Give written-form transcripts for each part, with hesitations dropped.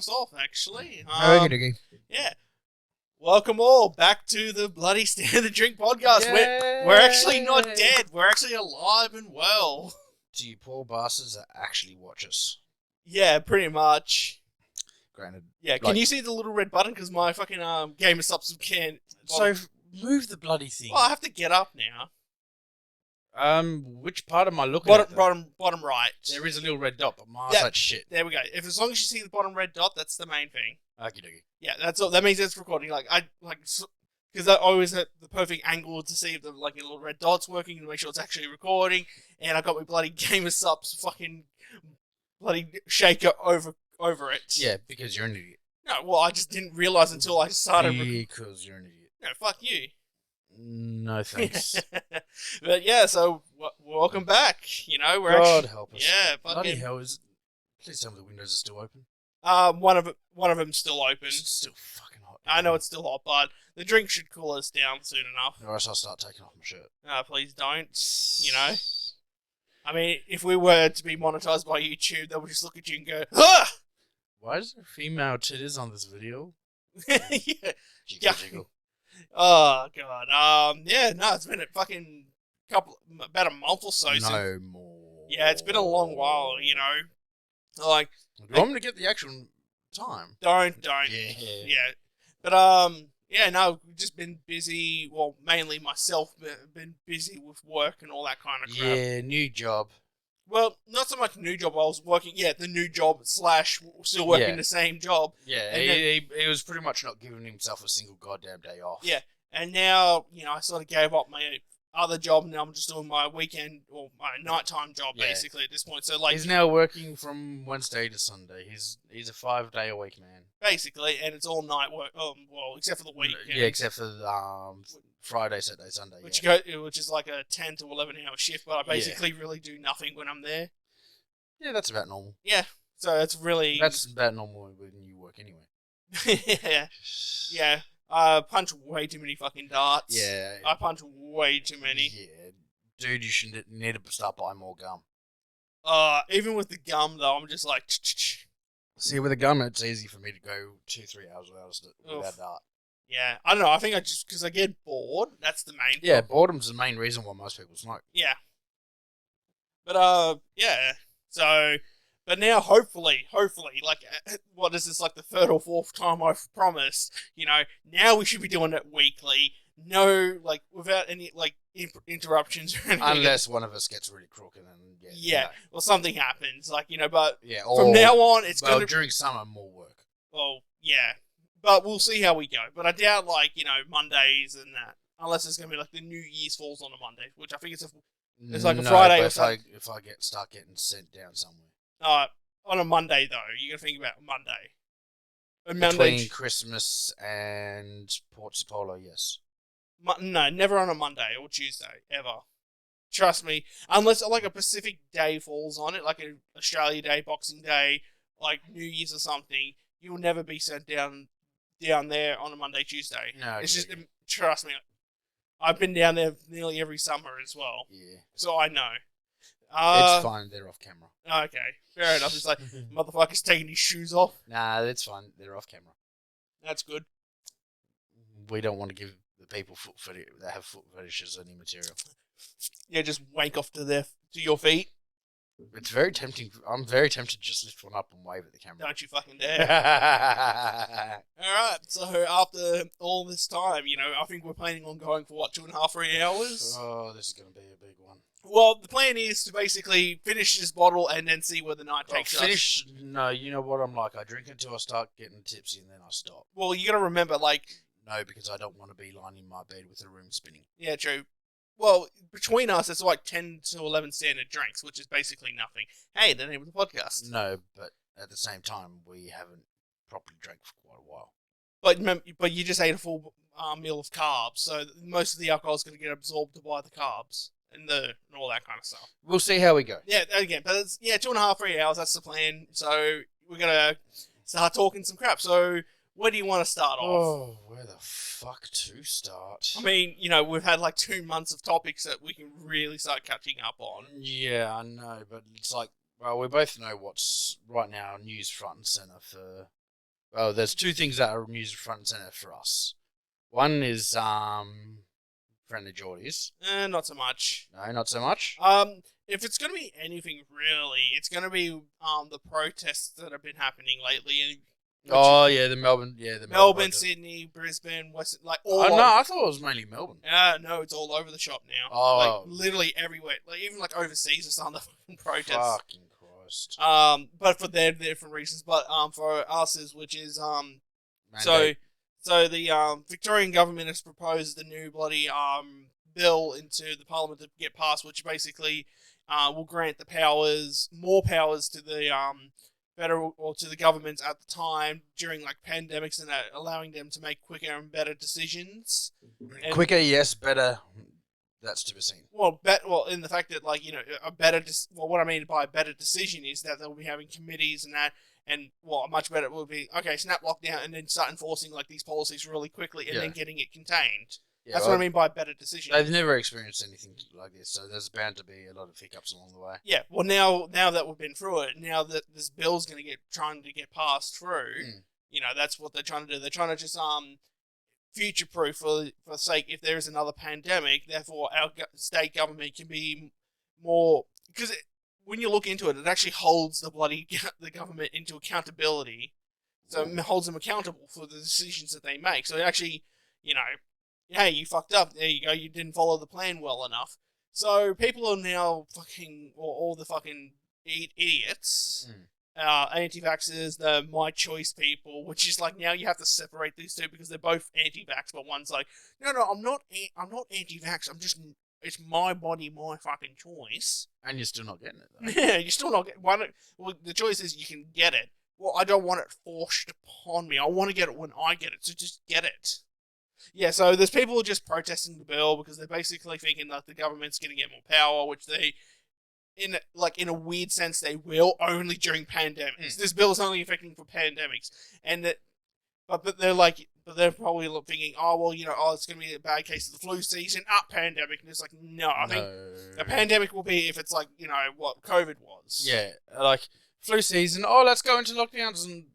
us off, actually. Okay. Yeah. Welcome all back to the Bloody Stand and Drink podcast. We're actually not dead. We're actually alive and well. To you poor bastards that actually watch us. Yeah, pretty much. Granted. Yeah, can you see the little red button? Because my fucking gamer subs can't. So, move the bloody thing. Well, I have to get up now. Which part am I looking at? Bottom right. There is a little red dot, but my eyes like shit. There we go. As long as you see the bottom red dot, that's the main thing. Okie dokie. Yeah, that's all. That means it's recording. Because I always have the perfect angle to see if the little red dot's working to make sure it's actually recording. And I got my bloody gamer subs fucking bloody shaker over it. Yeah, because you're an idiot. No, well, I just didn't realize until I started. Because you're an idiot. No, fuck you. No thanks. But yeah, so welcome back. You know, we're God help us. Yeah, bloody hell is. Please tell me the windows are still open. One of them's still open. It's still fucking hot. I know it's still hot, but the drink should cool us down soon enough. Or else I'll start taking off my shirt. Please don't. You know. I mean, if we were to be monetized by YouTube, they would just look at you and go, "Ah!" Why is there female titties on this video? Yeah. Jiggle. Oh god. Yeah. No, it's been a fucking about a month or so. No more. Yeah, it's been a long while. You know, like. Do you want me to get the actual time? Don't. Yeah. But yeah. No, we've just been busy. Well, mainly myself, been busy with work and all that kind of crap. Yeah, new job. Well, not so much new job. I was working, the new job / still working the same job. Yeah, he was pretty much not giving himself a single goddamn day off. Yeah, and now, I sort of gave up my other job, and now I'm just doing my weekend or my nighttime job, basically, at this point. So, he's now working from Wednesday to Sunday. He's a 5-day-a-week man. Basically, and it's all night work. Well, except for the weekend. Yeah, except for Friday, Saturday, Sunday. Which is like a 10 to 11 hour shift, but I basically really do nothing when I'm there. Yeah, that's about normal. Yeah, so it's really... That's about normal when you work anyway. Yeah. I punch way too many fucking darts. Yeah. I punch way too many. Yeah. Dude, you should need to start buying more gum. Even with the gum, though, I'm just like... See, with the gum, it's easy for me to go 2-3 hours without dart. Yeah, I don't know. I think because I get bored. That's the main. Yeah, boredom's the main reason why most people smoke. Yeah. But yeah. So, but now hopefully, what is this, like the third or fourth time I've promised? Now we should be doing it weekly. No, without any interruptions or anything. Unless one of us gets really crooked and well, something happens. But or, from now on, it's going to during summer more work. Well, yeah. But we'll see how we go. But I doubt, Mondays and that. Unless it's going to be, the New Year's falls on a Monday. Which I think it's like a Friday or something. If I start getting sent down somewhere. On a Monday, though. You're going to think about Monday. Between Christmas and Port Polo, yes. No, never on a Monday or Tuesday. Ever. Trust me. Unless, a Pacific Day falls on it. Like an Australia Day, Boxing Day, New Year's or something. You will never be sent down there on a Monday, Tuesday. No, it's just, trust me, I've been down there nearly every summer as well. Yeah. So I know. It's fine, they're off camera. Okay, fair enough. It's like, motherfucker's taking his shoes off. Nah, that's fine, they're off camera. That's good. We don't want to give the people that have foot fetishes any material. Yeah, just wank off to your feet. It's very tempting. I'm very tempted to just lift one up and wave at the camera. Don't you fucking dare. Alright, so after all this time, I think we're planning on going for 2.5, 3 hours? Oh, this is going to be a big one. Well, the plan is to basically finish this bottle and then see where the night takes us. No, you know what I'm like. I drink until I start getting tipsy and then I stop. Well, you got to remember, No, because I don't want to be lying in my bed with the room spinning. Yeah, true. Well, between us, it's 10 to 11 standard drinks, which is basically nothing. Hey, the name of the podcast. No, but at the same time, we haven't properly drank for quite a while. But you just ate a full meal of carbs, so most of the alcohol is going to get absorbed by the carbs and all that kind of stuff. We'll see how we go. Yeah, again, but it's 2.5, 3 hours. That's the plan. So we're gonna start talking some crap. So where do you want to start off? Oh, where the fuck to start? I mean, we've had 2 months of topics that we can really start catching up on. Yeah, I know, but it's we both know what's right now news front and centre for Well, there's two things that are news front and center for us. One is friendly Geordies. Not so much. No, not so much. If it's going to be anything really, it's going to be the protests that have been happening lately. Oh yeah, the Melbourne Melbourne, protest. Sydney, Brisbane, Western, like all. Oh no, I thought it was mainly Melbourne. No, it's all over the shop now. Oh, like literally everywhere. Like even like overseas, it's on the fucking protests. Fucking Christ. But for their different reasons. But for us is which is Mandate. so the Victorian government has proposed a new bloody bill into the parliament to get passed, which basically will grant more powers to the federal or to the governments at the time during like pandemics and allowing them to make quicker and better decisions. And, Quicker, yes. Better, that's to be seen. well, in the fact that like what I mean by a better decision is that they'll be having committees and that. And much better will be snap lockdown and then start enforcing like these policies really quickly and then getting it contained. Yeah, That's what I mean by better decision. They've never experienced anything like this, so there's bound to be a lot of hiccups along the way. Yeah, well now that we've been through it, now that this bill's trying to get passed through, that's what they're trying to do. They're trying to just future proof for the sake if there is another pandemic. Therefore, our state government can be more because when you look into it, it actually holds the government into accountability. So it holds them accountable for the decisions that they make. So it actually, hey, you fucked up. There you go. You didn't follow the plan well enough. So people are now all the fucking idiots, anti-vaxxers, the my choice people, which is like now you have to separate these two because they're both anti-vax, but one's like, no, I'm not anti-vax. It's my body, my fucking choice. And you're still not getting it, though. Yeah, you're still not getting it. Well, the choice is you can get it. Well, I don't want it forced upon me. I want to get it when I get it, so just get it. Yeah, so there's people who are just protesting the bill because they're basically thinking that the government's going to get more power, which they, in a weird sense, they will only during pandemics. This bill is only affecting for pandemics, but they're probably thinking, it's going to be a bad case of the flu season, pandemic, and it's like, no, I think a pandemic will be if it's like, what COVID was. Yeah, like, flu season, let's go into lockdowns, and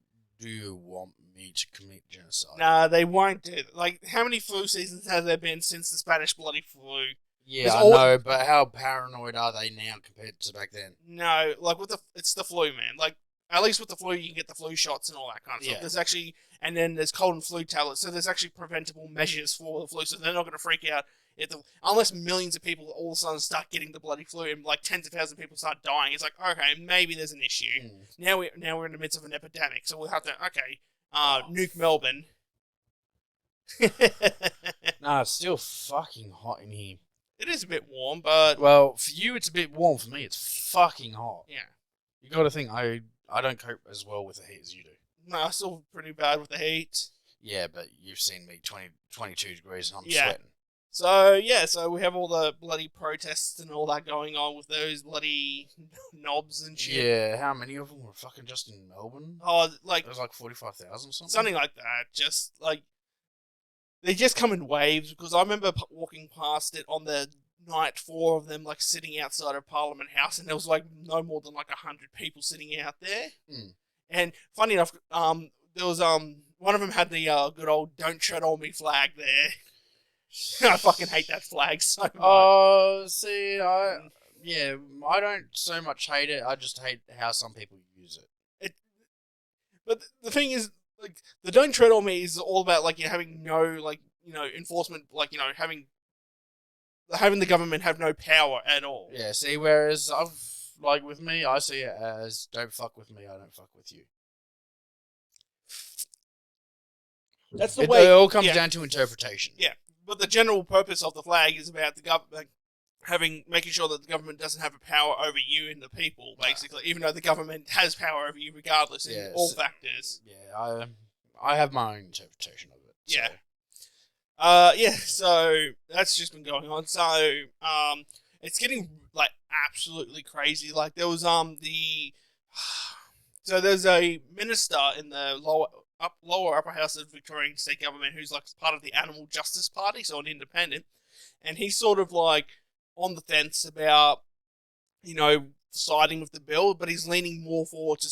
do you want me to commit genocide? Nah, they won't do that. Like, how many flu seasons has there been since the Spanish bloody flu? Yeah, I know, but how paranoid are they now compared to back then? No, like, it's the flu, man. Like, at least with the flu, you can get the flu shots and all that kind of stuff. There's actually, and then there's cold and flu tablets, so there's actually preventable measures for the flu, so they're not going to freak out unless millions of people all of a sudden start getting the bloody flu and like tens of thousands of people start dying. It's like, okay, maybe there's an issue. Now we're in the midst of an epidemic, so we'll have to nuke Melbourne. Nah, it's still fucking hot in here. It is a bit warm, but well, for you it's a bit warm. For me, it's fucking hot. Yeah, you got to think I don't cope as well with the heat as you do. No, I'm still pretty bad with the heat. Yeah, but you've seen me 22 degrees and I'm sweating. So we have all the bloody protests and all that going on with those bloody knobs and shit. Yeah, how many of them were fucking just in Melbourne? Oh, like it was like 45,000 something. Something like that. Just like they just come in waves because I remember walking past it on the night 4 of them like sitting outside of Parliament House, and there was like no more than like 100 people sitting out there. And funny enough, there was one of them had the good old "Don't Tread on Me" flag there. I fucking hate that flag so much. See, I don't so much hate it. I just hate how some people use it. But the thing is, like, the "Don't Tread on Me" is all about like having no enforcement, having the government have no power at all. Yeah. See, whereas with me, I see it as "Don't fuck with me, I don't fuck with you." That's the way it all comes down to interpretation. Yeah. But the general purpose of the flag is about the government making sure that the government doesn't have a power over you and the people, basically, even though the government has power over you regardless in all factors. Yeah, I have my own interpretation of it. So. So that's just been going on. So, it's getting, like, absolutely crazy. Like, there was, so there's a minister in the lower upper house of the Victorian state government who's like part of the Animal Justice Party, so an independent, and he's sort of like on the fence about siding with the bill, but he's leaning more forward to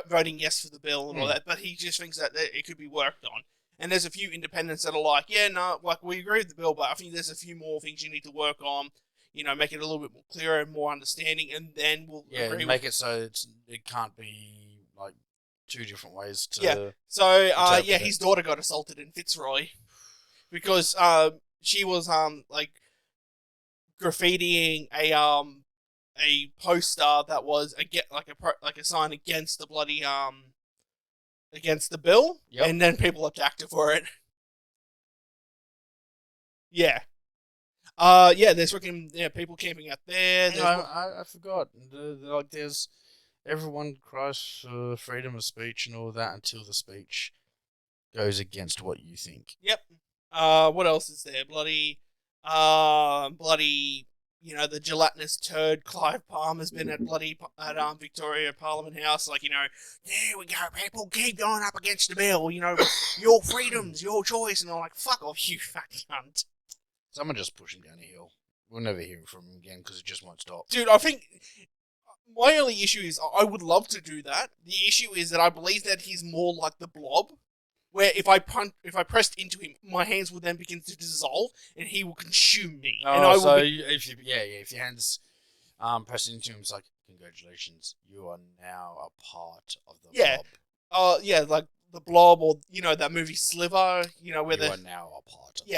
voting yes for the bill and all that, but he just thinks that it could be worked on. And there's a few independents that are like, yeah, no, like we agree with the bill, but I think there's a few more things you need to work on. Make it a little bit more clearer and more understanding, and then we'll agree make it so it can't be like two different ways to. Yeah. So his daughter got assaulted in Fitzroy because she was like graffitiing a poster that was like a sign against the bloody against the bill, and then people attacked her for it. Yeah. There's fucking people camping out there. I forgot. There's everyone cries for freedom of speech and all that until the speech goes against what you think. Yep. What else is there? Bloody, the gelatinous turd Clive Palmer's been at Victoria Parliament House. Like, there we go, people, keep going up against the bill. Your freedoms, your choice, and I'm like, fuck off, you fucking cunt. Someone just push him down a hill. We'll never hear from him again because it just won't stop. Dude, I think my only issue is I would love to do that. The issue is that I believe that he's more like the Blob, where if I pressed into him, my hands will then begin to dissolve and he will consume me. If your hands press into him, it's like, congratulations, you are now a part of the Blob. Like the Blob, or that movie Sliver, where you are now a part of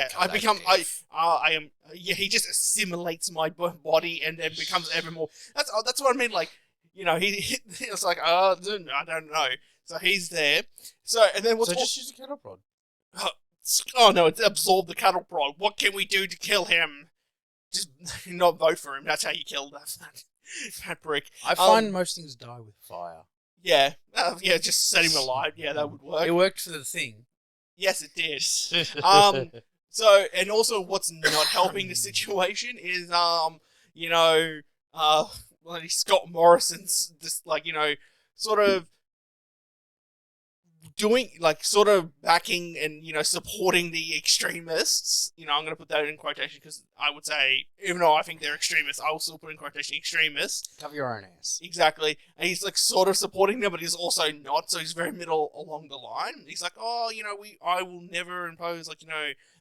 I am. He just assimilates my body and then becomes ever more. That's what I mean. Like, it's like, I don't know. So he's there. So and then just use a cattle prod. Oh no! It's absorb the cattle prod. What can we do to kill him? Just not vote for him. That's how you kill that prick. I find most things die with fire. Yeah, just set him alight. Yeah, that would work. It worked for the Thing. Yes, it did. So, and also what's not helping the situation is, Scott Morrison's just sort of doing, sort of backing and, supporting the extremists. I'm going to put that in quotation because I would say, even though I think they're extremists, I will still put in quotation extremists. Cover your own ass. Exactly. And he's, sort of supporting them, but he's also not, so he's very middle along the line. He's like, I will never impose,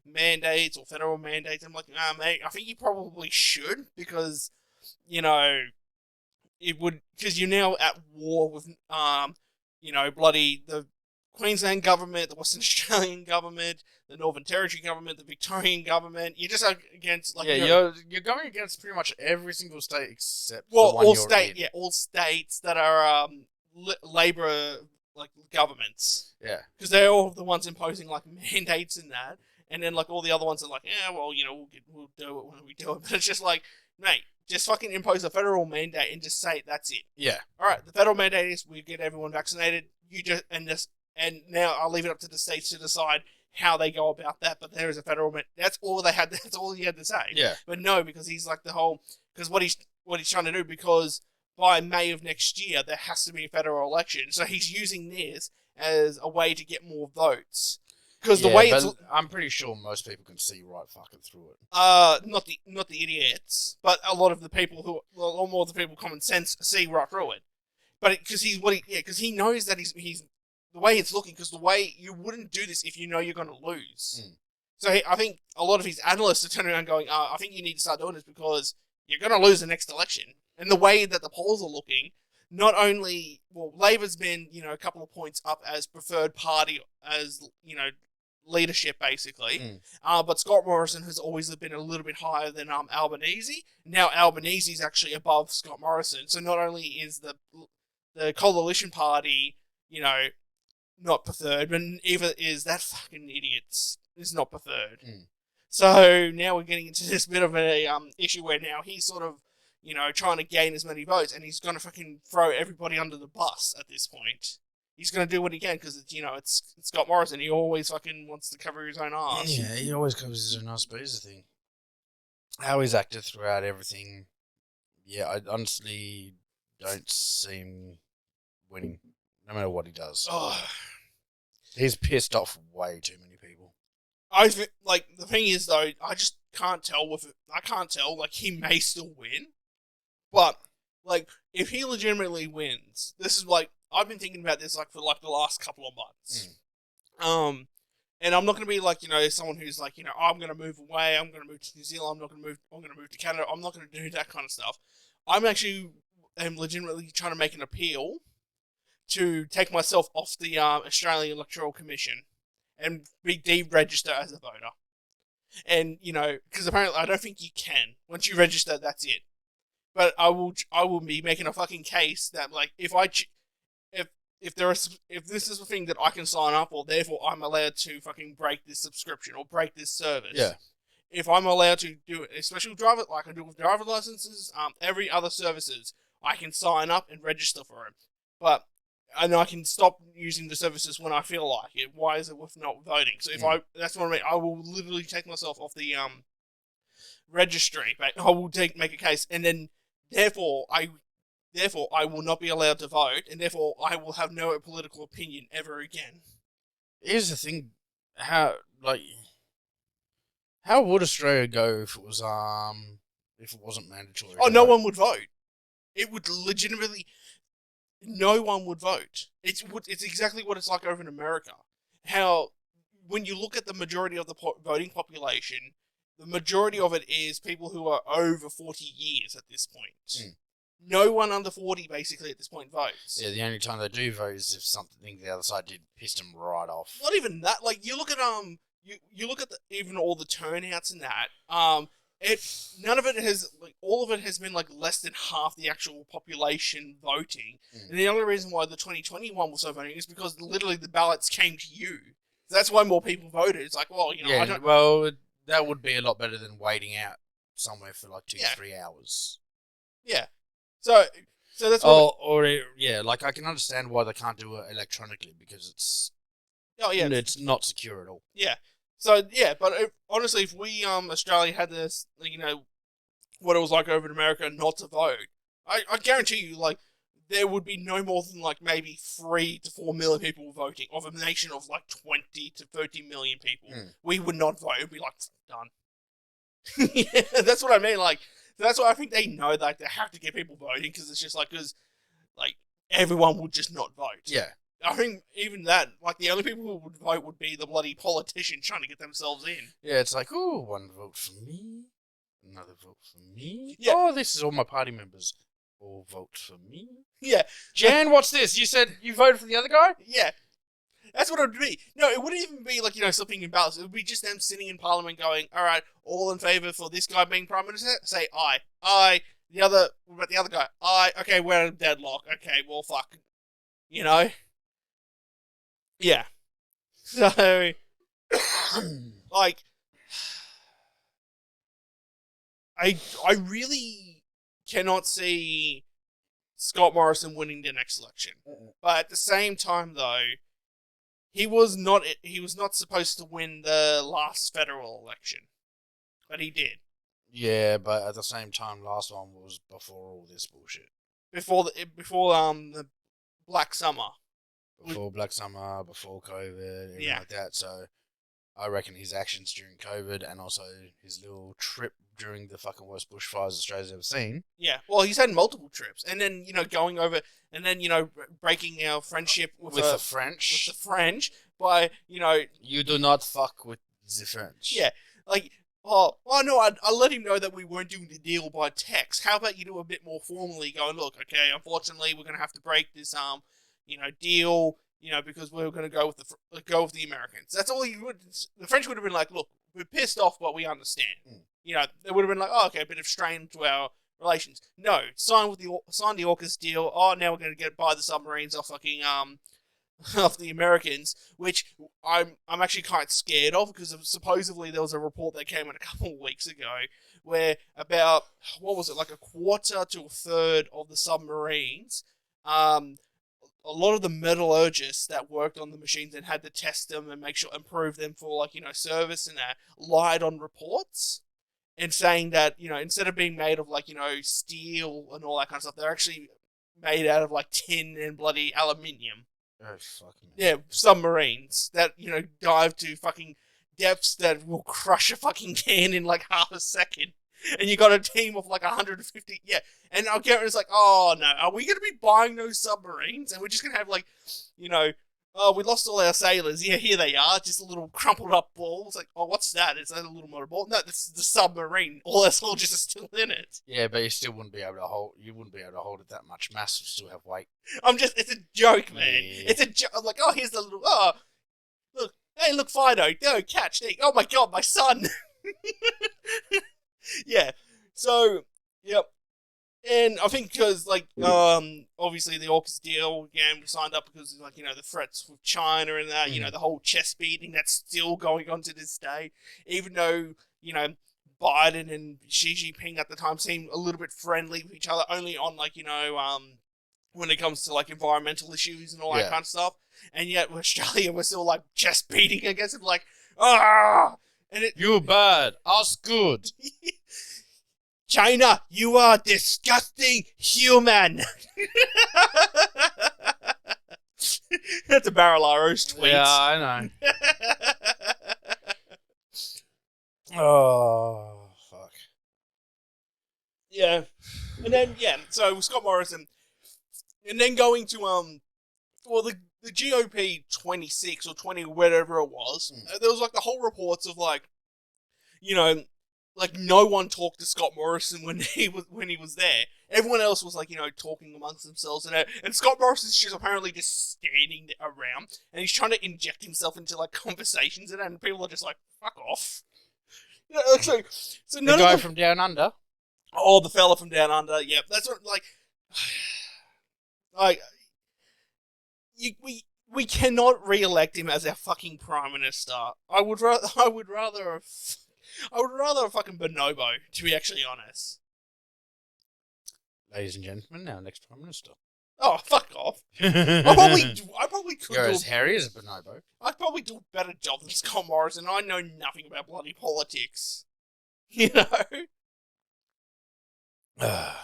mandates or federal mandates. I'm like, mate, I think you probably should because, it would, because you're now at war with, the Queensland government, the Western Australian government, the Northern Territory government, the Victorian government. You're just against you're going against pretty much every single state except all states that are Labor governments. Yeah, because they're all the ones imposing mandates in that, and then all the other ones are we'll do it when we do it. But it's just mate, just fucking impose a federal mandate and just say that's it. Yeah. All right, the federal mandate is we get everyone vaccinated. And now I'll leave it up to the states to decide how they go about that. But there is a federal mandate. That's all they had. That's all he had to say. Yeah. But no, because he's because what he's trying to do, because by May of next year there has to be a federal election. So he's using this as a way to get more votes. Because the way I'm pretty sure most people can see right fucking through it. Not the idiots, but a lot of the people more of the people common sense see right through it. But because he knows that he's the way it's looking, because the way you wouldn't do this if you know you're going to lose. So I think a lot of his analysts are turning around going, I think you need to start doing this because you're going to lose the next election. And the way that the polls are looking, not only, Labor's been, a couple of points up as preferred party, as, leadership, basically. But Scott Morrison has always been a little bit higher than Albanese. Now Albanese's actually above Scott Morrison. So not only is the coalition party, not preferred, but either is that fucking idiot is not preferred. So now we're getting into this bit of a issue where now he's sort of, trying to gain as many votes, and he's going to fucking throw everybody under the bus at this point. He's going to do what he can because it's Scott Morrison. He always fucking wants to cover his own ass. Yeah, he always covers his own ass, but here's the thing. How he's acted throughout everything, I honestly don't see him winning, no matter what he does. He's pissed off way too many people. I think, the thing is, though, I just can't tell I can't tell, he may still win. But, if he legitimately wins, this is, I've been thinking about this like for like the last couple of months. And I'm not going to be like, someone who's like, I'm going to move away. I'm going to move to New Zealand. I'm going to move to Canada. I'm not going to do that kind of stuff. I'm actually legitimately trying to make an appeal to take myself off the Australian Electoral Commission and be deregister as a voter. And, because apparently I don't think you can. Once you register, that's it. But I will be making a fucking case that, like, if this is a thing that I can sign up for, therefore I'm allowed to fucking break this subscription or break this service. Yeah. If I'm allowed to do it, especially with like I do with driver licenses, every other services, I can sign up and register for it. And I can stop using the services when I feel like it. Why is it with not voting? So that's what I mean. I will literally take myself off the registry, but I will make a case, and then therefore I will not be allowed to vote, and therefore I will have no political opinion ever again. Here's the thing: how would Australia go if it wasn't mandatory? Oh, no one would vote. It would legitimately. No one would vote. It's exactly what it's like over in America. How, when you look at the majority of the voting population, the majority of it is people who are over 40 years at this point. No one under 40, basically, at this point votes. Yeah, the only time they do vote is if something the other side did piss them right off. Not even that. Like, you look at you look at even all the turnouts and that. None of it has, like, all of it has been like less than half the actual population voting. And the only reason why the 2021 was so voting is because literally the ballots came to you. So that's why more people voted. It's like, well, I don't. Well, that would be a lot better than waiting out somewhere for like 2-3 hours. Yeah. So that's what. Like I can understand why they can't do it electronically because it's. Oh yeah. It's not secure at all. Yeah. So, yeah, but honestly, if we, Australia had this, what it was like over in America not to vote, I guarantee you, like, there would be no more than, like, maybe 3 to 4 million people voting of a nation of, like, 20 to 30 million people. We would not vote. It would be, like, done. Yeah, that's what I mean. Like, that's why I think they know, like, they have to get people voting, because it's just, because everyone would just not vote. Yeah. I think even that, like, the only people who would vote would be the bloody politicians trying to get themselves in. Yeah, it's like, oh, one vote for me, another vote for me. Yeah. Oh, this is all my party members. All vote for me. Yeah. Jan, what's this? You said you voted for the other guy? Yeah. That's what it would be. No, it wouldn't even be like, something in balance. It would be just them sitting in Parliament going, all right, all in favour for this guy being Prime Minister? Say aye. Aye. What about the other guy? Aye. Okay, we're in deadlock. Okay, well, fuck. Yeah. So, like, I really cannot see Scott Morrison winning the next election. But at the same time, though, he was not supposed to win the last federal election, but he did. Yeah, but at the same time, last one was before all this bullshit. Before the Black Summer. Before Black Summer, before COVID, everything like that. So I reckon his actions during COVID and also his little trip during the fucking worst bushfires Australia's ever seen. Yeah, well, he's had multiple trips. And then, going over, and then, breaking our friendship with the French. With the French by, You do not fuck with the French. Yeah, like, oh no, I let him know that we weren't doing the deal by text. How about you do a bit more formally going, look, okay, unfortunately, we're going to have to break this, deal, because we were going to go with the Americans. That's all you would. The French would have been like, look, we're pissed off, but we understand. They would have been like, oh, okay, a bit of strain to our relations. No, sign the AUKUS deal. Oh, now we're going to buy the submarines off fucking off the Americans, which I'm actually quite scared of, because supposedly there was a report that came in a couple of weeks ago where about, what was it, like a quarter to a third of the submarines, a lot of the metallurgists that worked on the machines and had to test them and improve them for, service and that, lied on reports and saying that, instead of being made of, steel and all that kind of stuff, they're actually made out of, tin and bloody aluminium. Oh, fucking. Yeah, submarines that, dive to fucking depths that will crush a fucking can in, half a second. and you got a team of like 150. Yeah, and our character is like, oh no, are we going to be buying those submarines? And we're just going to have like, you know, oh, we lost all our sailors. Yeah, here they are, just a little crumpled up ball. It's like, oh, what's that? Is that a little motor ball? No, this is the submarine. All our soldiers are still in it. Yeah, but you still wouldn't be able to hold. You wouldn't be able to hold it that much mass. You still have weight. It's a joke, man. Yeah. It's a joke. I'm like, oh, here's the little, oh, look, hey, look, Fido, no, catch, Nick. Oh my god, my son. Yeah. So, yep. And I think because, like, obviously the AUKUS deal again was signed up because, like, you know, the threats with China and that, you know, the whole chest beating that's still going on to this day, even though, you know, Biden and Xi Jinping at the time seemed a little bit friendly with each other, only on, like, you know, when it comes to, like, environmental issues and all that kind of stuff. And yet, with Australia, we're still, like, chest beating against him, like, ah! And You're bad. Us good. China, you are disgusting human. That's a Barrel Arrows tweet. Yeah, I know. Oh, fuck. Yeah. And then, yeah, so Scott Morrison. And then going to, well, the GOP 26 or 20, whatever it was, there was, like, the whole reports of, like, you know, like, no one talked to Scott Morrison when he was there. Everyone else was, like, you know, talking amongst themselves. And Scott Morrison's just apparently just standing around. And he's trying to inject himself into, like, conversations. And people are just like, fuck off. You know, so The guy from Down Under? Oh, the fella from Down Under. Yep. That's what, like... Like... We cannot re-elect him as our fucking Prime Minister. I would rather have fucking Bonobo, to be actually honest. Ladies and gentlemen, our next Prime Minister. Oh, fuck off. I probably could You're do as hairy as a bonobo. I'd probably do a better job than Scott Morrison. I know nothing about bloody politics. You know?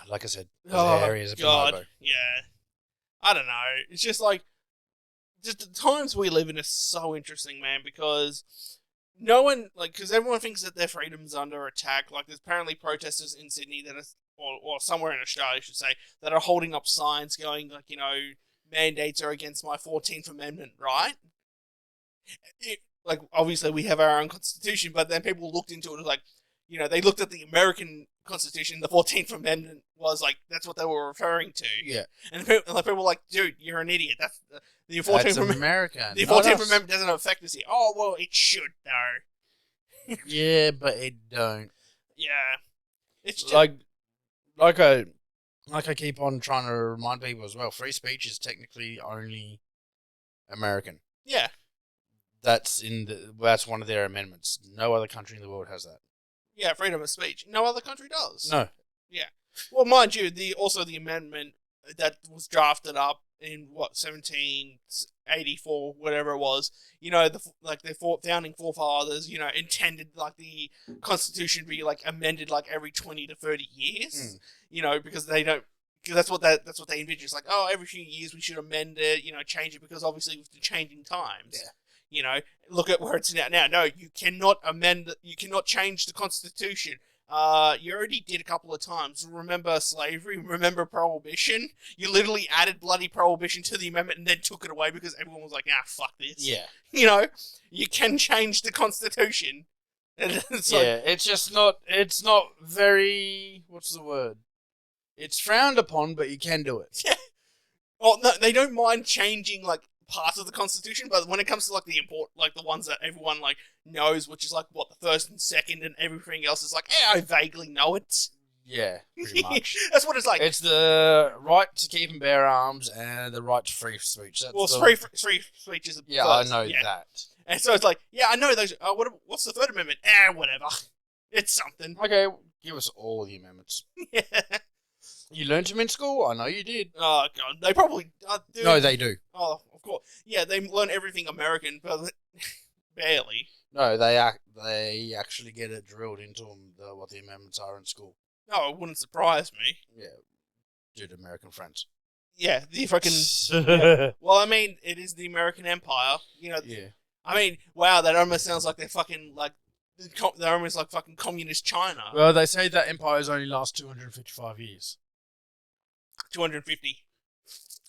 Like I said, as Oh, hairy as a God. bonobo. Yeah. I don't know. It's just like, just the times we live in are so interesting, man, because no one, like, because everyone thinks that their freedom's under attack. Like, there's apparently protesters in Sydney that are, or somewhere in Australia, I should say, that are holding up signs going, like, you know, mandates are against my 14th Amendment, right? Like, obviously we have our own constitution, but then people looked into it, like, you know, they looked at the American Constitution, the 14th Amendment was, like, that's what they were referring to. Yeah. And people were like, dude, you're an idiot. That's the 14th That's Amendment. American. The 14th Amendment doesn't affect us here. Oh, well, it should, though. Yeah, but it don't. Yeah. It's just... Like I keep on trying to remind people as well, free speech is technically only American. Yeah. That's one of their amendments. No other country in the world has that. Yeah, freedom of speech. No other country does. No. Yeah. Well, mind you, the amendment that was drafted up in, 1784, whatever it was, you know, the founding forefathers, you know, intended, like, the Constitution to be, like, amended, like, every 20 to 30 years, you know, because they don't, because that's what they envision. It's like, oh, every few years we should amend it, you know, change it, because obviously with the changing times. Yeah. You know, look at where it's at now. No, you cannot change the Constitution. You already did a couple of times. Remember slavery? Remember prohibition? You literally added bloody prohibition to the amendment and then took it away because everyone was like, fuck this. Yeah. You know, you can change the Constitution. It's not very, what's the word? It's frowned upon, but you can do it. Yeah. Well, no, they don't mind changing, like, parts of the Constitution, but when it comes to, like, the ones that everyone, like, knows, which is, like, what, the first and second and everything else is like, I vaguely know it. Yeah, pretty much. That's what it's like. It's the right to keep and bear arms and the right to free speech. Free speech is yeah, first. I know that. And so it's like, I know those. What's the Third Amendment? Whatever. It's something. Okay, give us all the amendments. Yeah. You learned them in school? I know you did. Oh, God. They probably do. No, they do. Oh, of course. Yeah, they learn everything American, but barely. No, they actually get it drilled into them, what the amendments are in school. No, it wouldn't surprise me. Yeah, due to American friends. Yeah, the fucking... yeah. Well, I mean, it is the American Empire. You know, yeah. I mean, wow, that almost sounds like they're fucking, like, they're almost like fucking communist China. Well, they say that empires only last 255 years. 250.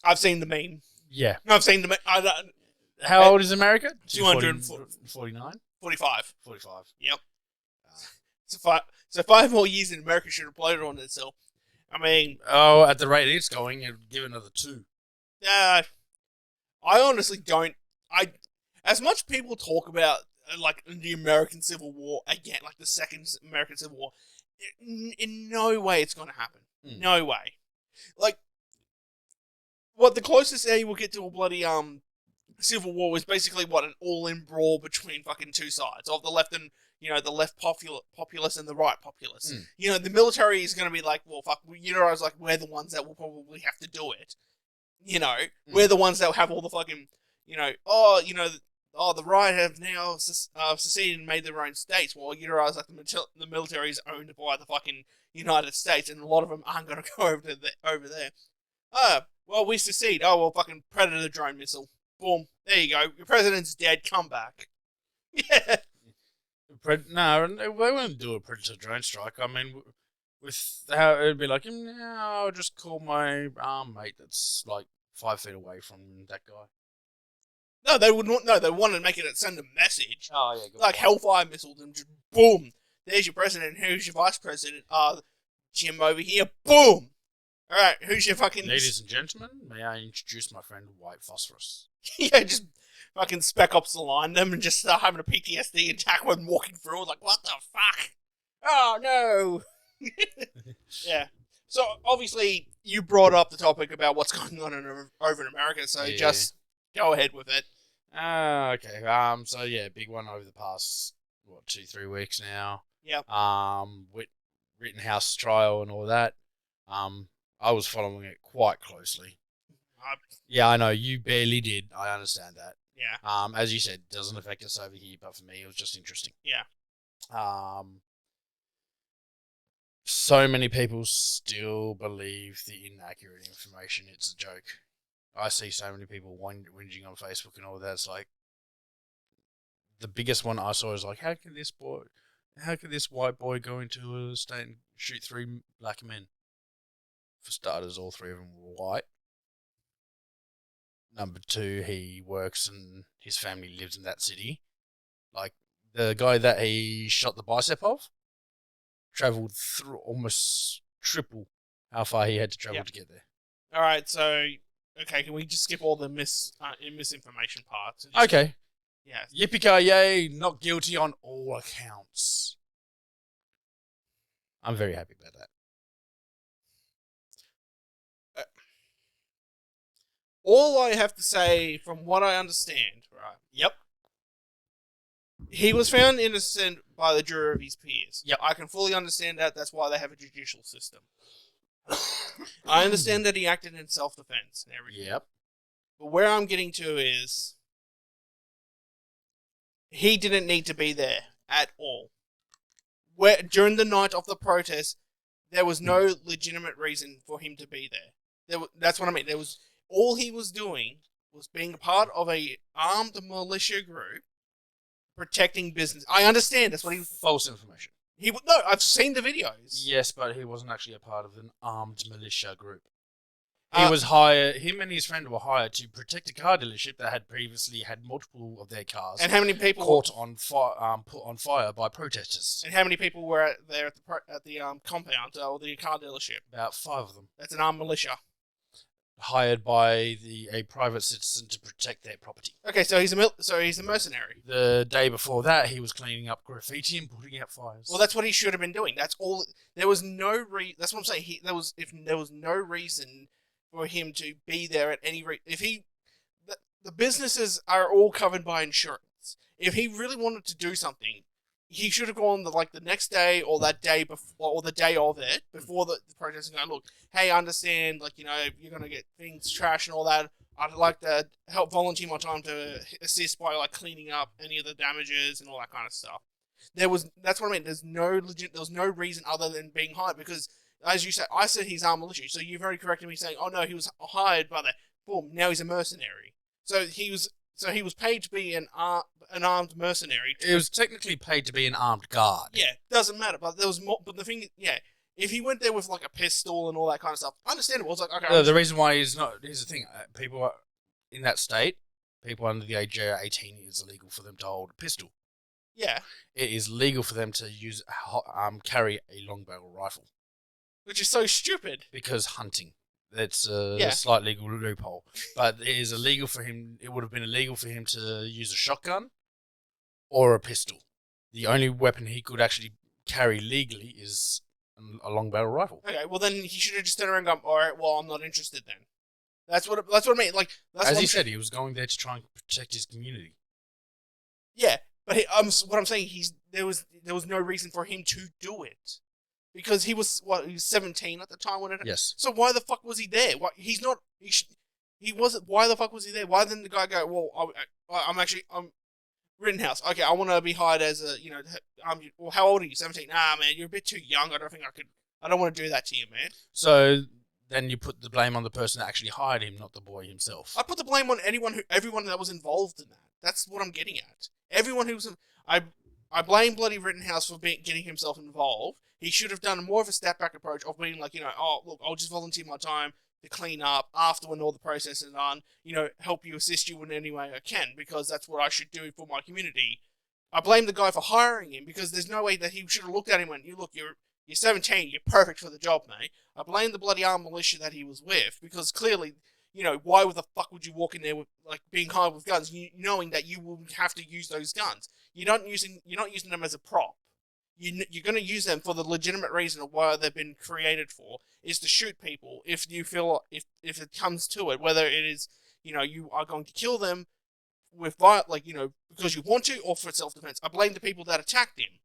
I've seen the meme. Yeah. I've seen the meme. How old is America? 249? 45. 45. Yep. So 5 more years and America should have imploded on itself. I mean... Oh, at the rate it's going, it'd give another 2. I honestly don't... As much people talk about, like, the American Civil War, again, like the second American Civil War, in no way it's going to happen. No way. Like, what the closest they will get to a bloody, Civil War was basically, an all-in brawl between fucking two sides, of the left and... the left populace and the right populace. The military is going to be like, well, fuck, we're the ones that will probably have to do it. We're the ones that will have all the fucking, the right have now seceded and made their own states. Well, you realize, like, the military is owned by the fucking United States, and a lot of them aren't going to go over there. Well, we secede. Oh, well, fucking Predator drone missile. Boom. There you go. Your president's dead. Come back. Yeah. No, they wouldn't do a Predator drone strike. I mean, with how it'd be like, I'll just call my mate that's like 5 feet away from that guy. No, they would not. No, they wanted to make it send a message. Oh yeah, like Hellfire missiles, and just boom. There's your president. Who's your vice president? Jim over here. Boom. All right, who's your fucking... Ladies and gentlemen, may I introduce my friend White Phosphorus? Yeah, just fucking Spec Ops align them and just start having a PTSD attack when walking through. Like, what the fuck? Oh, no. Yeah. So, obviously, you brought up the topic about what's going on over in America, so just go ahead with it. Okay. So, yeah, big one over the past, 2-3 weeks now. Yep. Rittenhouse trial and all that. I was following it quite closely. Yeah, I know, you barely did. I understand that. Yeah. As you said, it doesn't affect us over here, but for me, it was just interesting. Yeah. So many people still believe the inaccurate information. It's a joke. I see so many people whinging on Facebook and all that. It's like, the biggest one I saw is like, how can this white boy go into a state and shoot 3 black men? For starters, all 3 of them were white. Number 2, he works and his family lives in that city. Like, the guy that he shot the bicep of travelled through almost triple how far he had to travel to get there. All right, so, okay, can we just skip all the misinformation parts? Okay. Yeah. Yippee-ki-yay, not guilty on all accounts. I'm very happy about that. All I have to say, from what I understand, right? Yep. He was found innocent by the jury of his peers. Yep. I can fully understand that. That's why they have a judicial system. I understand that he acted in self-defense and everything. Yep. But where I'm getting to is, he didn't need to be there at all. During the night of the protest, there was no legitimate reason for him to be there. That's what I mean. All he was doing was being a part of a armed militia group protecting business. I understand that's what he was... False information. No, I've seen the videos. Yes, but he wasn't actually a part of an armed militia group. He was hired. Him and his friend were hired to protect a car dealership that had previously had multiple of their cars. And how many people caught on fire? Put on fire by protesters. And how many people were there at the compound or the car dealership? About 5 of them. That's an armed militia. Hired by a private citizen to protect their property. Okay, so he's a mercenary. The day before that, he was cleaning up graffiti and putting out fires. Well, that's what he should have been doing. That's all. There was no That's what I'm saying. If there was no reason for him to be there at any rate. The businesses are all covered by insurance. If he really wanted to do something, he should have gone the next day or that day before or the day of it before the protest and go, look, hey, I understand, you're going to get things trashed and all that. I'd like to help volunteer my time to assist by cleaning up any of the damages and all that kind of stuff. That's what I mean. There was no reason other than being hired because, as you said, I said he's armed militia. So you very corrected me saying, oh no, he was hired by that. Boom, now he's a mercenary. So So he was paid to be an armed mercenary. It was technically paid to be an armed guard. Yeah, doesn't matter. But there was more. But the thing, yeah, if he went there with like a pistol and all that kind of stuff, understandable. It's like, okay, The reason why he's not. Here's the thing: people are, in that state, people under the age of 18, it is illegal for them to hold a pistol. yeah, It is legal for them to use carry a long barrel rifle which is so stupid. because hunting. That's a Yeah. slight legal loophole, but it is illegal for him. It would have been illegal for him to use a shotgun or a pistol. The only weapon he could actually carry legally is a long barrel rifle. Okay, well then he should have just turned around and gone, all right, well I'm not interested then. That's what I mean. Like that's As what he I'm said, he was going there to try and protect his community. Yeah, but what I'm saying, there was no reason for him to do it because he was 17 at the time when it. Yes. So why the fuck was he there? Why he's not? He wasn't. Why the fuck was he there? Why didn't the guy go? Well, I'm Rittenhouse. Okay, I want to be hired as a well, how old are you? 17. Nah, man, you're a bit too young. I don't think I could. I don't want to do that to you, man. So then you put the blame on the person that actually hired him, not the boy himself. I put the blame on everyone that was involved in that. That's what I'm getting at. Everyone who was, I blame bloody Rittenhouse for getting himself involved. He should have done more of a step back approach of being like, oh look, I'll just volunteer my time to clean up after when all the process is done. Help you, assist you in any way I can because that's what I should do for my community. I blame the guy for hiring him because there's no way that he should have looked at him and you're 17, you're perfect for the job, mate. I blame the bloody armed militia that he was with because clearly, why the fuck would you walk in there with being hired with guns, knowing that you will have to use those guns? You're not using them as a prop. You're going to use them for the legitimate reason of why they've been created for, is to shoot people. If you feel if it comes to it, whether it is you are going to kill them with because you want to or for self-defense. I blame the people that attacked him.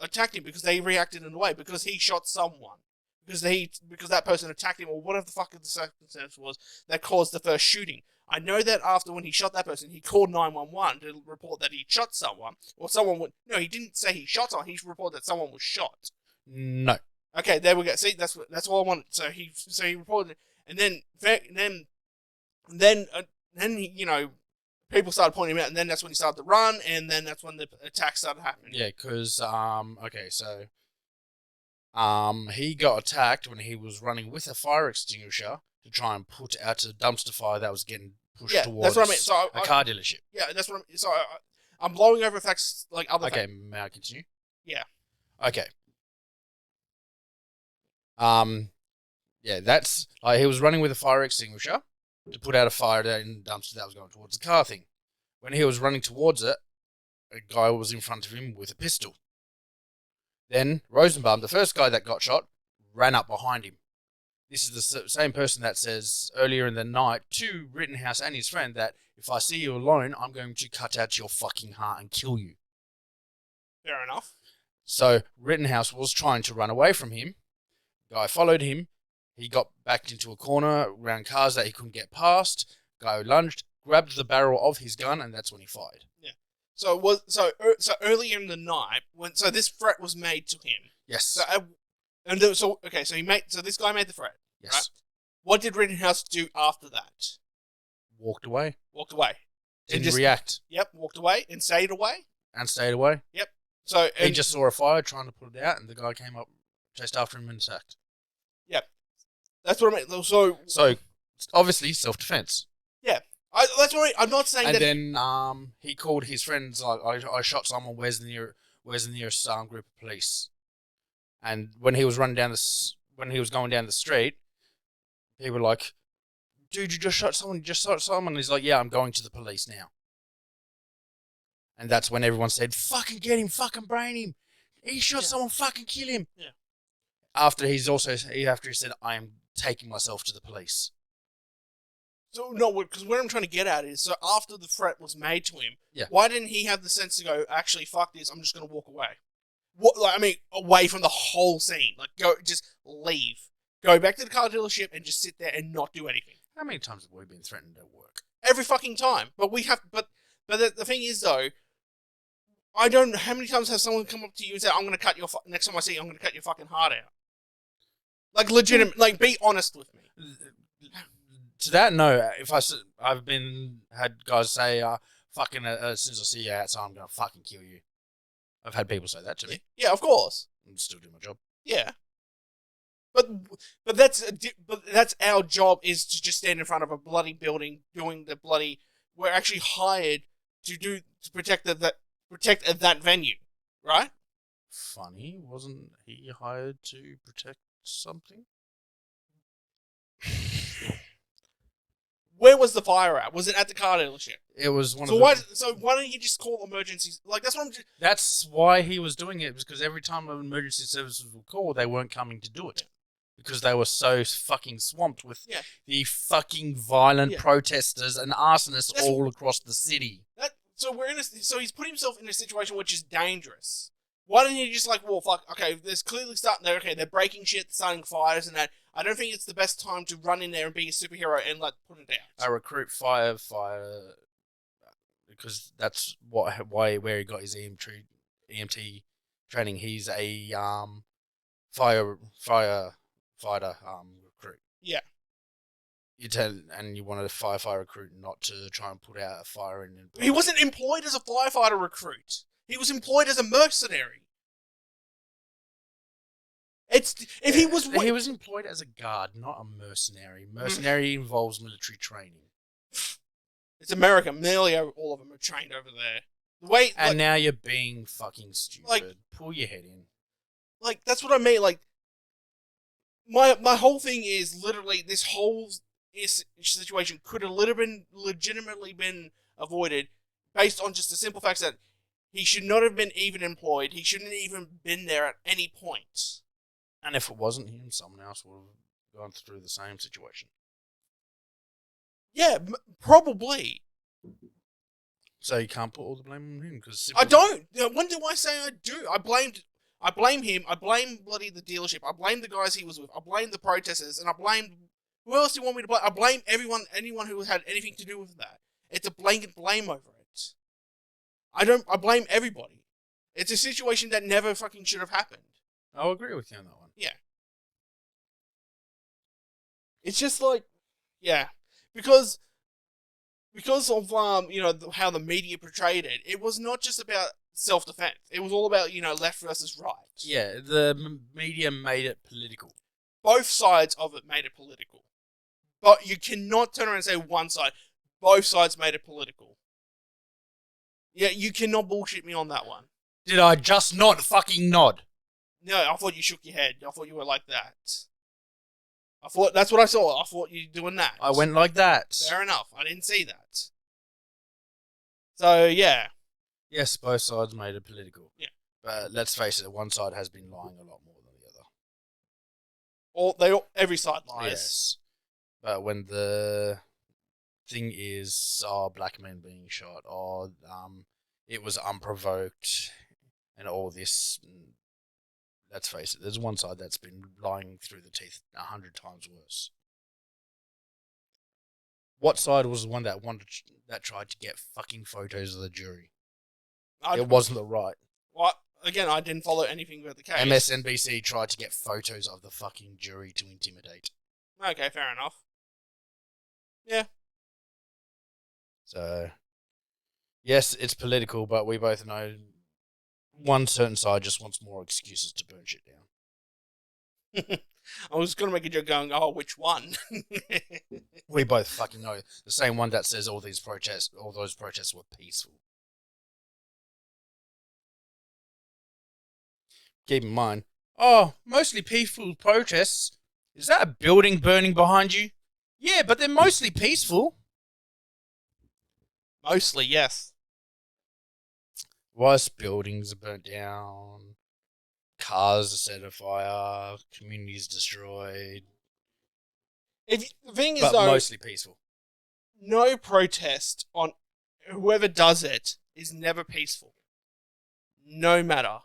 Attacked him because they reacted in a way because he shot someone. Because that person attacked him or whatever the fuck the circumstance was that caused the first shooting. I know that after when he shot that person, he called 911 to report that he shot someone, or someone would. No, he didn't say he shot someone. He reported that someone was shot. No. Okay, there we go. See, that's all I wanted. So he reported it, and then people started pointing him out, and then that's when he started to run, and then that's when the attacks started happening. Yeah, because he got attacked when he was running with a fire extinguisher to try and put out a dumpster fire that was getting pushed towards that's what I mean. So a car dealership. Yeah, that's what I mean. So I'm blowing over facts like other. Okay, may I continue? Yeah. Okay. Yeah, that's he was running with a fire extinguisher to put out a fire in the dumpster that was going towards the car thing. When he was running towards it, a guy was in front of him with a pistol. Then Rosenbaum, the first guy that got shot, ran up behind him. This is the same person that says earlier in the night to Rittenhouse and his friend that if I see you alone, I'm going to cut out your fucking heart and kill you. Fair enough. So Rittenhouse was trying to run away from him. Guy followed him. He got backed into a corner around cars that he couldn't get past. Guy lunged, grabbed the barrel of his gun, and that's when he fired. Yeah. So earlier in the night so this threat was made to him. Yes. So this guy made the threat. Yes. Right? What did Rittenhouse do after that? Walked away. Didn't react. Yep. Walked away and stayed away. Yep. So he just saw a fire trying to put it out, and the guy came up, chased after him, and attacked. Yep. That's what I mean. So obviously self-defense. Yeah. That's what I'm not saying and that. And then he called his friends like, I shot someone. Where's the nearest group of police? And when he was going down the street, people were like, "Dude, you just shot someone. And he's like, "Yeah, I'm going to the police now." And that's when everyone said, "Fucking get him! Fucking brain him! He shot someone! Fucking kill him!" Yeah. After he said, "I am taking myself to the police." So no, because what I'm trying to get at is, so after the threat was made to him, yeah, why didn't he have the sense to go, actually, fuck this, I'm just going to walk away? Away from the whole scene. Just leave. Go back to the car dealership and just sit there and not do anything. How many times have we been threatened at work? Every fucking time. But the thing is, though, I don't know how many times have someone come up to you and say, I'm going to cut your, next time I see you, I'm going to cut your fucking heart out. Legitimate, be honest with me. To that, no. If I've had guys say, "Fucking as soon as I see you outside, I'm gonna fucking kill you." I've had people say that to me. Yeah, of course. I'm still doing my job. Yeah. But that's our job, is to just stand in front of a bloody building doing the bloody. We're actually hired to protect that venue, right? Funny, wasn't he hired to protect something? Where was the fire at? Was it at the car dealership? It was one So of why? the. So why don't you just call emergencies? Like that's what I'm. That's why he was doing it, because every time an emergency services would call, they weren't coming to do it. Because they were so fucking swamped with the fucking violent protesters and arsonists all across the city. So he's put himself in a situation which is dangerous. Why don't you just like, well, fuck, okay, there's clearly starting there, okay, they're breaking shit, starting fires and that. I don't think it's the best time to run in there and be a superhero and like put it out. I recruit fire, because that's where he got his EMT training. He's a firefighter recruit. Yeah. You want a firefighter recruit not to try and put out a fire in. He wasn't employed as a firefighter recruit. He was employed as a mercenary. He was employed as a guard, not a mercenary. Mercenary involves military training. It's America. Nearly all of them are trained over there. Now you're being fucking stupid. Like, pull your head in. Like, that's what I mean. Like, my whole thing is literally this whole situation could have legitimately been avoided based on just the simple fact that he should not have been even employed. He shouldn't have even been there at any point. And if it wasn't him, someone else would have gone through the same situation. Yeah, probably. So you can't put all the blame on him? I don't. When do I say I do? I blame him. I blame bloody the dealership. I blame the guys he was with. I blame the protesters. And I blame... Who else do you want me to blame? I blame anyone who had anything to do with that. It's a blanket blame over it. I blame everybody. It's a situation that never fucking should have happened. I'll agree with you on that one. Yeah. It's just like... Yeah. Because of how the media portrayed it, it was not just about self-defense. It was all about left versus right. Yeah, the media made it political. Both sides of it made it political, but you cannot turn around and say one side. Both sides made it political. Yeah, you cannot bullshit me on that one. Did I just not fucking nod? No, I thought you shook your head. I thought you were like that. I thought that's what I saw. I thought you were doing that. I went like that. Fair enough. I didn't see that. So, yeah. Yes, both sides made it political. Yeah. But let's face it, one side has been lying a lot more than the other. Every side lies. Yes. But when the thing is, black men being shot, it was unprovoked, and all this... Let's face it, there's one side that's been lying through the teeth 100 times worse. What side was the one that tried to get fucking photos of the jury? It wasn't the right. What? Again, I didn't follow anything about the case. MSNBC tried to get photos of the fucking jury to intimidate. Okay, fair enough. Yeah. So, yes, it's political, but we both know one certain side just wants more excuses to burn shit down. I was going to make a joke going, oh, which one? We both fucking know. The same one that says all those protests were peaceful. Keep in mind, mostly peaceful protests. Is that a building burning behind you? Yeah, but they're mostly peaceful. Mostly, yes. Whilst buildings are burnt down, cars are set afire, communities destroyed. The thing is, but though, mostly peaceful. No protest on whoever does it is never peaceful. No matter.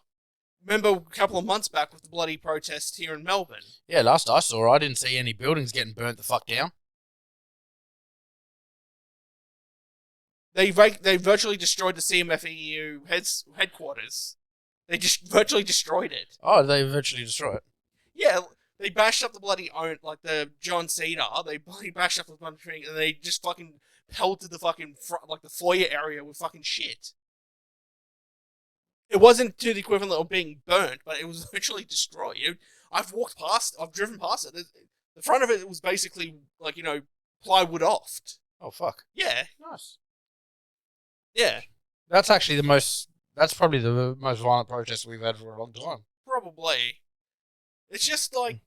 Remember a couple of months back with the bloody protests here in Melbourne? Yeah, last I saw, I didn't see any buildings getting burnt the fuck down. They virtually destroyed the CMFEU headquarters. They just virtually destroyed it. Oh, they virtually destroyed it? Yeah, They bashed up the bloody like the John Cena. They bloody bashed up the bloody thing, and they just fucking pelted the fucking like the foyer area with fucking shit. It wasn't to the equivalent of being burnt, but it was literally destroyed. I've walked past, I've driven past it. The front of it was basically like plywood off. Oh fuck! Yeah, Nice. yeah, That's actually the most. That's probably the most violent protest we've had for a long time. probably. It's just like,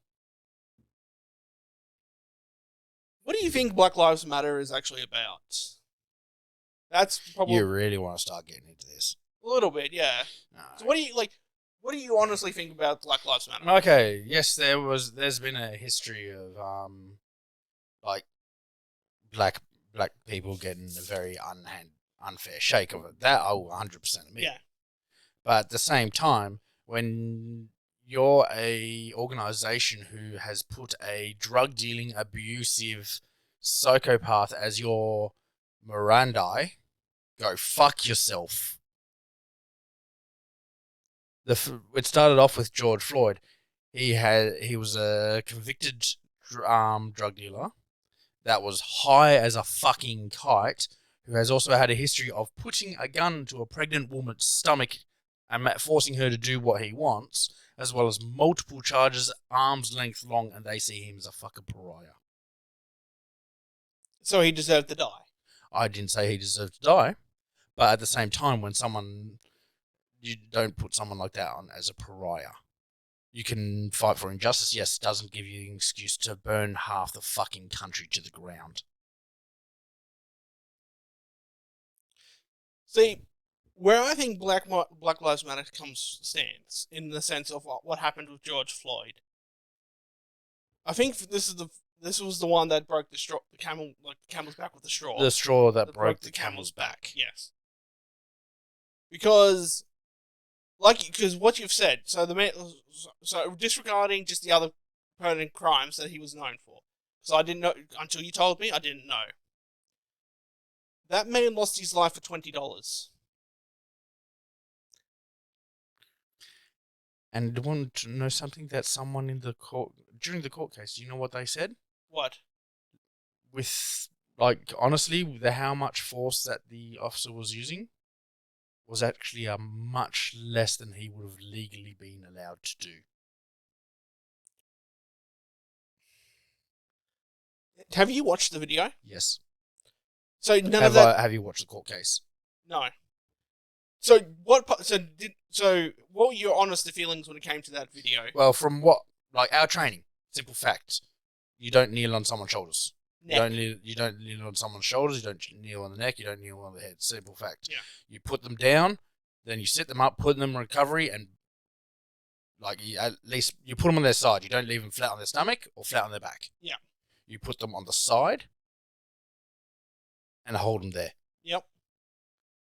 what do you think Black Lives Matter is actually about? That's probably You really want to start getting into this? a little bit, yeah. No. So what do you like? What do you honestly think about Black Lives Matter? Okay. Yes, there's been a history of like black people getting a very unfair shake of it. That I will 100% admit. Yeah. But at the same time, when you're a organization who has put a drug dealing, abusive psychopath as your Mirandai, go fuck yourself. It started off with George Floyd. He was a convicted drug dealer that was high as a fucking kite, who has also had a history of putting a gun to a pregnant woman's stomach and forcing her to do what he wants, as well as multiple charges arm's length long, and they see him as a fucking pariah. So he deserved to die. I didn't say he deserved to die, but at the same time, you don't put someone like that on as a pariah. You can fight for injustice, yes, it doesn't give you an excuse to burn half the fucking country to the ground. See, where I think Black Lives Matter stands in the sense of what happened with George Floyd. I think this was the one that broke the camel's back with the straw. The straw that broke the camel's back. Yes. Because what you've said, so disregarding just the other pertinent crimes that he was known for. So I didn't know until you told me. I didn't know. That man lost his life for $20. And want to know something that someone in the court during the court case, you know what they said? What? With honestly, how much force that the officer was using was actually a much less than he would have legally been allowed to do. Have you watched the video? Yes. So have you watched the court case? No. So what? So what were your honest feelings when it came to that video? Well, from our training, simple fact, you don't kneel on someone's shoulders. Neck. You don't kneel on someone's shoulders. You don't kneel on the neck. You don't kneel on the head. Simple fact. Yeah. You put them down, then you sit them up, put them in recovery, and at least you put them on their side. You don't leave them flat on their stomach or flat on their back. Yeah. You put them on the side and hold them there. Yep.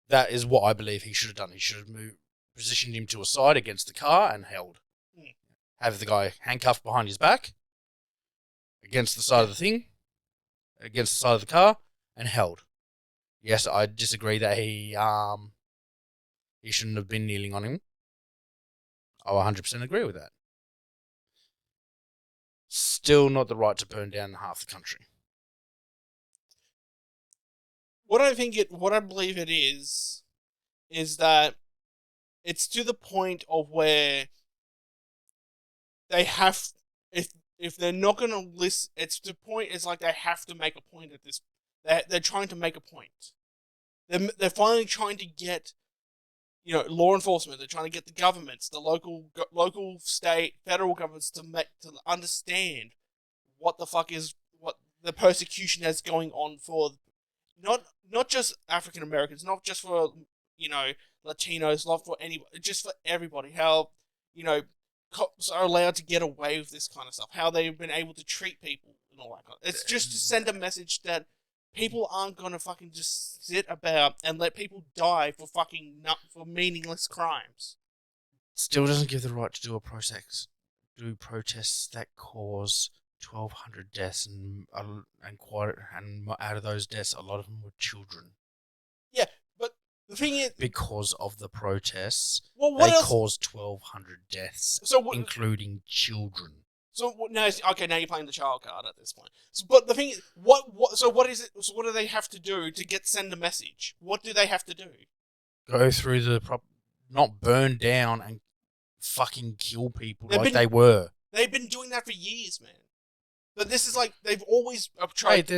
That is what I believe he should have done. He should have positioned him to a side against the car and held. Have the guy handcuffed behind his back against the side of the thing, against the side of the car, and held. Yes, I disagree that he shouldn't have been kneeling on him. I 100% agree with that. Still not the right to burn down half the country. What I believe it is that it's to the point of where they have, if they're not going to listen, it's the point. It's like they have to make a point at this. They're trying to make a point. They're finally trying to get, law enforcement. They're trying to get the governments, the local, state, federal governments to understand what the fuck is what the persecution that's going on for, not just African Americans, not just for Latinos, not for anybody, just for everybody. How cops are allowed to get away with this kind of stuff. How they've been able to treat people and all that. It's just to send a message that people aren't gonna fucking just sit about and let people die for for meaningless crimes. Still doesn't give the right to do protests that cause 1,200 deaths and out of those deaths, a lot of them were children. Yeah, but the thing is, because of the protests, they caused 1,200 deaths, including children. So now, okay, now you're playing the child card at this point. So, but the thing is, what is it? So what do they have to do to send a message? What do they have to do? Go through not burn down and fucking kill people they were. They've been doing that for years, man. But this is like they've always Hey, tried.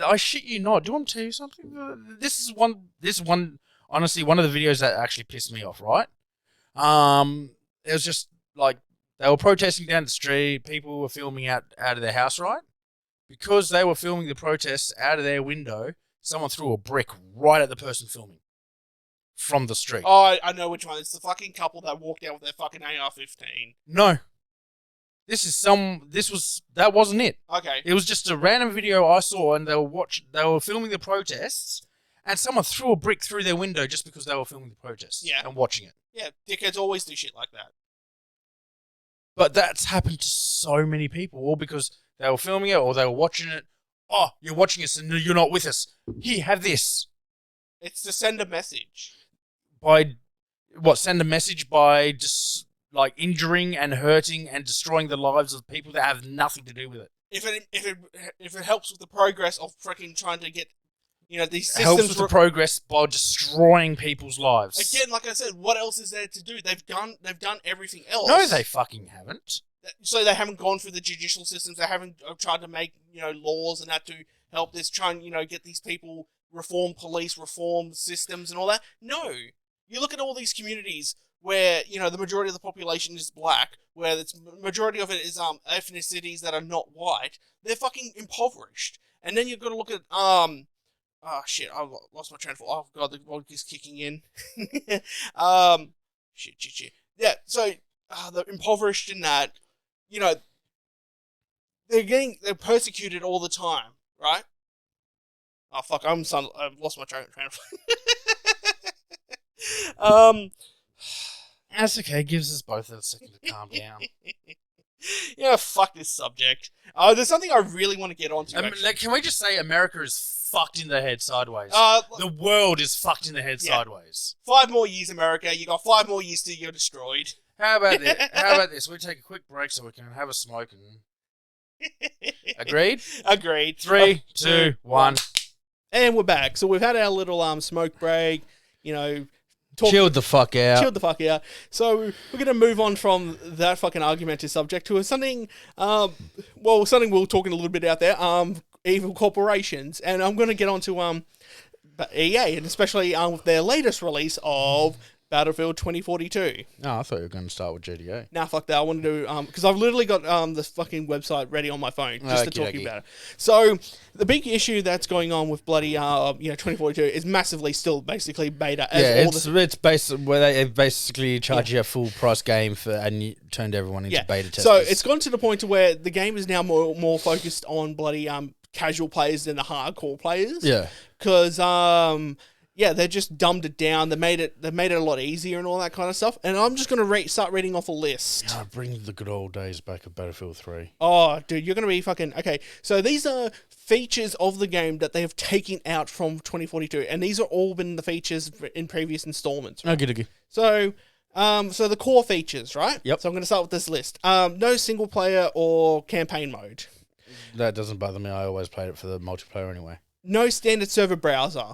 I shit you not. Do you want to tell you something? This is one. Honestly, one of the videos that actually pissed me off. Right? It was just like they were protesting down the street. People were filming out of their house, right? Because they were filming the protests out of their window, someone threw a brick right at the person filming from the street. Oh, I know which one. It's the fucking couple that walked out with their fucking AR-15. No. That wasn't it. Okay. It was just a random video I saw, and they were filming the protests, and someone threw a brick through their window just because they were filming the protests and watching it. Yeah, dickheads always do shit like that. But that's happened to so many people, all because they were filming it or they were watching it. Oh, you're watching us and you're not with us. Here, have this. It's to send a message. Send a message by just like injuring and hurting and destroying the lives of people that have nothing to do with it. If it helps with the progress of freaking trying to get, these systems helps with the progress by destroying people's lives. Again, like I said, what else is there to do? They've done everything else. No, they fucking haven't. So they haven't gone through the judicial systems. They haven't tried to make laws and that to help this, try and get these people reform police, reform systems and all that. No, you look at all these communities where the majority of the population is black, where the majority of it is ethnicities that are not white. They're fucking impoverished, and then you've got to look at oh shit, I lost my train of thought. Oh god, the vodka's kicking in. Shit. Yeah, so they're impoverished in that, they're persecuted all the time, right? Oh fuck, I've lost my train of thought. That's okay. It gives us both a second to calm down. Fuck this subject. There's something I really want to get onto. Can we just say America is fucked in the head sideways? The world is fucked in the head sideways. 5 more years, America. You got 5 more years till you're destroyed. How about this? We take a quick break so we can have a smoke and... Agreed? Agreed. 3, 2, 1. And we're back. So we've had our little smoke break, Chilled the fuck out. So we're going to move on from that fucking argumentative subject to something, something we'll talk in a little bit out there, evil corporations. And I'm going to get on to EA, and especially with their latest release of Battlefield 2042. No, I thought you were going to start with GTA. Nah, fuck that. I wanted to because I've literally got the fucking website ready on my phone just to talk to you about it. So the big issue that's going on with bloody 2042 is massively still basically beta. It's basically where they basically charge you a full price game and you turned everyone into beta testers. So it's gone to the point to where the game is now more focused on bloody casual players than the hardcore players. Yeah, because they're just dumbed it down. They made it a lot easier and all that kind of stuff. And I'm just going to start reading off a list. Bring the good old days back of Battlefield 3. Oh, dude, you're going to be fucking... Okay, so these are features of the game that they have taken out from 2042. And these are all been the features in previous installments. Right? Okay. So the core features, right? Yep. So I'm going to start with this list. No single player or campaign mode. That doesn't bother me. I always played it for the multiplayer anyway. No standard server browser.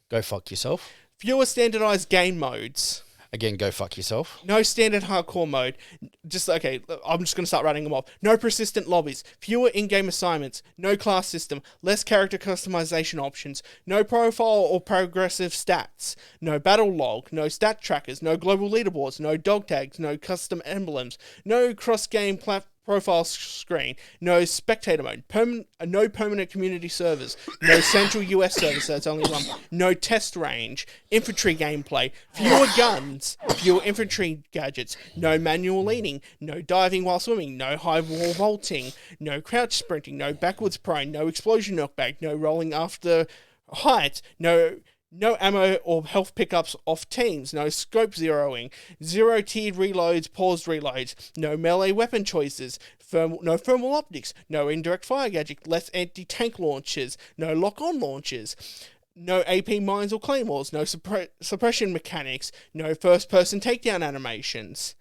Go fuck yourself. Fewer standardized game modes. Again, go fuck yourself. No standard hardcore mode. I'm just going to start running them off. No persistent lobbies. Fewer in-game assignments. No class system. Less character customization options. No profile or progressive stats. No battle log. No stat trackers. No global leaderboards. No dog tags. No custom emblems. No cross-game profile screen, no spectator mode, no permanent community servers, no central US server, so that's only one, no test range, infantry gameplay, fewer guns, fewer infantry gadgets, no manual leaning, no diving while swimming, no high wall vaulting, no crouch sprinting, no backwards prone, no explosion knockback, no rolling after height, no ammo or health pickups off teams, no scope zeroing, 0 tiered reloads, paused reloads, no melee weapon choices, no thermal optics, no indirect fire gadget, less anti-tank launches, no lock-on launches, no AP mines or claymores, no suppression mechanics, no first-person takedown animations,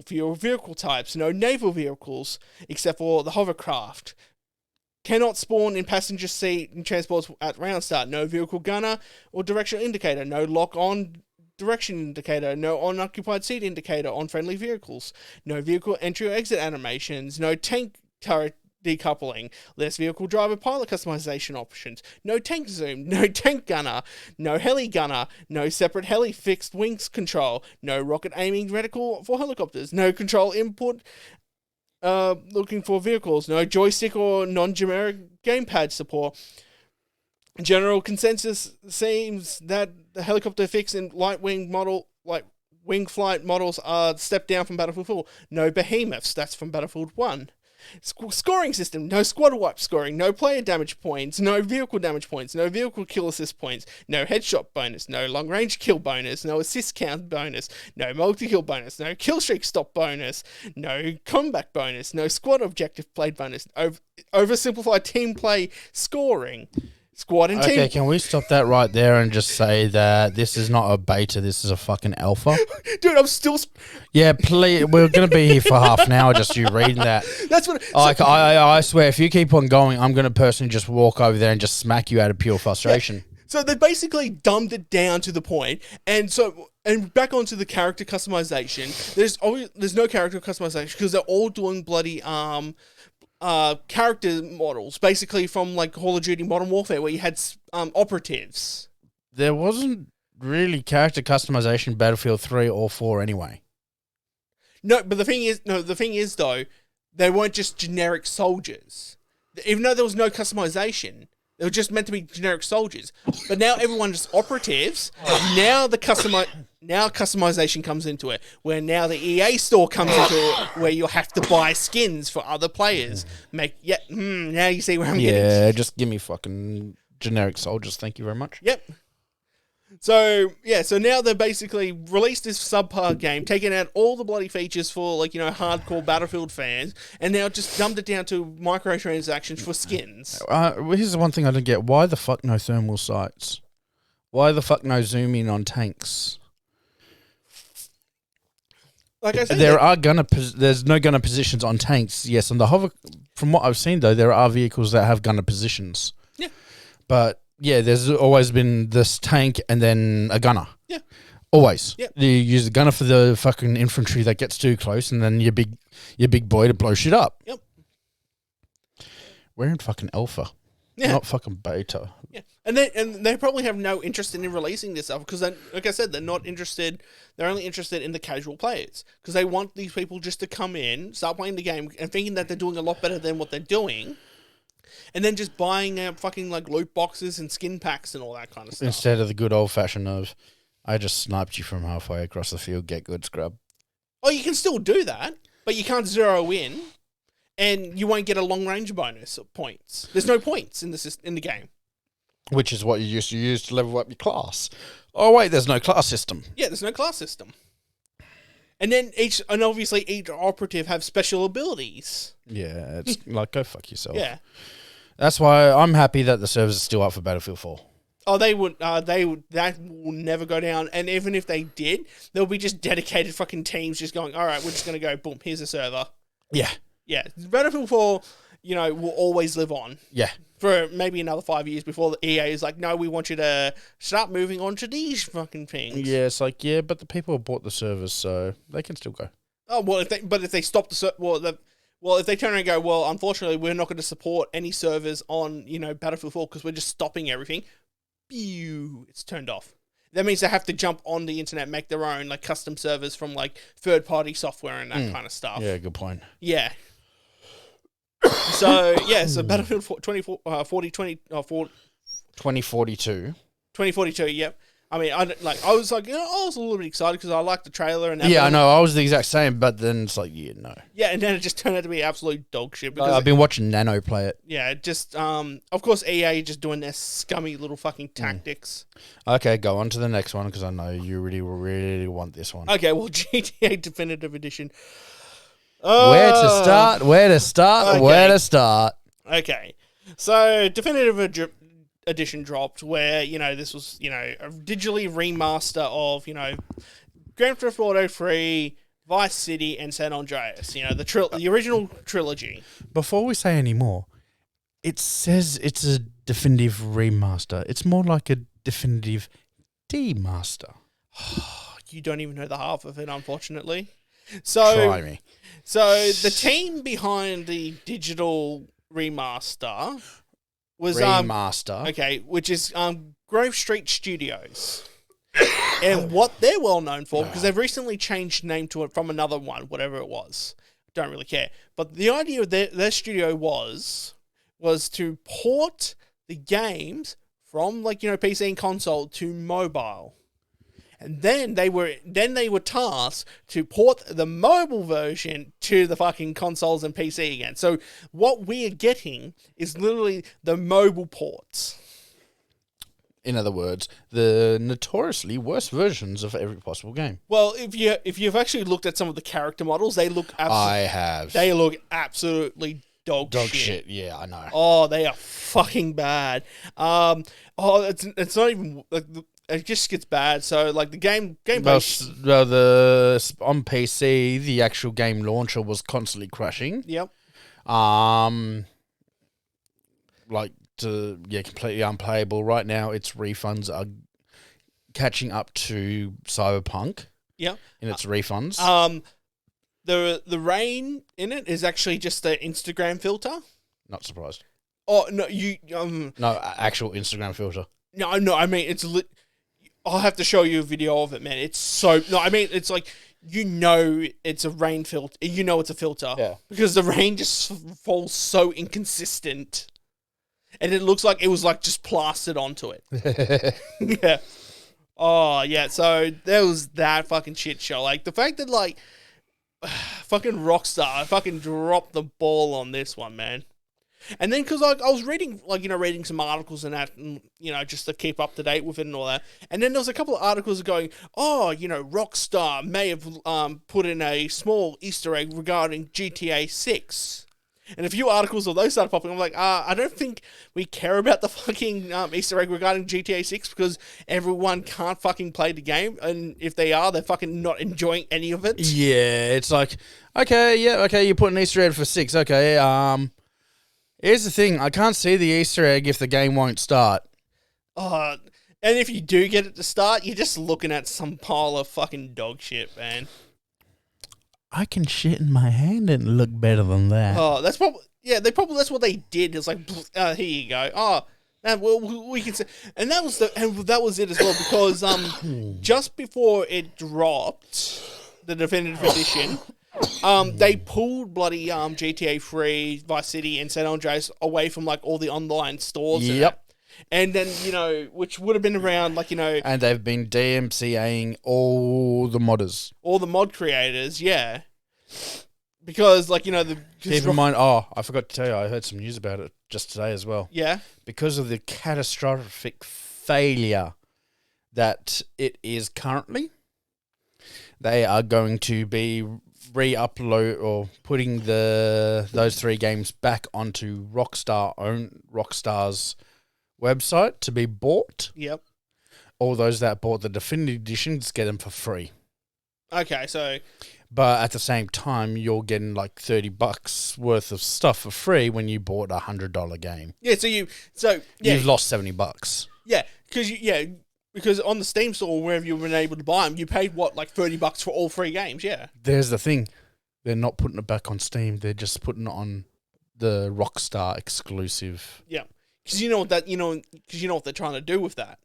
fewer vehicle types, no naval vehicles, except for the hovercraft. Cannot spawn in passenger seat and transports at round start. No vehicle gunner or directional indicator. No lock-on direction indicator. No unoccupied seat indicator on friendly vehicles. No vehicle entry or exit animations. No tank turret decoupling. Less vehicle driver pilot customization options. No tank zoom. No tank gunner. No heli gunner. No separate heli fixed wings control. No rocket aiming reticle for helicopters. No control input looking for vehicles. No joystick or non-generic gamepad support. General consensus seems that the helicopter fix and wing flight models are stepped down from Battlefield 4. No behemoths, that's from Battlefield 1. Scoring system, no squad wipe scoring, no player damage points, no vehicle damage points, no vehicle kill assist points, no headshot bonus, no long range kill bonus, no assist count bonus, no multi-kill bonus, no kill streak stop bonus, no combat bonus, no squad objective played bonus, oversimplified team play scoring. Squad and team. Okay, can we stop that right there and just say that this is not a beta, this is a fucking alpha? Dude, I'm still... Yeah, please, we're going to be here for half an hour just you reading that. That's what... I swear, if you keep on going, I'm going to personally just walk over there and just smack you out of pure frustration. Yeah. So they basically dumbed it down to the point, and back onto the character customization, there's no character customization because they're all doing bloody... character models, basically from like Call of Duty Modern Warfare, where you had operatives. There wasn't really character customization Battlefield 3 or 4 anyway. No, but the thing is though, they weren't just generic soldiers. Even though there was no customization, they were just meant to be generic soldiers. But now everyone's just operatives. Now customization comes into it, where now the EA store comes into it, where you'll have to buy skins for other players. Now you see where I'm getting. Yeah, just give me fucking generic soldiers, thank you very much. Yep. So now they're basically released this subpar game, taking out all the bloody features for hardcore Battlefield fans, and now just dumbed it down to microtransactions for skins. Here's the one thing I don't get: why the fuck no thermal sights? Why the fuck no zoom in on tanks? Like I said, there's no gunner positions on tanks. Yes, on the hover. From what I've seen, though, there are vehicles that have gunner positions. Yeah, but yeah, there's always been this tank and then a gunner. Yeah, always. Yeah, you use the gunner for the fucking infantry that gets too close, and then your big boy to blow shit up. Yep. We're in fucking alpha. Yeah. Not fucking beta. Yeah, and they probably have no interest in releasing this stuff because, like I said, they're not interested. They're only interested in the casual players because they want these people just to come in, start playing the game, and thinking that they're doing a lot better than what they're doing, and then just buying fucking like loot boxes and skin packs and all that kind of stuff instead of the good old fashioned of, I just sniped you from halfway across the field. Get good, scrub. Oh, you can still do that, but you can't zero in. And you won't get a long range bonus of points. There's no points in the game. Which is what you used to use to level up your class. Oh wait, there's no class system. Yeah, there's no class system. And obviously each operative have special abilities. Yeah, it's like go fuck yourself. Yeah. That's why I'm happy that the servers are still up for Battlefield 4. Oh, that will never go down. And even if they did, there'll be just dedicated fucking teams just going, all right, we're just going to go, boom, here's a server. Yeah. Yeah, Battlefield 4, will always live on. Yeah. For maybe another 5 years before the EA is like, no, we want you to start moving on to these fucking things. Yeah, it's like, yeah, but the people have bought the servers, so they can still go. Oh, well, if they stop if they turn around and go, well, unfortunately, we're not going to support any servers on, Battlefield 4 because we're just stopping everything. Pew, it's turned off. That means they have to jump on the internet, make their own like custom servers from like third-party software and that kind of stuff. Yeah, good point. Yeah. So Battlefield 2042. 2042, yep. I mean, I was like, I was a little bit excited because I liked the trailer and yeah, I know, I was the exact same, but then it's like, yeah, no. Yeah, and then it just turned out to be absolute dog shit. Because I've been watching Nano play it. Yeah, just of course EA just doing their scummy little fucking tactics. Okay, go on to the next one because I know you really, really want this one. Okay, well, GTA Definitive Edition. Where to start? Okay, so Definitive Edition dropped where, this was, a digitally remaster of, Grand Theft Auto 3, Vice City, and San Andreas. You know, the original trilogy. Before we say any more, it says it's a definitive remaster. It's more like a definitive demaster. You don't even know the half of it, unfortunately. So, Try me. So the team behind the digital remaster was Remaster. which is Grove Street Studios. And what they're well known for, because they've recently changed name to it from another one, whatever it was. Don't really care. But the idea of their studio was to port the games from PC and console to mobile. And then they were tasked to port the mobile version to the fucking consoles and PC again. So what we're getting is literally the mobile ports. In other words, the notoriously worst versions of every possible game. Well, if you've actually looked at some of the character models, they look I have. They look absolutely dog shit. Yeah, I know. Oh, they are fucking bad. It's not even it just gets bad. So the gameplay. On PC, the actual game launcher was constantly crashing. Yep. Completely unplayable. Right now, its refunds are catching up to Cyberpunk. Yep. In its refunds. The rain in it is actually just an Instagram filter. Not surprised. Oh no, no, actual Instagram filter. No, I mean it's I'll have to show you a video of it, man. It's so no, I mean it's it's a rain filter. It's a filter. Yeah. Because the rain just falls so inconsistent. And it looks like it was just plastered onto it. Yeah. Oh, yeah. So there was that fucking shit show. The fact that fucking Rockstar fucking dropped the ball on this one, man. And then because I was reading reading some articles and that, and, just to keep up to date with it and all that. And then there was a couple of articles going, Rockstar may have put in a small Easter egg regarding GTA 6. And a few articles of those started popping. I'm like, I don't think we care about the fucking Easter egg regarding GTA 6 because everyone can't fucking play the game. And if they are, they're fucking not enjoying any of it. Yeah, it's okay, you put an Easter egg for 6. Okay, here's the thing. I can't see the Easter egg if the game won't start. And if you do get it to start, you're just looking at some pile of fucking dog shit, man. I can shit in my hand and look better than that. Oh, that's probably that's what they did. It's here you go. Oh, we can say, and that was it as well because just before it dropped the definitive edition, they pulled bloody GTA 3, Vice City, and San Andreas away from all the online stores. Yep. And then, which would have been around, And they've been DMCAing all the modders. All the mod creators, yeah. Because, Keep in mind, I forgot to tell you, I heard some news about it just today as well. Yeah? Because of the catastrophic failure that it is currently, they are going to be re-upload or putting those 3 games back onto Rockstar's website to be bought. Yep. All those that bought the definitive editions get them for free. Okay, so... But at the same time, you're getting $30 worth of stuff for free when you bought a $100 game. Yeah, you've lost $70. Yeah, because on the Steam store, wherever you've been able to buy them, you paid $30 for all 3 games. Yeah. There's the thing. They're not putting it back on Steam. They're just putting it on the Rockstar exclusive. Yeah. Because you know what they're trying to do with that.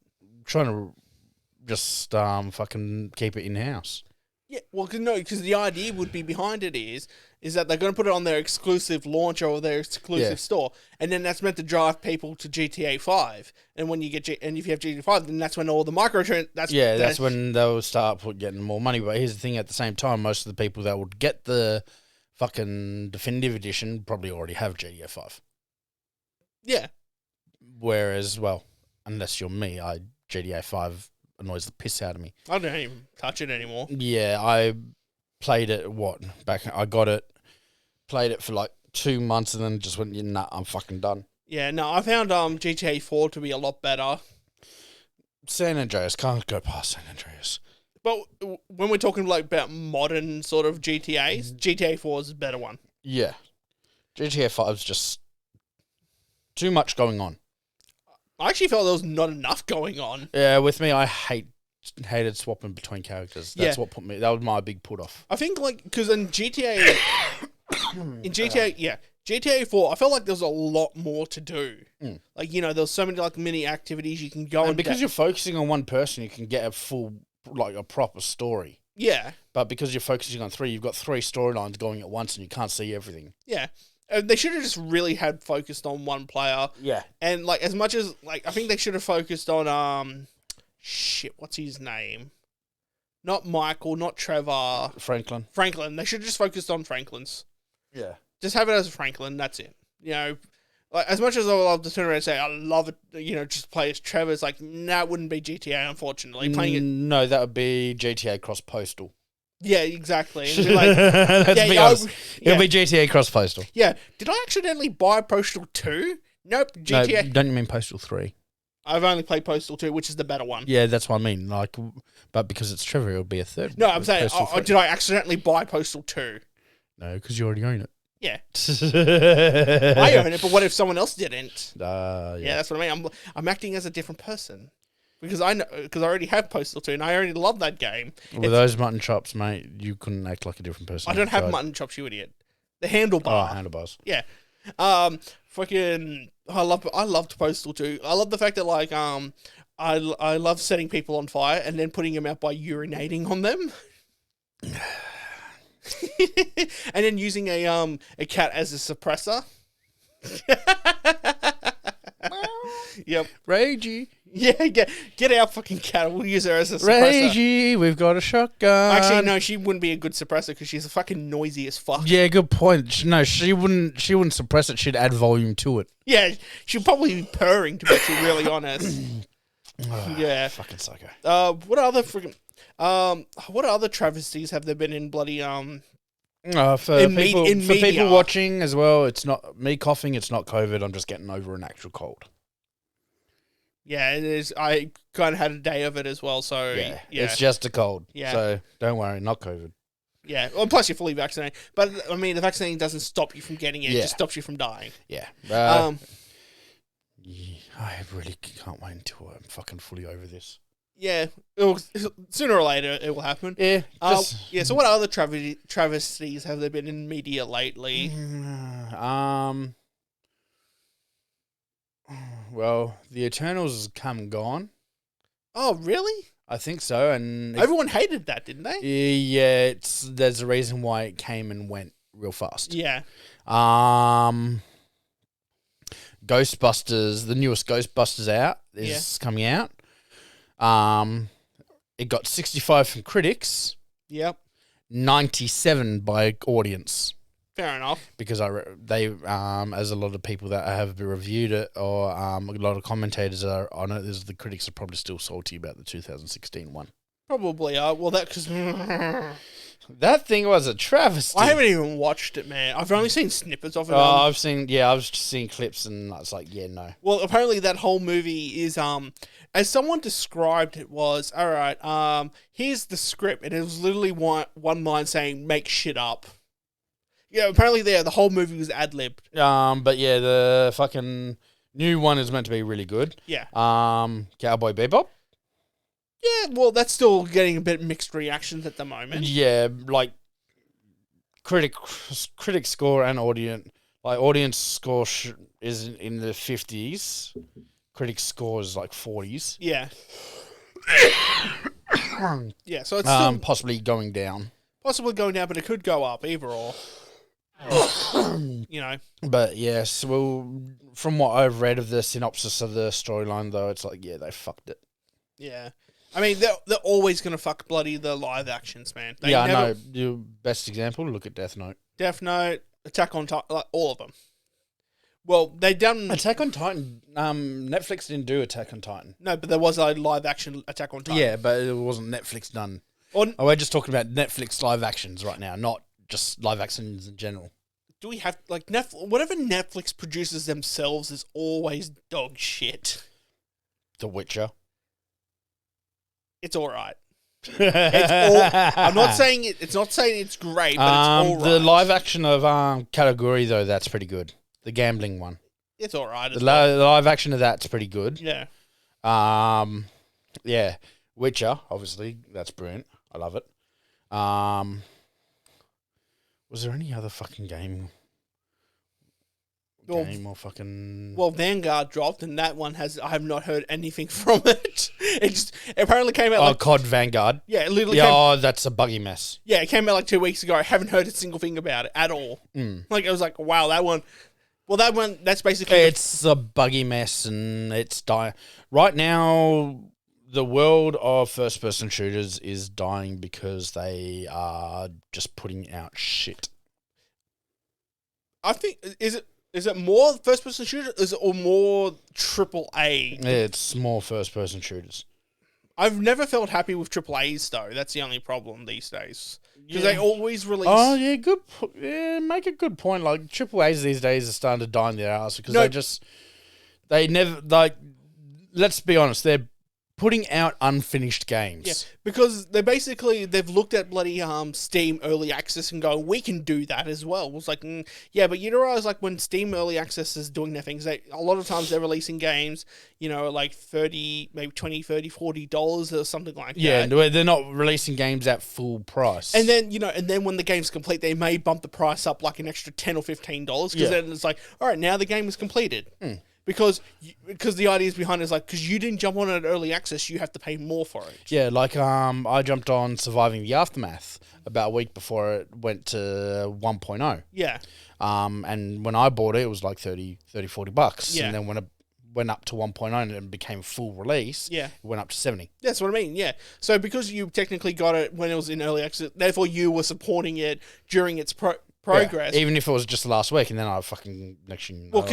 Trying to just fucking keep it in house. Yeah, well, because the idea would be behind it is that they're going to put it on their exclusive launcher or their exclusive store, and then that's meant to drive people to GTA 5. And when you get if you have GTA 5, then that's when all the that's when they'll start getting more money. But here's the thing: at the same time, most of the people that would get the fucking definitive edition probably already have GTA 5. Yeah. Whereas, well, unless you're me, GTA 5 annoys the piss out of me. I don't even touch it anymore. Yeah, I played it, I got it, played it for 2 months and then just went, nah, I'm fucking done. Yeah, no, I found GTA 4 to be a lot better. San Andreas, can't go past San Andreas. But when we're talking like about modern sort of GTAs, GTA 4 is a better one. Yeah. GTA 5 is just too much going on. I actually felt there was not enough going on. Yeah, with me, I hated swapping between characters. That's what put me. That was my big put off. I think like because in GTA, GTA 4, I felt like there was a lot more to do. Like there was so many like mini activities you can go and because you're focusing on one person, you can get a full a proper story. Yeah, but because you're focusing on 3, you've got 3 storylines going at once, and you can't see everything. Yeah. They should have just really had focused on one player. Yeah. And, like, as much as, like, I think they should have focused on, what's his name? Not Michael, not Trevor. Franklin. They should have just focused on Franklin's. Yeah. Just have it as a Franklin, that's it. Like, as much as I would love to turn around and say, I love it, just play as Trevor, it's like, no, it wouldn't be GTA, unfortunately. Playing it. No, that would be GTA Cross Postal. Yeah, exactly. And be like, let's be honest. It'll be GTA Cross Postal. Yeah. Did I accidentally buy Postal 2? Nope. GTA. No, don't you mean Postal 3? I've only played Postal 2, which is the better one. Yeah, that's what I mean. Like, but because it's Trevor, it'll be a third. No, I'm saying, did I accidentally buy Postal 2? No, because you already own it. Yeah. I own it, but what if someone else didn't? Yeah, that's what I mean. I'm acting as a different person. Because I already have Postal 2 and I already love that game. With those mutton chops, mate, you couldn't act like a different person. I don't have mutton chops, you idiot. The handlebar. Oh, handlebars. Yeah. Fucking I loved Postal 2. I love the fact that like I love setting people on fire and then putting them out by urinating on them. And then using a cat as a suppressor. Yep. Ragey. Yeah, get our fucking cat. We'll use her as a suppressor. Ragey, we've got a shotgun. Actually, no, she wouldn't be a good suppressor because she's fucking noisy as fuck. Yeah, good point. No, she wouldn't suppress it. She'd add volume to it. Yeah, she'd probably be purring, to be really honest. Yeah. Fucking psycho. What other travesties have there been in bloody for media? People watching as well, it's not me coughing, it's not COVID, I'm just getting over an actual cold. Yeah, it is. I kind of had a day of it as well, so yeah. It's just a cold. Yeah. So don't worry, not COVID. Yeah, well, plus you're fully vaccinated. But, I mean, the vaccine doesn't stop you from getting it, it just stops you from dying. Yeah. I really can't wait until I'm fucking fully over this. Yeah, sooner or later it will happen. Yeah. So what other travesties have there been in media lately? Well, the Eternals has come and gone. Oh, really? I think so, and everyone hated that, didn't they? Yeah, there's a reason why it came and went real fast. Yeah. Ghostbusters, the newest Ghostbusters is coming out. It got 65 from critics. Yep. 97 by audience. Fair enough. Because they as a lot of people that have reviewed it, or a lot of commentators are on it, the critics are probably still salty about the 2016 one. Probably are. Well, because that thing was a travesty. I haven't even watched it, man. I've only seen snippets of it. I've just seen clips, and it's like, yeah, no. Well, apparently that whole movie is as someone described it was, all right, here's the script, and it was literally one line saying make shit up. Yeah, apparently the whole movie was ad-libbed. But yeah, the fucking new one is meant to be really good. Yeah. Cowboy Bebop. Yeah, well, that's still getting a bit mixed reactions at the moment. Yeah, like critic score and audience score is in the 50s. Critic score is like 40s. Yeah. Yeah, so it's still possibly going down. Possibly going down, but it could go up, either or. But yes, well, from what I've read of the synopsis of the storyline, though, it's like, yeah, they fucked it. Yeah. I mean, they're always going to fuck bloody the live actions, man. I know. Your best example, look at Death Note. Death Note, Attack on Titan, like, all of them. Well, they done... Attack on Titan, Netflix didn't do Attack on Titan. No, but there was a live action Attack on Titan. Yeah, but it wasn't Netflix done. We're just talking about Netflix live actions right now, not just live actions in general. Do we have, like, whatever Netflix produces themselves is always dog shit. The Witcher. It's alright. It's all. I'm not saying it. It's not saying it's great, but it's all right. The live action of category though, that's pretty good. The gambling one. It's all right. The live action of that's pretty good. Yeah. Yeah. Witcher, obviously, that's brilliant. I love it. Was there any other fucking game? Well, Vanguard dropped, and that one I have not heard anything from it. It just apparently came out. COD Vanguard. Yeah, it literally. Yeah, that's a buggy mess. Yeah, it came out like 2 weeks ago. I haven't heard a single thing about it at all. Like I was like, wow, that one. Well, that one. That's basically. It's a buggy mess, and it's dying right now. The world of first-person shooters is dying because they are just putting out shit. I think is it more first-person shooters or more AAA? It's more first-person shooters. I've never felt happy with AAAs though. That's the only problem these days because they always release. Oh yeah, good. Yeah, make a good point. Like AAAs these days are starting to die in their ass because they never like. Let's be honest, they're putting out unfinished games. Yeah, because they've looked at bloody Steam Early Access and go, we can do that as well. It's like, yeah, but you realize like when Steam Early Access is doing their things, a lot of times they're releasing games, like $30, maybe $20, $30, $40 or something like that. Yeah, they're not releasing games at full price. And then when the game's complete, they may bump the price up like an extra $10 or $15 because then it's like, all right, now the game is completed. Because the ideas behind it is like, because you didn't jump on it at early access, you have to pay more for it. Yeah, like I jumped on Surviving the Aftermath about a week before it went to 1.0. Yeah. And when I bought it, it was like $30-$40. Yeah. And then when it went up to 1.0 and it became full release, it went up to 70. That's what I mean, yeah. So because you technically got it when it was in early access, therefore you were supporting it during its progress. Yeah, even if it was just last week, and then I fucking got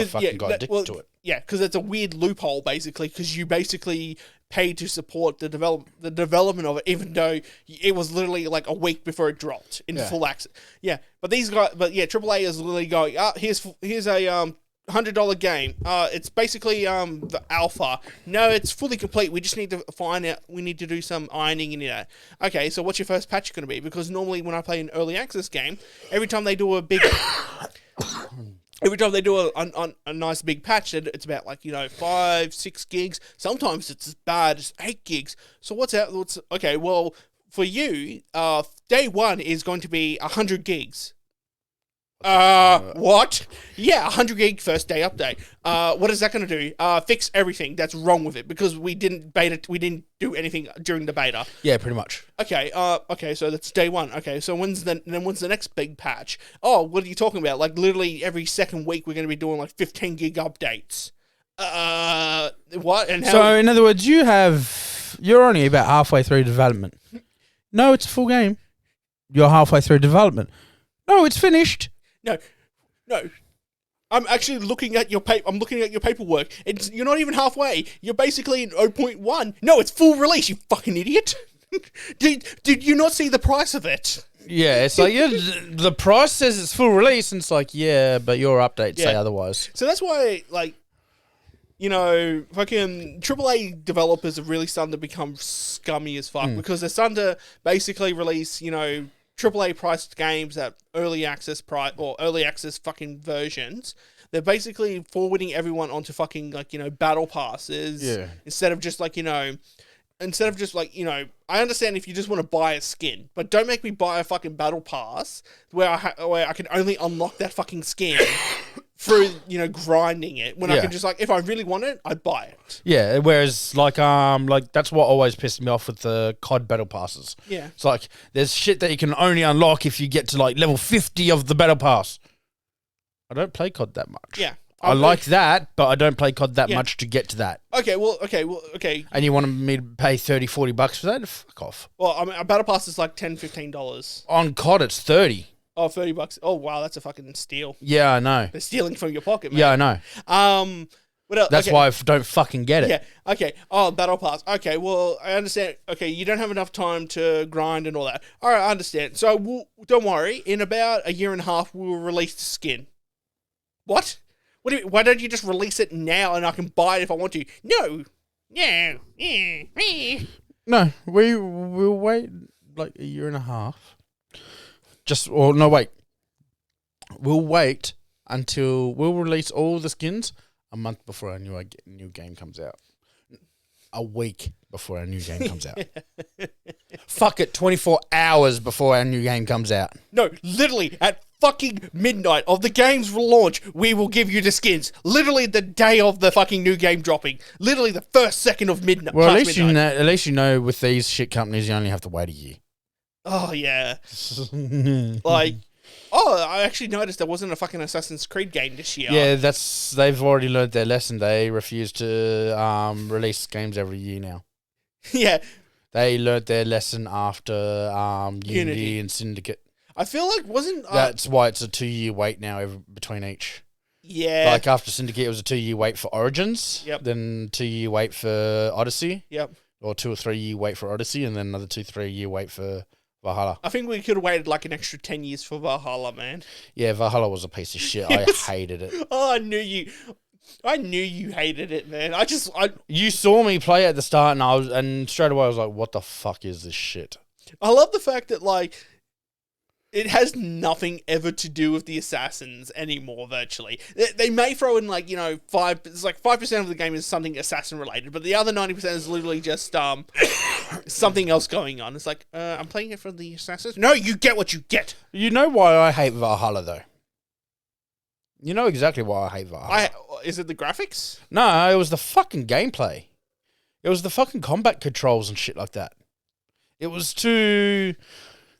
addicted to it. Yeah, because it's a weird loophole, basically, because you basically paid to support the development of it, even though it was literally like a week before it dropped in full access. Yeah, but AAA is literally going, here's a $100 game. It's basically the alpha. No, it's fully complete. We just need to find out. We need to do some ironing in it. Okay, so what's your first patch going to be? Because normally when I play an early access game, every time they do a big, a nice big patch, it's about 5-6 gigs. Sometimes it's as bad as 8 gigs. So okay? Well, for you, day one is going to be 100 gigs. What? Yeah, 100 gig first day update. What is that going to do? Fix everything that's wrong with it because we didn't do anything during the beta. Yeah, pretty much. Okay. Okay. So that's day one. Okay. So when's the next big patch? Oh, what are you talking about? Like literally every second week we're going to be doing like 15 gig updates. What? And how? So in other words, you're only about halfway through development. No, it's a full game. You're halfway through development. No, it's finished. No. I'm actually looking at your I'm looking at your paperwork. You're not even halfway. You're basically in 0.1. No, it's full release, you fucking idiot. Did you not see the price of it? Yeah, it's like the price says it's full release, and it's like, yeah, but your updates say otherwise. So that's why, fucking AAA developers are really starting to become scummy as fuck because they're starting to basically release, AAA priced games at early access price or early access fucking versions. They're basically forwarding everyone onto fucking battle passes instead of just I understand if you just want to buy a skin, but don't make me buy a fucking battle pass where I can only unlock that fucking skin through grinding it when I can just if I really want it, I buy it. Yeah, whereas that's what always pissed me off with the COD battle passes. Yeah, it's like there's shit that you can only unlock if you get to level 50 of the battle pass. I don't play COD that much. Yeah. I like that, but I don't play COD that much to get to that. Okay. And you want me to pay $30-$40 for that? Fuck off. Well, I mean, a battle pass is like $10-$15. On COD, it's $30. Oh, $30. Oh, wow, that's a fucking steal. Yeah, I know. They're stealing from your pocket, man. Yeah, I know. What else? That's why I don't fucking get it. Yeah. Okay. Oh, battle pass. Okay. Well, I understand. Okay, you don't have enough time to grind and all that. All right, I understand. So don't worry. In about a year and a half, we'll release the skin. What? What do you, why don't you just release it now and I can buy it if I want to? No. Yeah. No, we'll wait like a year and a half. No, wait. We'll wait until we'll release all the skins a month before our new game comes out. A week before our new game comes out. Fuck it, 24 hours before our new game comes out. No, literally at fucking midnight of the game's launch, we will give you the skins. Literally the day of the fucking new game dropping. Literally the first second of midnight. Well, at least you know with these shit companies, you only have to wait a year. Oh yeah, like. Oh, I actually noticed there wasn't a fucking Assassin's Creed game this year. Yeah, they've already learned their lesson. They refuse to release games every year now. Yeah. They learned their lesson after Unity and Syndicate. I feel like that's why it's a 2-year wait now between each. Yeah. Like after Syndicate, it was a 2-year wait for Origins. Yep. Then 2-year wait for Odyssey. Yep. Or 2 or 3 year wait for Odyssey, and then another 2-3 year wait for Valhalla. I think we could have waited like an extra 10 years for Valhalla, man. Yeah, Valhalla was a piece of shit. I hated it. Oh, I knew you hated it, man. You saw me play at the start, and straight away I was like, "What the fuck is this shit?" I love the fact that like it has nothing ever to do with the assassins anymore. Virtually, they may throw in like 5% of the game is something assassin related, but the other 90% is literally just something else going on. It's like I'm playing it for the assassins. No, you get what you get. You know why I hate Valhalla though. You know exactly why I hate Valhalla. Is it the graphics? No, it was the fucking gameplay. It was the fucking combat controls and shit like that. It was too.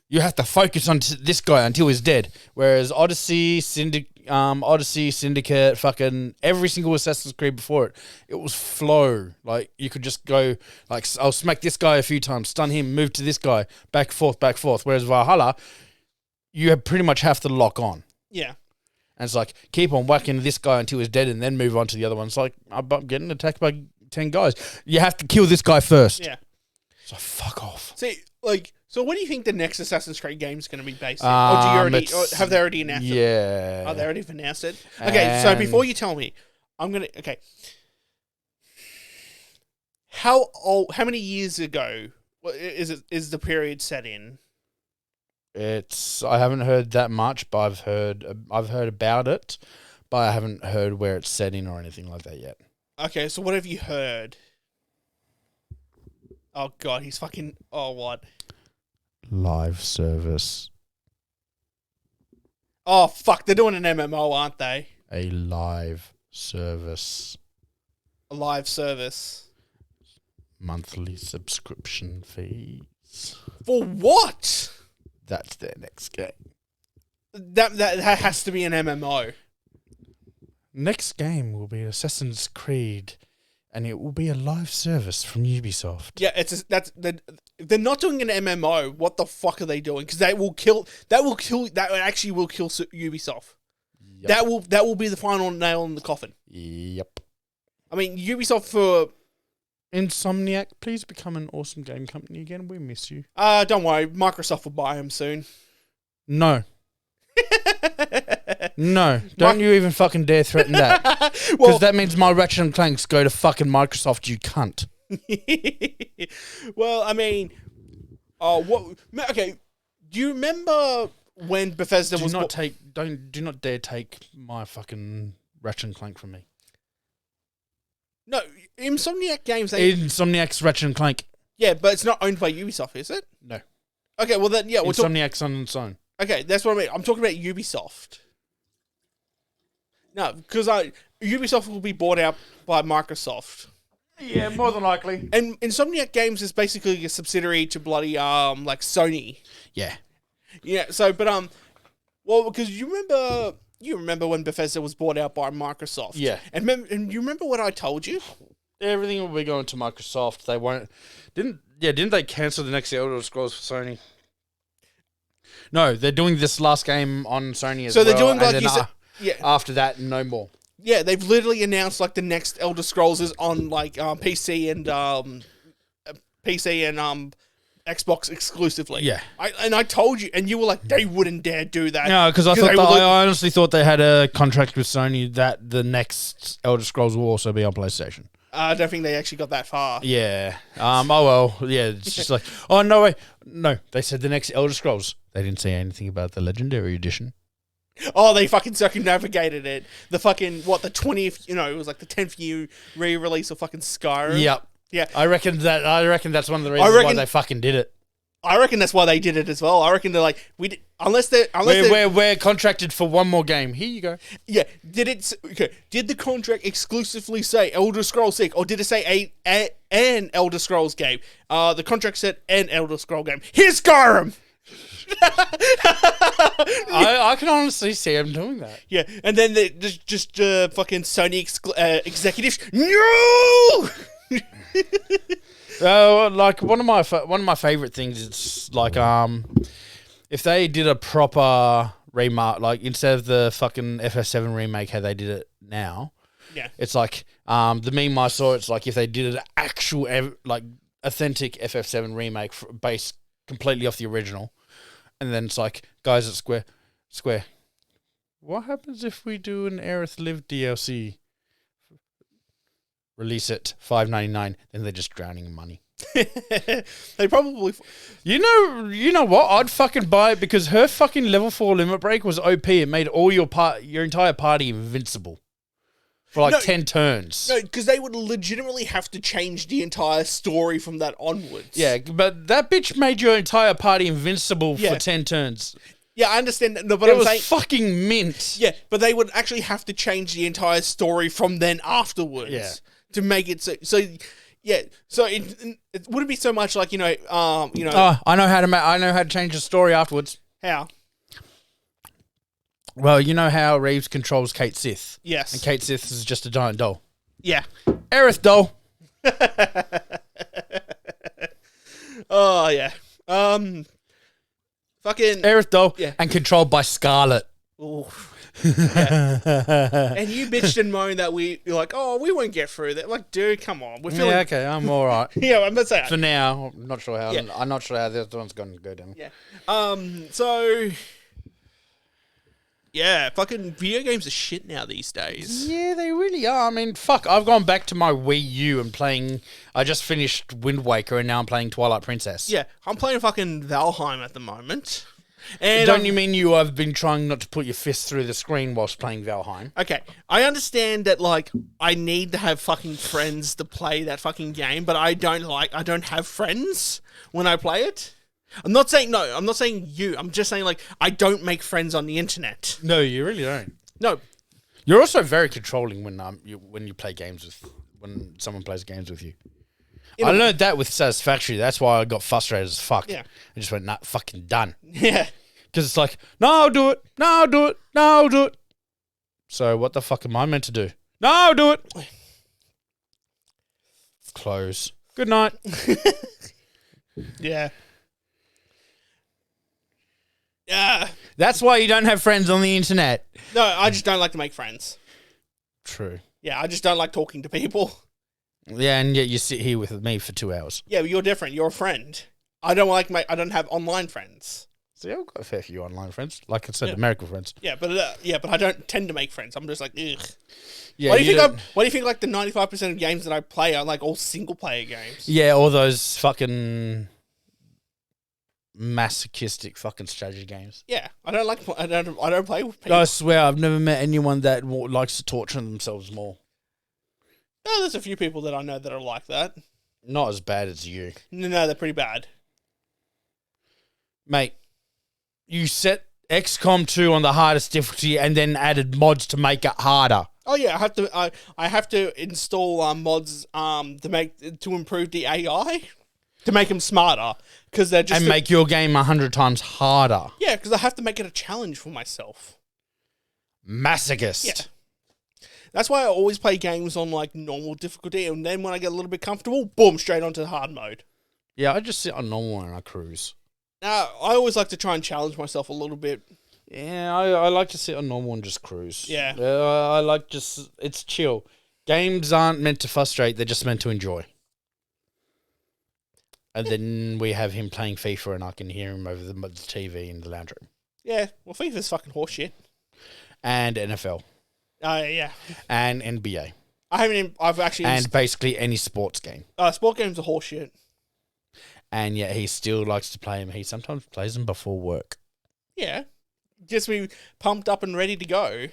You have to focus on this guy until he's dead. Whereas Odyssey, Syndicate, fucking every single Assassin's Creed before it was flow. Like, you could just go, like, I'll smack this guy a few times, stun him, move to this guy, back, forth. Whereas Valhalla, you pretty much have to lock on. Yeah. And it's like, keep on whacking this guy until he's dead and then move on to the other one. It's like, I'm getting attacked by 10 guys. You have to kill this guy first. Yeah. So fuck off. See, like, so what do you think the next Assassin's Creed game is going to be based on? Or have they already announced it? Yeah. Oh, they already announced it? Okay, so before you tell me, okay. How many years ago is the period set in? I haven't heard that much, but I've heard about it, but I haven't heard where it's set in or anything like that yet. Okay, so what have you heard? Oh god, he's fucking. Oh, what? Live service. Oh fuck, they're doing an MMO, aren't they? A live service. A live service. Monthly subscription fees. For what? That's their next game. That has to be an MMO. Next game will be Assassin's Creed, and it will be a live service from Ubisoft. Yeah, if they're not doing an MMO, what the fuck are they doing? Because that actually will kill Ubisoft. Yep. That will be the final nail in the coffin. Yep. I mean, Ubisoft for Insomniac, please become an awesome game company again. We miss you. Don't worry, Microsoft will buy them soon. No. No, don't you even fucking dare threaten that. Because that means my Ratchet and Clanks go to fucking Microsoft, you cunt. Well, I mean, okay, do you remember when Bethesda was... Do not dare take my fucking Ratchet and Clank from me. No, Insomniac Games... Insomniac's Ratchet and Clank. Yeah, but it's not owned by Ubisoft, is it? No. Okay, well then, yeah. Insomniac's on its own. Okay, that's what I mean. I'm talking about Ubisoft. No, because Ubisoft will be bought out by Microsoft. Yeah, more than likely. And Insomniac Games is basically a subsidiary to bloody like Sony. Yeah. Yeah. So, but well, because you remember when Bethesda was bought out by Microsoft. Yeah. And you remember what I told you? Everything will be going to Microsoft. They won't. Didn't they cancel the next Elder Scrolls for Sony? No, they're doing this last game on Sony as well. So they're doing like you said. Yeah. After that, no more. Yeah, they've literally announced like the next Elder Scrolls is on like PC and Xbox exclusively. Yeah. I told you, and you were like, they wouldn't dare do that. No, because I honestly thought they had a contract with Sony that the next Elder Scrolls will also be on PlayStation. I don't think they actually got that far. Yeah. Oh well. Yeah. It's just like, oh no way. No, they said the next Elder Scrolls. They didn't say anything about the Legendary Edition. Oh, they fucking circumnavigated it. The fucking, what, the 20th, it was like the 10th year re-release of fucking Skyrim. Yep. Yeah. I reckon that's one of the reasons why they fucking did it. I reckon that's why they did it as well. I reckon they're like, we're contracted for one more game. Here you go. Yeah. Did the contract exclusively say Elder Scrolls 6, or did it say an Elder Scrolls game? The contract said an Elder Scrolls game. Here's Skyrim! I can honestly see him doing that. Yeah, and then they just fucking Sony executives. No. Like one of my favorite things is like if they did a proper remake, like instead of the fucking FF7 remake how they did it now. Yeah, it's like the meme I saw. It's like if they did an actual like authentic FF7 remake based completely off the original. And then it's like, guys at Square, what happens if we do an Aerith Live DLC? Release it, $5.99, then they're just drowning in money. They probably... You know what? I'd fucking buy it because her fucking level 4 limit break was OP. It made all your entire party invincible. For like 10 turns. No, because they would legitimately have to change the entire story from that onwards. Yeah, but that bitch made your entire party invincible for 10 turns. Yeah, I understand that. No, but it was fucking mint. Yeah, but they would actually have to change the entire story from then afterwards. Yeah. To make it so yeah. So it wouldn't be so much like Oh, I know how to change the story afterwards. How? Well, you know how Reeves controls Kate Sith? Yes. And Kate Sith is just a giant doll. Yeah. Aerith doll. Oh, yeah. Fucking... Aerith doll. Yeah. And controlled by Scarlet. Ooh. Yeah. And you bitched and moaned that you're like, oh, we won't get through that. Like, dude, come on. We're feeling... Yeah, okay, I'm all right. Yeah, I'm not saying... For now, I'm not sure how. Yeah. I'm not sure how the other one's going to go down. Yeah. So... Yeah, fucking video games are shit now these days. Yeah, they really are. I mean, fuck, I've gone back to my Wii U and playing... I just finished Wind Waker and now I'm playing Twilight Princess. Yeah, I'm playing fucking Valheim at the moment. And Don't you mean you have been trying not to put your fist through the screen whilst playing Valheim? Okay, I understand that, like, I need to have fucking friends to play that fucking game, but I don't have friends when I play it. I'm not saying you. I'm just saying, like, I don't make friends on the internet. No, you really don't. No. You're also very controlling when you play games when someone plays games with you. I learned that with Satisfactory. That's why I got frustrated as fuck. Yeah. I just went, nah, fucking done. Yeah. Because it's like, no, I'll do it. No, I'll do it. No, I'll do it. So what the fuck am I meant to do? No, I'll do it. Close. Good night. Yeah. Yeah. That's why you don't have friends on the internet. No, I just don't like to make friends. True. Yeah, I just don't like talking to people. Yeah, and yet you sit here with me for 2 hours. Yeah, but you're different. You're a friend. I don't have online friends. See, I've got a fair few online friends. Like I said, American friends. Yeah, but I don't tend to make friends. I'm just like, ugh. Yeah, Why do you think like the 95% of games that I play are like all single player games? Yeah, all those fucking masochistic fucking strategy games. Yeah, I don't play with people. I swear I've never met anyone that likes to torture themselves more. No, there's a few people that I know that are like that. Not as bad as you. No, they're pretty bad. Mate, you set XCOM 2 on the hardest difficulty and then added mods to make it harder. Oh yeah, I have to install mods to improve the AI to make them smarter because they're just make your game 100 times harder. Yeah, because I have to make it a challenge for myself. Masochist. Yeah. That's why I always play games on like normal difficulty, and then when I get a little bit comfortable, boom, straight onto hard mode. Yeah, I just sit on normal and I cruise. Now, I always like to try and challenge myself a little bit. Yeah, I like to sit on normal and just cruise. Yeah. I like it's chill. Games aren't meant to frustrate, they're just meant to enjoy. And then we have him playing FIFA and I can hear him over the TV in the lounge room. Yeah, well, FIFA's fucking horseshit. And NFL. Yeah. And NBA. I haven't. I've actually. And basically any sports game. Sport games are horseshit. And yet he still likes to play them. He sometimes plays them before work. Yeah. Just be pumped up and ready to go.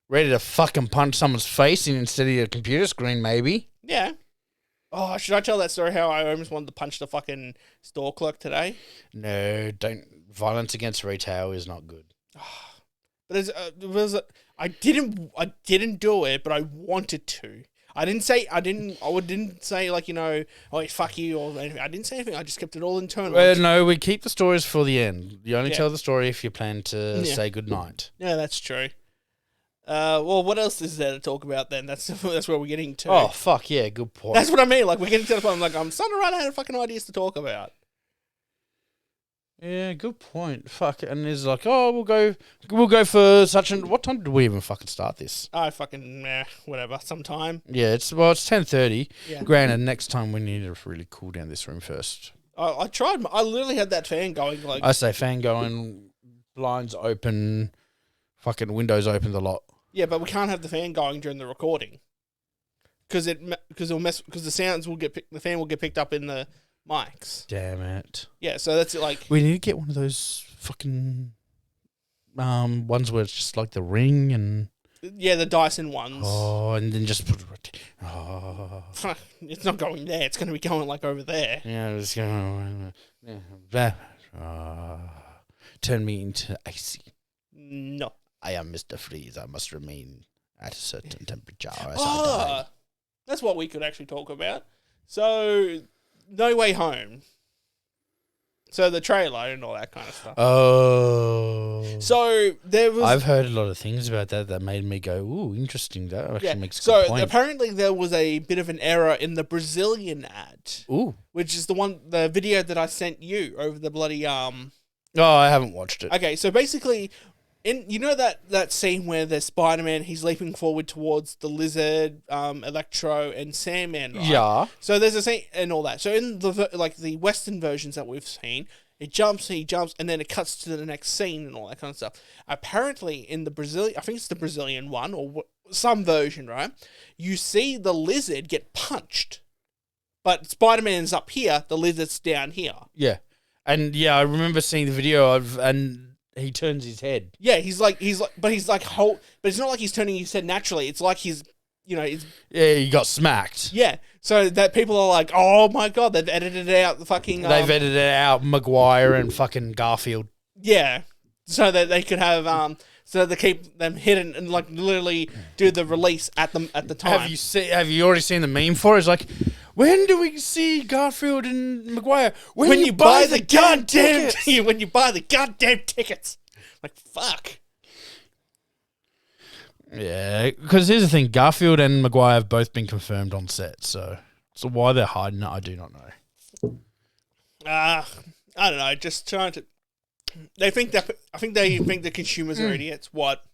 Ready to fucking punch someone's face in instead of your computer screen, maybe. Yeah. Oh, should I tell that story how I almost wanted to punch the fucking store clerk today? No, don't. Violence against retail is not good. But I didn't do it, but I wanted to. I didn't say like, oh, fuck you or anything. I didn't say anything. I just kept it all internal. Well, no, we keep the stories for the end. You only tell the story if you plan to say goodnight. Yeah, that's true. Well, what else is there to talk about then? That's where we're getting to. Oh, fuck, yeah, good point. That's what I mean. Like, we're getting to the point. I'm like, I'm starting to run out of fucking ideas to talk about. Yeah, good point. Fuck, and it's like, oh, we'll go for such an. What time did we even fucking start this? Whatever, sometime. Yeah, it's 10:30. Yeah. Granted, next time we need to really cool down this room first. I tried. I literally had that fan going. Like, I say fan going, blinds open, fucking windows open a lot. Yeah, but we can't have the fan going during the recording because the sounds will the fan will get picked up in the mics. Damn it. Yeah, so that's like... We need to get one of those fucking ones where it's just like the ring and... Yeah, the Dyson ones. Oh, and then just put it... Oh. It's not going there. It's going to be going like over there. Yeah, it's going... Turn me into icy. No. I am Mr. Freeze. I must remain at a certain temperature. That's what we could actually talk about. So... No Way Home. So the trailer and all that kind of stuff. Oh. So there was... I've heard a lot of things about that made me go, ooh, interesting. That actually makes a good point. So apparently there was a bit of an error in the Brazilian ad. Ooh. Which is the video that I sent you over the bloody... Oh, I haven't watched it. Okay, so basically... that scene where the Spider-Man, he's leaping forward towards the Lizard, Electro, and Sandman, right? Yeah. So there's a scene and all that. So in the Western versions that we've seen, he jumps, and then it cuts to the next scene and all that kind of stuff. Apparently, in the I think it's the Brazilian one, or some version, right? You see the Lizard get punched. But Spider-Man's up here, the Lizard's down here. Yeah. And yeah, I remember seeing the video and he turns his head. Yeah, but it's not like he's turning his head naturally. It's like he's. Yeah, he got smacked. Yeah, so that people are like, oh my god, they've edited out the fucking... They've edited out Maguire and fucking Garfield. Yeah, so that they could have... so they keep them hidden and like literally do the release at the time. Have you already seen the meme for it? It's like, when do we see Garfield and Maguire? When you buy the goddamn tickets. When you buy the goddamn tickets. Like, fuck. Yeah, because here's the thing. Garfield and Maguire have both been confirmed on set, so why they're hiding it, I do not know. I don't know, just trying to... I think they think the consumers are idiots. What?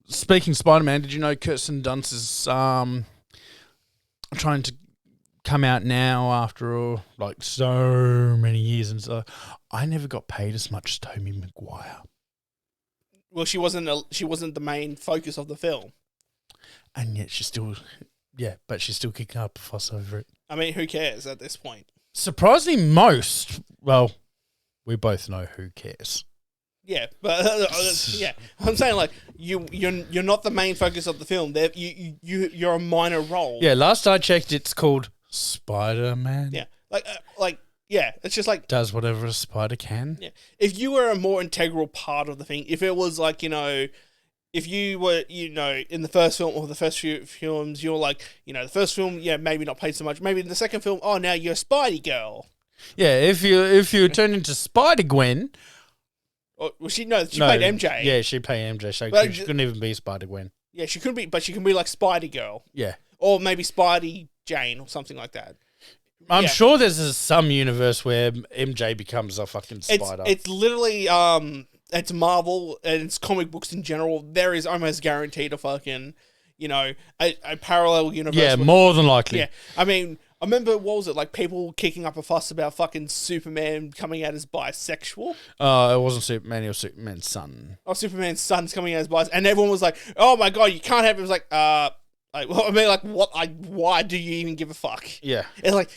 Speaking of Spider-Man, did you know Kirsten Dunst is trying to come out now after like so many years, and so I never got paid as much as Tobey Maguire. Well, she wasn't the main focus of the film, and yet she's still kicking up a fuss over it. I mean, who cares at this point? Surprisingly, well, we both know who cares. Yeah, but yeah, I'm saying like you're not the main focus of the film. You're a minor role. Yeah, last I checked, it's called Spider-Man. Yeah, yeah, it's just like does whatever a spider can. Yeah, if you were a more integral part of the thing, if it was like if you were in the first film or the first few films, you're like the first film, yeah, maybe not paid so much. Maybe in the second film, oh, now you're a Spidey girl. Yeah, if you turn into Spider-Gwen. Well, she played MJ. Yeah, she played MJ, so she couldn't even be Spider-Gwen. Yeah, she couldn't be, but she can be like Spidey girl. Yeah. Or maybe Spidey Jane or something like that. I'm sure there's some universe where MJ becomes a fucking spider. It's literally, it's Marvel and it's comic books in general. There is almost guaranteed a fucking, a parallel universe. Yeah, more than likely. Yeah, I mean, I remember, what was it, like people kicking up a fuss about fucking Superman coming out as bisexual? It wasn't Superman, it was Superman's son. Oh, Superman's son's coming out as bisexual. And everyone was like, oh my god, you can't have it. It was like, I Like, well, I mean, like, what? Why do you even give a fuck? Yeah. It's like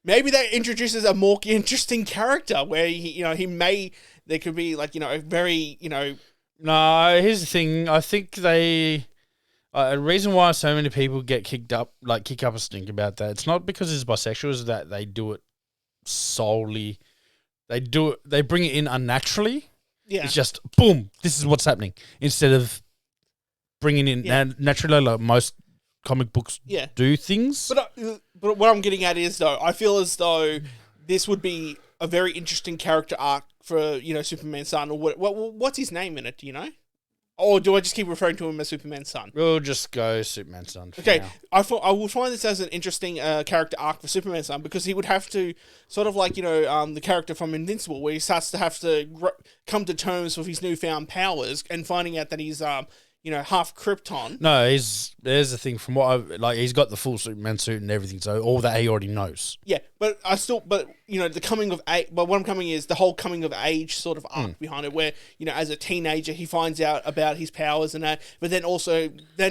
maybe that introduces a more interesting character where there could be like a very No, here's the thing. I think they. A reason why so many people get kick up a stink about that, it's not because he's bisexual, it's that they do it solely. They bring it in unnaturally. Yeah. It's just, boom, this is what's happening. Instead of bringing in naturally, like most comic books do things. But what I'm getting at is, though, I feel as though this would be a very interesting character arc for, Superman's son. Or what's his name in it, do you know? Or do I just keep referring to him as Superman's son? We'll just go Superman's son. Okay, now. I will find this as an interesting character arc for Superman's son because he would have to sort of like the character from Invincible, where he starts to have to come to terms with his newfound powers and finding out that he's half Krypton. No, there's the thing from what he's got the full Superman suit and everything, so all that he already knows. Yeah, but the coming of age. But what I'm coming is the whole coming of age sort of arc behind it, where as a teenager he finds out about his powers and that, but then also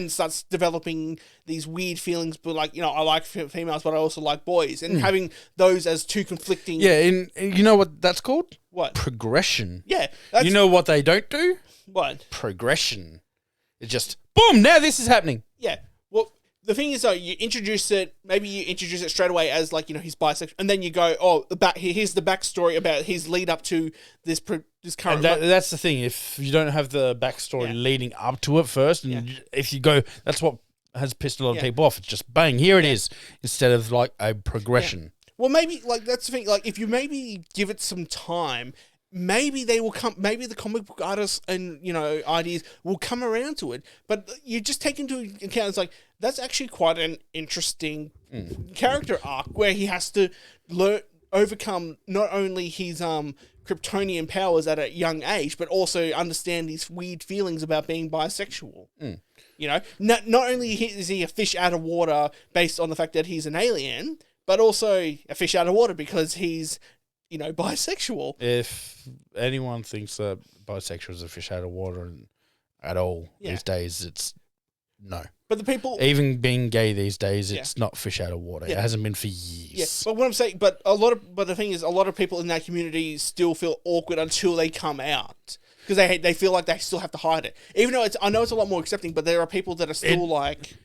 starts developing these weird feelings. But I like females, but I also like boys, and having those as two conflicting. Yeah, and you know what that's called? What? Progression. Yeah. You know what they don't do? What? Progression. It's just, boom, now this is happening. Yeah. Well, the thing is, though, maybe you introduce it straight away as, he's bisexual, and then you go, here's the backstory about his lead up to this current... And that's the thing, if you don't have the backstory leading up to it first, and if you go, that's what has pissed a lot of people off. It's just, bang, here it is, instead of, a progression. Yeah. Well, maybe, that's the thing, if you maybe give it some time... Maybe they will come. Maybe the comic book artists and ideas will come around to it. But you just take into account, it's that's actually quite an interesting character arc where he has to overcome not only his Kryptonian powers at a young age, but also understand these weird feelings about being bisexual. Not only is he a fish out of water based on the fact that he's an alien, but also a fish out of water because he's bisexual. If anyone thinks that bisexual is a fish out of water at all these days, it's no. But the people... Even being gay these days, it's not fish out of water. It hasn't been for years. Yeah, but what I'm saying... But the thing is, a lot of people in that community still feel awkward until they come out. Because they feel like they still have to hide it. Even though I know it's a lot more accepting, but there are people that are still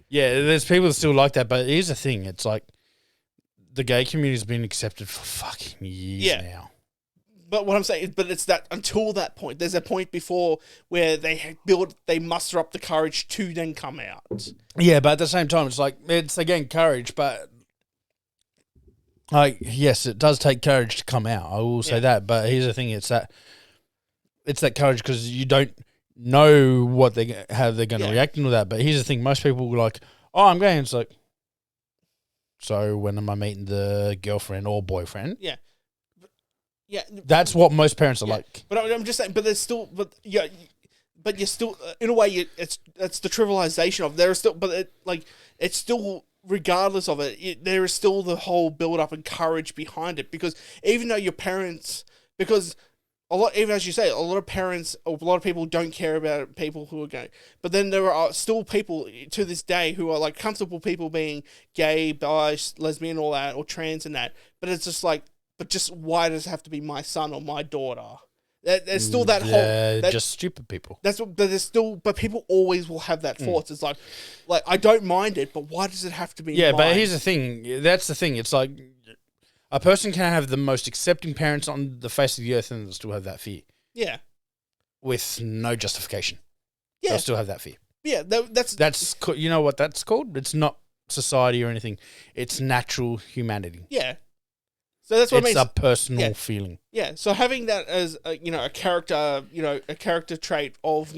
Yeah, there's people that still like that, but here's the thing. It's the gay community's been accepted for fucking years now. But what I'm saying is, it's that until that point, there's a point before where they muster up the courage to then come out. Yeah, but at the same time, it's again courage, but yes, it does take courage to come out. I will say that, but here's the thing: it's that courage because you don't know how they're going to react and all that. But here's the thing: most people are "Oh, I'm gay," and it's so when am I meeting the girlfriend or boyfriend? Yeah. Yeah. That's what most parents are like. But I'm just saying, but there's still, but you're still, in a way, it's the trivialization of, there is still, but it's still, regardless of it, there is still the whole build up and courage behind it, because even though your parents, because even as you say, a lot of parents, or a lot of people don't care about people who are gay. But then there are still people to this day who are comfortable people being gay, bi, lesbian, all that, or trans and that. But it's just but just why does it have to be my son or my daughter? There's still that whole... just stupid people. But there's still... But people always will have that thoughts. It's I don't mind it, but why does it have to be mine? But here's the thing. That's the thing. It's a person can have the most accepting parents on the face of the earth and they'll still have that fear. Yeah. With no justification. Yeah. They'll still have that fear. Yeah, that's you know what that's called? It's not society or anything. It's natural humanity. Yeah. So that's what I mean. It's a personal feeling. Yeah. So having that as a character trait of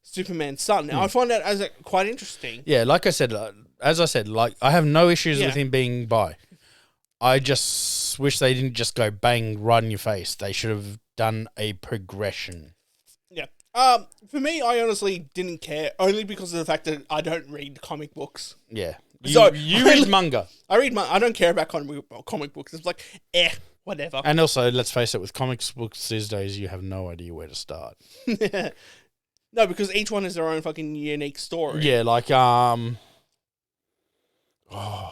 Superman's son. Now I find that as quite interesting. Yeah, like I said, I have no issues with him being bi. I just wish they didn't just go bang right in your face. They should have done a progression. Yeah. For me, I honestly didn't care, only because of the fact that I don't read comic books. Yeah. You read manga. I read manga. I don't care about comic books. It's whatever. And also, let's face it, with comic books these days, you have no idea where to start. No, because each one is their own fucking unique story. Yeah, like oh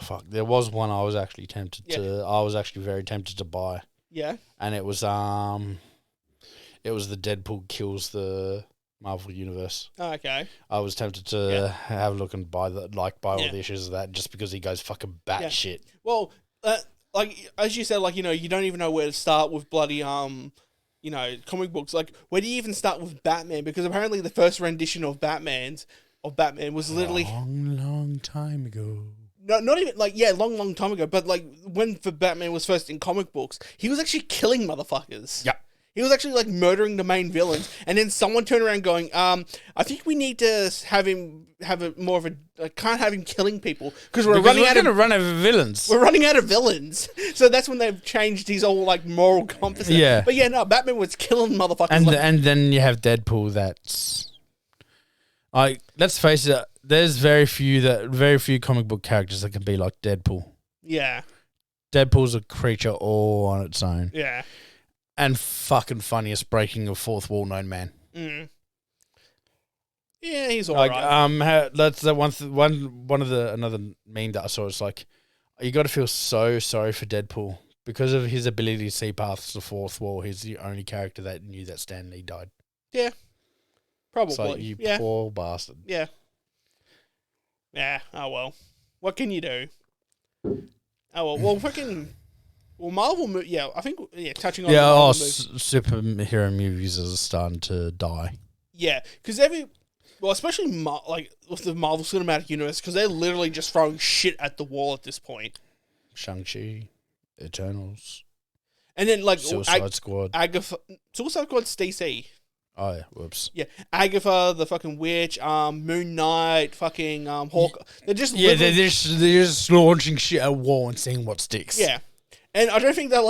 fuck! There was one I was actually tempted to. I was actually very tempted to buy. Yeah. And it was the Deadpool kills the Marvel Universe. Oh, okay. I was tempted to have a look and buy all the issues of that just because he goes fucking batshit. Well, like as you said, like you don't even know where to start with bloody comic books. Like where do you even start with Batman? Because apparently the first rendition of Batman was literally long time ago. No, not even long time ago. But like when the Batman was first in comic books, he was actually killing motherfuckers. Yeah. He was actually like murdering the main villains, and then someone turned around going, I think we need to have him can't have him killing people because we're running out of villains. We're running out of villains, so that's when they've changed his whole like moral compass. Yeah, but no, Batman was killing motherfuckers, and then you have Deadpool. That's like, let's face it. There's very few comic book characters that can be like Deadpool. Yeah, Deadpool's a creature all on its own. Yeah. And fucking funniest breaking of fourth wall known man. Mm. Yeah, he's alright. That's the another meme that I saw. It's like, you got to feel so sorry for Deadpool because of his ability to see past the fourth wall. He's the only character that knew that Stan Lee died. Yeah, probably. It's like, you poor bastard. Yeah. Yeah. Oh well, what can you do? Oh well, fucking. Well, Marvel, I think, touching on Marvel superhero movies are starting to die. Yeah, because especially with the Marvel Cinematic Universe, because they're literally just throwing shit at the wall at this point. Shang-Chi, Eternals, and then like Suicide Squad. Suicide Squad's DC. Oh yeah, whoops. Yeah, Agatha, the fucking witch, Moon Knight, fucking Hawk. They're just they're just launching shit at a wall and seeing what sticks. Yeah. And I don't think that,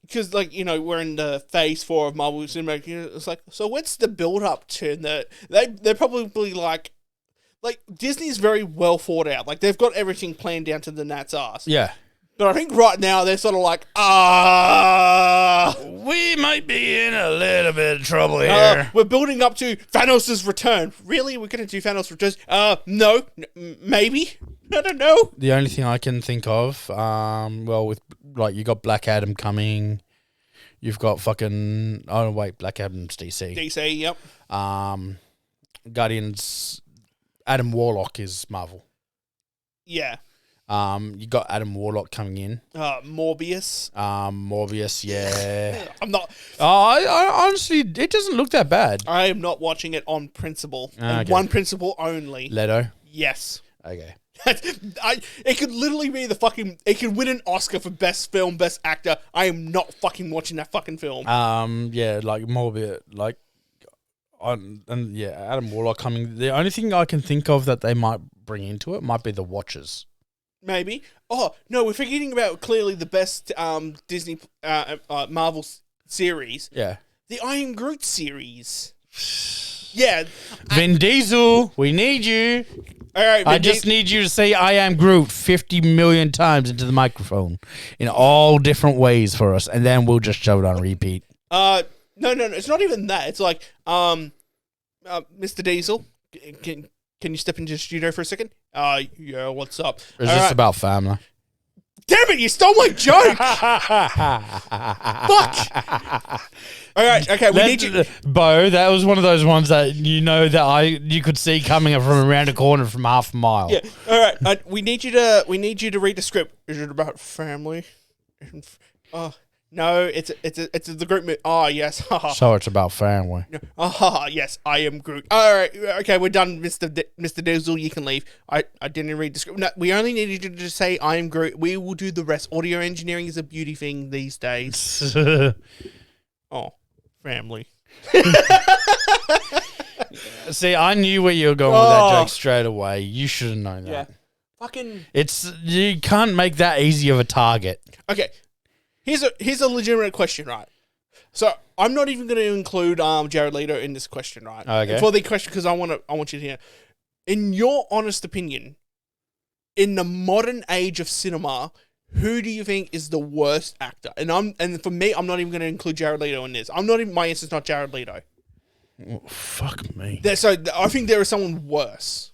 because, we're in the phase 4 of Marvel Cinematic Universe. It's like, so what's the build-up to that? They're probably, like, Disney's very well thought out. Like, they've got everything planned down to the gnat's ass. Yeah. But I think right now they're sort of like, we might be in a little bit of trouble here. We're building up to Thanos' return. Really? We're going to do Thanos' return? No. Maybe. I don't know. The only thing I can think of, you got Black Adam coming. You've got Black Adam's DC. DC, yep. Guardians, Adam Warlock is Marvel. Yeah. You got Adam Warlock coming in. Morbius. Morbius, yeah. I'm not. I honestly, it doesn't look that bad. I am not watching it on principle. And one principle only. Leto? Yes. Okay. It could literally be it could win an Oscar for best film, best actor. I am not fucking watching that fucking film. Morbius, Adam Warlock coming. The only thing I can think of that they might bring into it might be the Watchers. Maybe. Oh no, we're forgetting about clearly the best Disney Marvel series. Yeah. The I Am Groot series. Yeah. Vin Diesel, we need you. All right, I just need you to say I am Groot 50 million times into the microphone in all different ways for us, and then we'll just shove it on repeat. No, it's not even that. It's like, Mr. Diesel, can you step into the studio for a second? Yeah, what's up? Is this about family? Damn it, you stole my joke! Fuck! All right, okay, we need you... Bo, that was one of those ones that you could see coming from around a corner from half a mile. Yeah, all right, we need you to read the script. Is it about family? No, it's the Groot movie. Oh, yes. So it's about family. Yes, I am Groot. All right, okay, we're done, Mr. Diesel. You can leave. I didn't read the script. No, we only needed you to say I am Groot. We will do the rest. Audio engineering is a beauty thing these days. Oh, family. See, I knew where you were going with that joke straight away. You should have known that. Yeah. Fucking... You can't make that easy of a target. Okay. Here's a legitimate question, right? So I'm not even going to include Jared Leto in this question, right? Okay. For the question, because I want you to hear. In your honest opinion, in the modern age of cinema, who do you think is the worst actor? And for me, I'm not even going to include Jared Leto in this. My answer's not Jared Leto. Oh, fuck me. So I think there is someone worse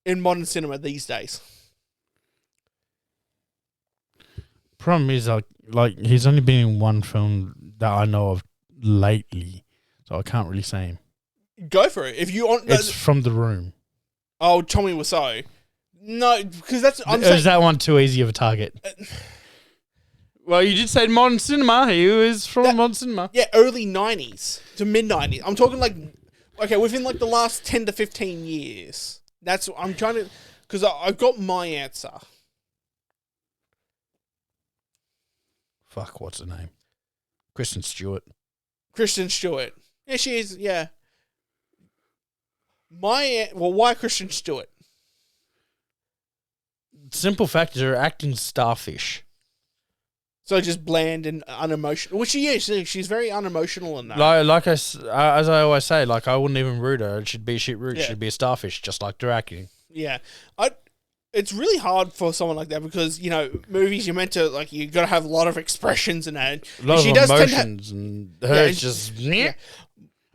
in modern cinema these days. Problem is, like he's only been in one film that I know of lately, so I can't really say him. Go for it. If you want, It's From the Room. Oh, Tommy Wiseau. No, because that's. Is that one too easy of a target? Well, you did say modern cinema. He was from modern cinema. Yeah, early 90s to mid 90s. I'm talking like, okay, within like the last 10 to 15 years. That's what I'm trying to, because I've got my answer. Fuck, what's her name? Kristen Stewart. Kristen Stewart. Yeah, she is. Yeah. Why Kristen Stewart? Simple fact is her acting's starfish. So just bland and unemotional. Well, she is. She's very unemotional in that. As I always say, like I wouldn't even root her. It should be shit root. Yeah. It should be a starfish, just like her acting. Yeah. It's really hard for someone like that because, you know, movies, you're meant to, like, you got to have a lot of expressions in that. A lot she of does emotions, and hers just, yeah.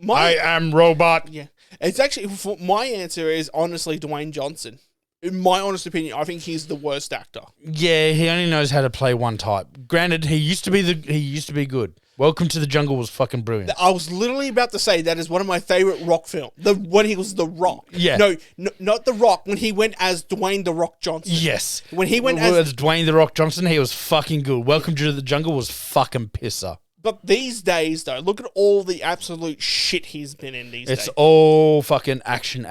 I am robot. Yeah. It's actually, my answer is honestly Dwayne Johnson. In my honest opinion, I think he's the worst actor. Yeah, he only knows how to play one type. Granted, he used to be good. Welcome to the Jungle was fucking brilliant. I was literally about to say that is one of my favorite Rock films. When he was The Rock. Yeah. No, not The Rock. When he went as Dwayne The Rock Johnson. Yes. When he went as Dwayne The Rock Johnson, he was fucking good. Welcome to the Jungle was fucking pisser. But these days, though, look at all the absolute shit he's been in these days. It's all fucking action,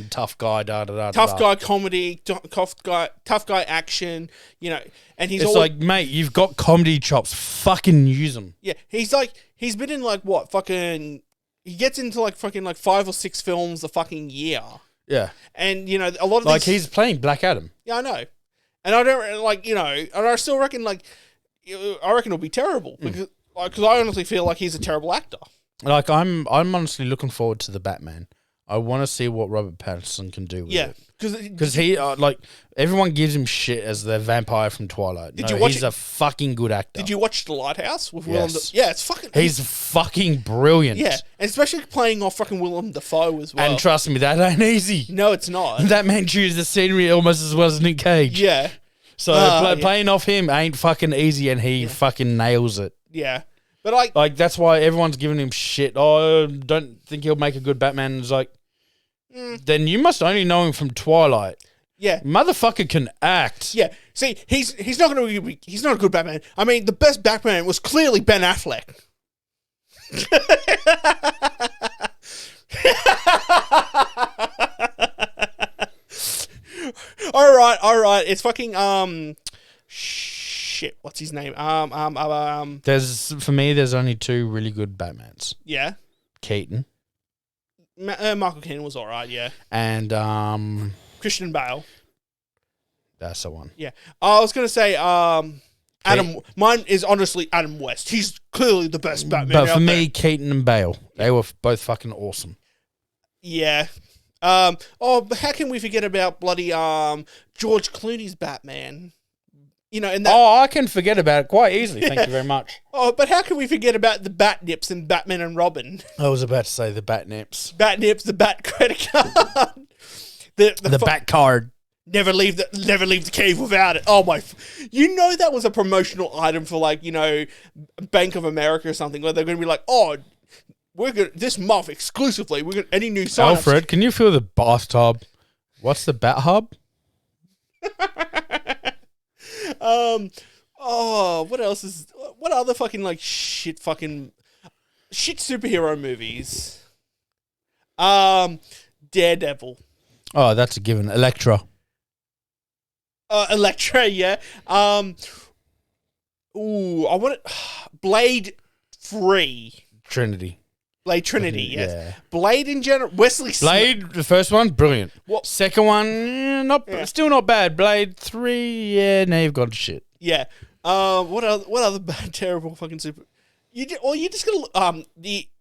tough guy, Tough guy comedy, tough guy action, you know, and he's It's like, mate, you've got comedy chops, fucking use them. Yeah, he's been in like what, fucking, he gets into like fucking like 5 or 6 films a fucking year. Yeah. And, you know, a lot of like these, he's playing Black Adam. Yeah, I know. And I don't, like, you know, and I still reckon, like, I reckon it'll be terrible because I honestly feel like he's a terrible actor. Like, I'm honestly looking forward to the Batman. I want to see what Robert Pattinson can do with it. Because he, like, everyone gives him shit as the vampire from Twilight. He's a fucking good actor. Did you watch The Lighthouse with Yes. Willem? Yeah, it's fucking. He's fucking brilliant. Yeah, and especially playing off fucking Willem Dafoe as well. And trust me, that ain't easy. No, it's not. That man chews the scenery almost as well as Nick Cage. Yeah. So playing off him ain't fucking easy, and he fucking nails it. Yeah. But like that's why everyone's giving him shit. Oh, don't think he'll make a good Batman. It's like, then you must only know him from Twilight. Yeah, motherfucker can act. Yeah, see, he's not going to be. He's not a good Batman. I mean, the best Batman was clearly Ben Affleck. All right. It's fucking shit. What's his name? There's only 2 really good Batmans. Yeah. Keaton. Michael Keaton was alright, yeah. And Christian Bale. That's the one. Yeah. I was gonna say Adam. Mine is honestly Adam West. He's clearly the best Batman. But for me, Keaton and Bale, they were both fucking awesome. Yeah. But how can we forget about bloody George Clooney's Batman? You know, and that, I can forget about it quite easily. Thank you very much. But how can we forget about the Bat Nips in Batman and Robin? I was about to say the Bat Nips. Bat Nips, the Bat credit card, the Bat card. Never leave the cave without it. Oh my! You know that was a promotional item for, like, you know, Bank of America or something, where they're going to be like, oh, we're going this month exclusively. We're going any new signups. Alfred, can you fill the bathtub? What's the Bat Hub? What other fucking like shit superhero movies? Daredevil. Oh, that's a given. Elektra, yeah. I want it. Blade 3. Trinity. Blade Trinity, yes. Yeah. Blade in general. Wesley Blade, the first one, brilliant. What? Second one, still not bad. Blade 3, yeah, now you've got shit. Yeah. What other bad, terrible fucking super? You just gotta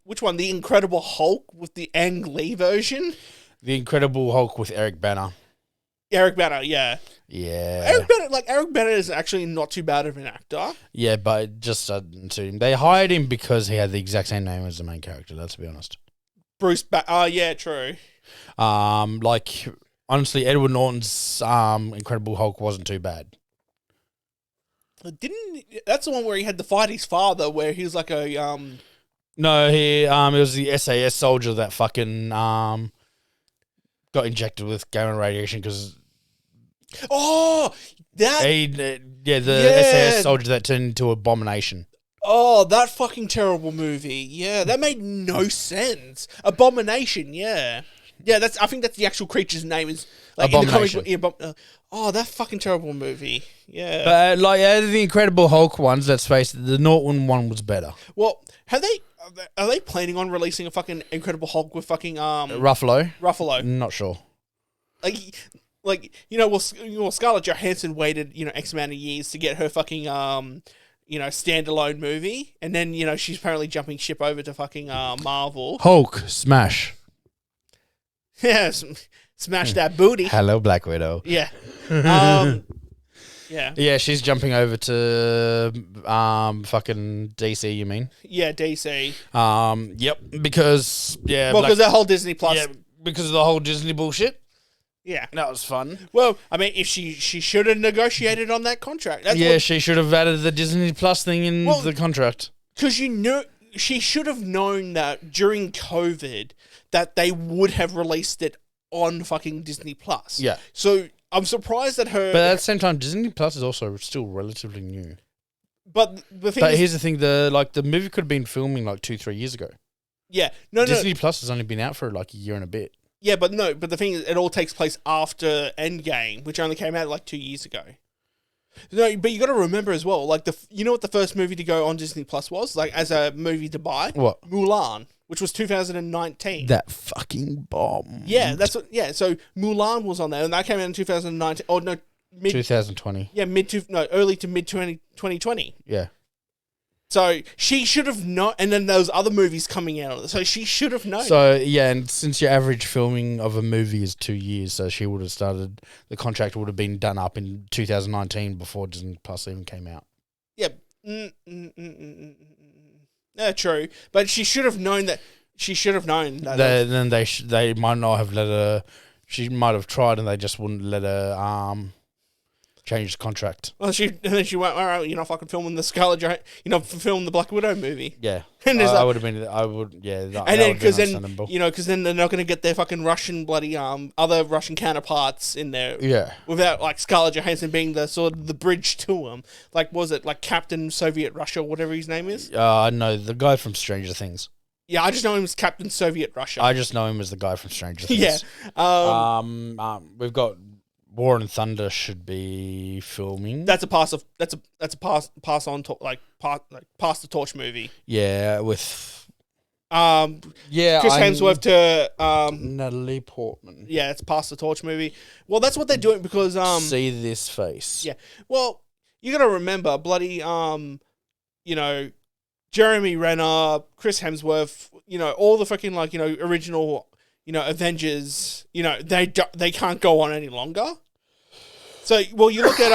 which one? The Incredible Hulk with the Ang Lee version. The Incredible Hulk with Eric Banner. Eric Bana, yeah. Yeah. Eric Bana is actually not too bad of an actor. Yeah, but it just doesn't suit him. They hired him because he had the exact same name as the main character, let's be honest. Yeah, true. Like, honestly, Edward Norton's Incredible Hulk wasn't too bad. That's the one where he had to fight his father, where he was like a No, it was the SAS soldier that fucking got injected with gamma radiation because the SAS soldier that turned into Abomination. Oh, that fucking terrible movie. Yeah, that made no sense. Abomination, yeah. Yeah, I think that's the actual creature's name is like Abomination. In the comic book. That fucking terrible movie. Yeah. But like out of the Incredible Hulk ones, let's face it, the Norton one was better. Well, are they planning on releasing a fucking Incredible Hulk with fucking Ruffalo? Not sure. Scarlett Johansson waited, X amount of years to get her fucking standalone movie, and then she's apparently jumping ship over to fucking Marvel. Hulk smash. Yeah, smash that booty. Hello, Black Widow. Yeah. Yeah. Yeah, she's jumping over to fucking DC, you mean? Yeah, DC. Yep, because because the whole Disney Plus. Yeah, because of the whole Disney bullshit. Yeah. That was fun. Well, I mean, if she should have negotiated on that contract. She should have added the Disney Plus thing in the contract. Because she should have known that during COVID that they would have released it on fucking Disney Plus. Yeah. So I'm surprised that her. But at the same time, Disney Plus is also still relatively new. But the thing here's the thing: the movie could have been filming like 2-3 years ago. Yeah. Disney Plus has only been out for like a year and a bit. Yeah, but the thing is, it all takes place after Endgame, which only came out like 2 years ago. No, but you got to remember as well, like what the first movie to go on Disney Plus was, like as a movie to buy? What? Mulan, which was 2019. That fucking bomb. Yeah, that's what. Yeah, so Mulan was on there, and that came out in 2019. Oh no, 2020. Yeah, early to mid 2020. Yeah. So she should have known, and then those other movies coming out. So she should have known. So yeah, and since your average filming of a movie is 2 years, so she would have started. The contract would have been done up in 2019 before Disney Plus even came out. Yeah, true. But she should have known that. She should have known that. Then they might not have let her. She might have tried, and they just wouldn't let her. Change the contract. Well, then she went, all right, you're not fucking filming the Scarlett Johansson, you're not filming the Black Widow movie. Yeah. And I would have been, yeah. And then, because then they're not going to get their fucking Russian bloody, other Russian counterparts in there. Yeah. Without, like, Scarlett Johansson being the sort of the bridge to them. Like, was it, like, Captain Soviet Russia, whatever his name is? No, the guy from Stranger Things. Yeah, I just know him as Captain Soviet Russia. I just know him as the guy from Stranger Things. Yeah. We've got War and Thunder should be filming. That's a pass on pass the torch movie. Yeah, with Chris Hemsworth to Natalie Portman. Yeah, it's pass the torch movie. Well, that's what they're doing because see this face. Yeah. Well, you got to remember bloody Jeremy Renner, Chris Hemsworth, all the fucking original Avengers, they can't go on any longer. So, you look at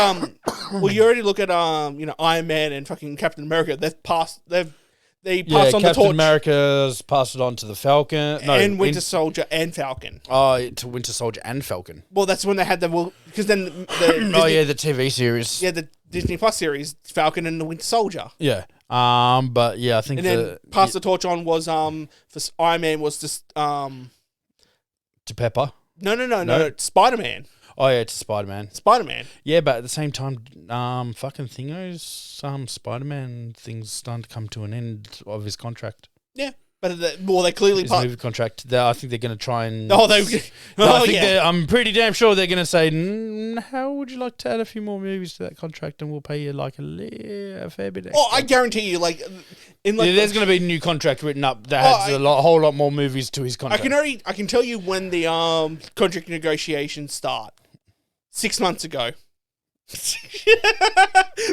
you already look at Iron Man and fucking Captain America. They passed on the torch. Captain America's passed it on to the Falcon, and Winter Soldier and Falcon. Oh, to Winter Soldier and Falcon. Well, that's when they had because then the TV series. Yeah, the Disney Plus series, Falcon and the Winter Soldier. Yeah. But yeah, I think and then pass the torch on was for Iron Man was just to Pepper. No, Spider-Man. Oh yeah, to Spider-Man. Yeah, but at the same time, fucking Thingo's Spider-Man thing's starting to come to an end of his contract. Yeah, but they clearly his movie contract. I think they're going to try and. I'm pretty damn sure they're going to say, "How would you like to add a few more movies to that contract, and we'll pay you like a fair bit extra." Oh, I guarantee you, there's going to be a new contract written up that has a whole lot more movies to his contract. I can tell you when the contract negotiations start. 6 months ago.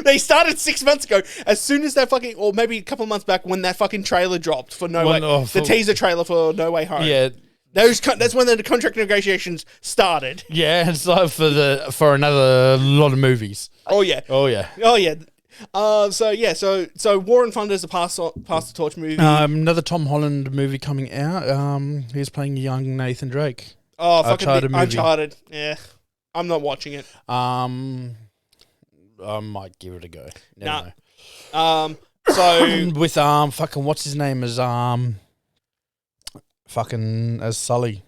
They started 6 months ago. As soon as that fucking, or maybe a couple of months back when that fucking trailer dropped for No Way, the teaser trailer for No Way Home. Yeah, That's when the contract negotiations started. Yeah, it's like for another lot of movies. Oh yeah. Oh yeah. So War and Thunder is a pass the torch movie. Another Tom Holland movie coming out. He's playing young Nathan Drake. Oh, fucking Uncharted. Yeah, I'm not watching it. I might give it a go. Never know. So with fucking what's his name as fucking as Sully.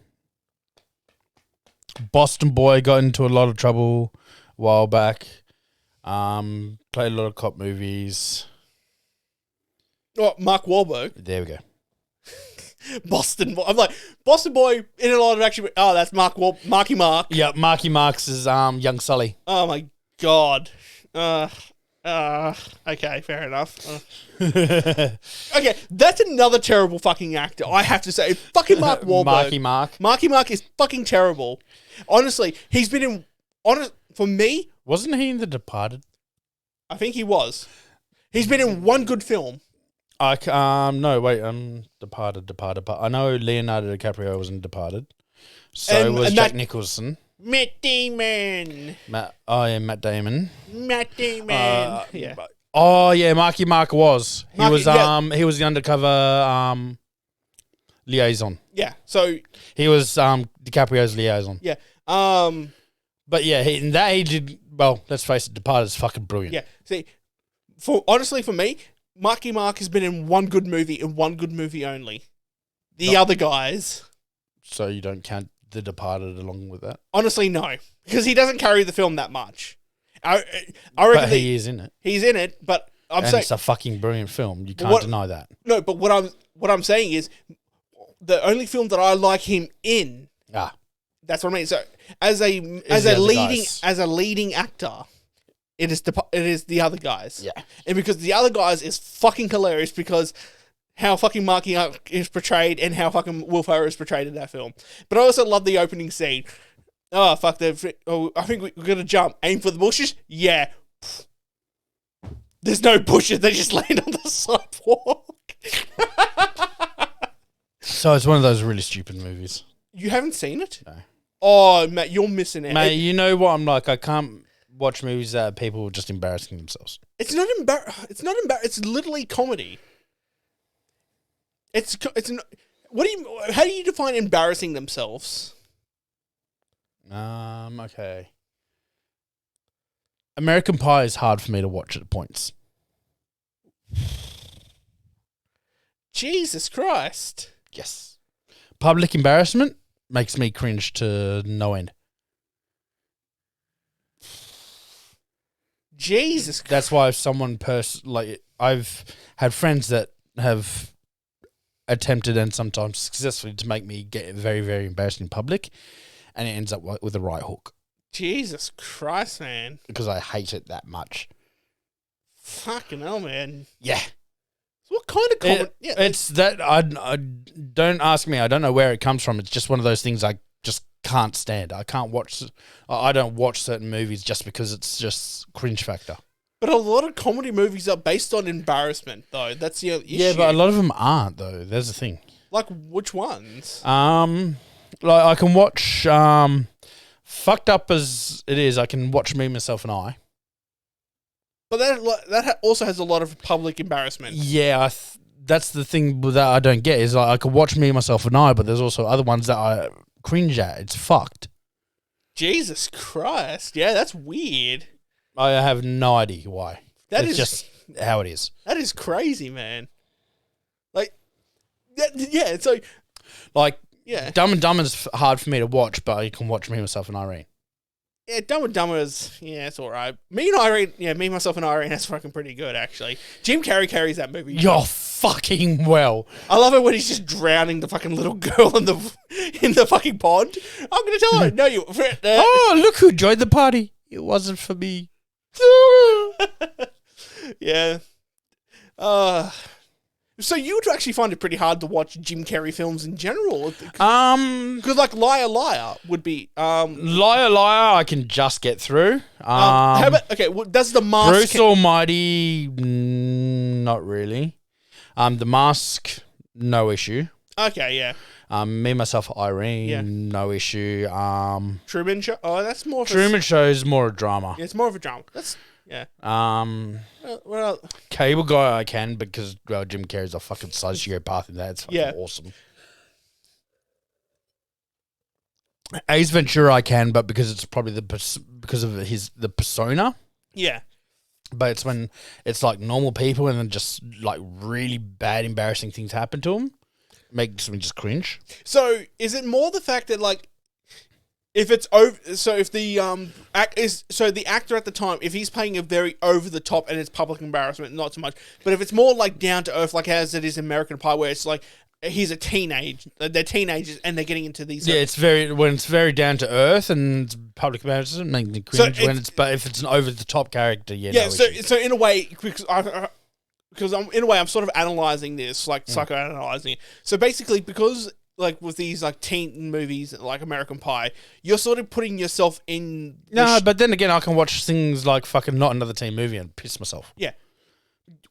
Boston boy got into a lot of trouble a while back. Played a lot of cop movies. Oh, Mark Wahlberg. There we go. Boston boy. I'm like, Boston boy in a lot of action. Oh, that's Marky Mark. Yeah, Marky Mark's is young Sully. Oh my god. Okay, fair enough. Okay, that's another terrible fucking actor. I have to say, fucking Mark Wahlberg. Marky Mark is fucking terrible. Honestly, he's been in. For me, wasn't he in The Departed? I think he was. He's been in one good film. Departed. But I know Leonardo DiCaprio was in Departed. So was Jack Nicholson. Matt Damon. Matt Damon. Yeah. Oh yeah, Marky Mark was. He was the undercover liaison. Yeah. So he was DiCaprio's liaison. Yeah. But yeah, in that he did well. Let's face it, Departed is fucking brilliant. Yeah. See, for me, Marky Mark has been in one good movie and one good movie only. The other guys. So you don't count The Departed along with that? Honestly, no, because he doesn't carry the film that much. I reckon but he is in it. He's in it, but I'm saying it's a fucking brilliant film. You can't deny that. No, but what I'm saying is the only film that I like him in. That's what I mean. So as a leading actor, it is The Other Guys. Yeah, and because The Other Guys is fucking hilarious because how fucking Marky Mark is portrayed and how fucking Will Ferrell is portrayed in that film. But I also love the opening scene. Oh fuck! I think we're gonna jump. Aim for the bushes. Yeah. There's no bushes. They just land on the sidewalk. So it's one of those really stupid movies. You haven't seen it? No. Oh, Matt, you're missing out. Mate, you know what I'm like? I can't watch movies that are people just embarrassing themselves. It's not It's literally comedy. It's not. How do you define embarrassing themselves? Okay. American Pie is hard for me to watch at points. Jesus Christ. Yes. Public embarrassment makes me cringe to no end. Jesus Christ. That's why if someone I've had friends that have attempted and sometimes successfully to make me get very, very embarrassed in public, and it ends up with a right hook. Jesus Christ, man. Because I hate it that much. Fucking hell, man. Yeah. So what kind of comment? It's that I don't ask me. I don't know where it comes from. It's just one of those things I just can't stand. I don't watch certain movies just because it's just cringe factor. But a lot of comedy movies are based on embarrassment, though. That's the issue. Yeah, but a lot of them aren't, though. There's the thing. Like which ones? Like I can watch fucked up as it is. I can watch Me, Myself, and I. But that also has a lot of public embarrassment. Yeah, that's the thing that I don't get is like I could watch Me, Myself, and I, but there's also other ones that I cringe at. It's fucked. Jesus Christ! Yeah, that's weird. I have no idea why. It's just how it is. That is crazy, man. Like, yeah. So, like, yeah, Dumb and Dumber is hard for me to watch, but I can watch Me, Myself, and Irene. Yeah, Dumb and Dumber is, it's all right. Me, Myself, and Irene, that's fucking pretty good, actually. Jim Carrey carries that movie. You're fucking well. I love it when he's just drowning the fucking little girl in the fucking pond. I'm going to tell her, no, you... oh, look who joined the party. It wasn't for me. Yeah. So you would actually find it pretty hard to watch Jim Carrey films in general. Because like Liar Liar would be Liar Liar I can just get through. How about does The Mask Bruce Almighty not really. The Mask no issue. Okay, yeah. Me, Myself, Irene, Yeah. no issue. Truman Show. Oh, that's more of Truman Show is more a drama. Yeah, it's more of a drama. That's yeah. Well, Cable Guy I can because Jim Carrey's a fucking sociopath in that. It's fucking awesome. Ace Ventura I can, but because it's probably because of the persona. Yeah. But it's when it's like normal people and then just like really bad, embarrassing things happen to them, makes me just cringe. So is it more the fact that like, if it's over, so if the the actor at the time, if he's playing a very over the top and it's public embarrassment, not so much. But if it's more like down to earth, like as it is in American Pie, where it's like he's a teenage, they're teenagers and they're getting into these. Yeah, it's very down to earth and public embarrassment makes me cringe. But if it's an over the top character, yeah. No so in a way, because I'm sort of analyzing this, like psychoanalyzing it. So basically, because like with these like teen movies like American Pie, you're sort of putting yourself in. But then again, I can watch things like fucking Not Another Teen Movie and piss myself. Yeah.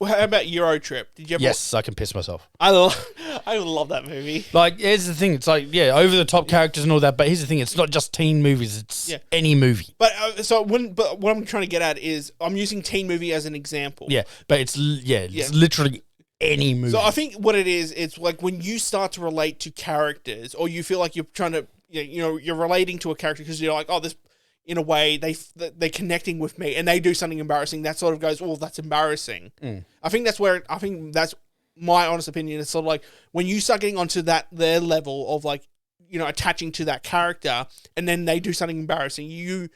How about Euro Trip? Did you ever? Yes, I can piss myself. I love that movie. Like, here's the thing. It's like, yeah, over the top characters and all that. But here's the thing. It's not just teen movies. It's any movie. But but what I'm trying to get at is I'm using teen movie as an example. Yeah, but it's literally any movie. So I think what it is, it's like when you start to relate to characters, or you feel like you're trying to, you're relating to a character because you're like, oh, this. In a way, they're connecting with me, and they do something embarrassing. That sort of goes, oh, that's embarrassing. I think that's my honest opinion. It's sort of like when you start getting onto their level of like, attaching to that character, and then they do something embarrassing, you,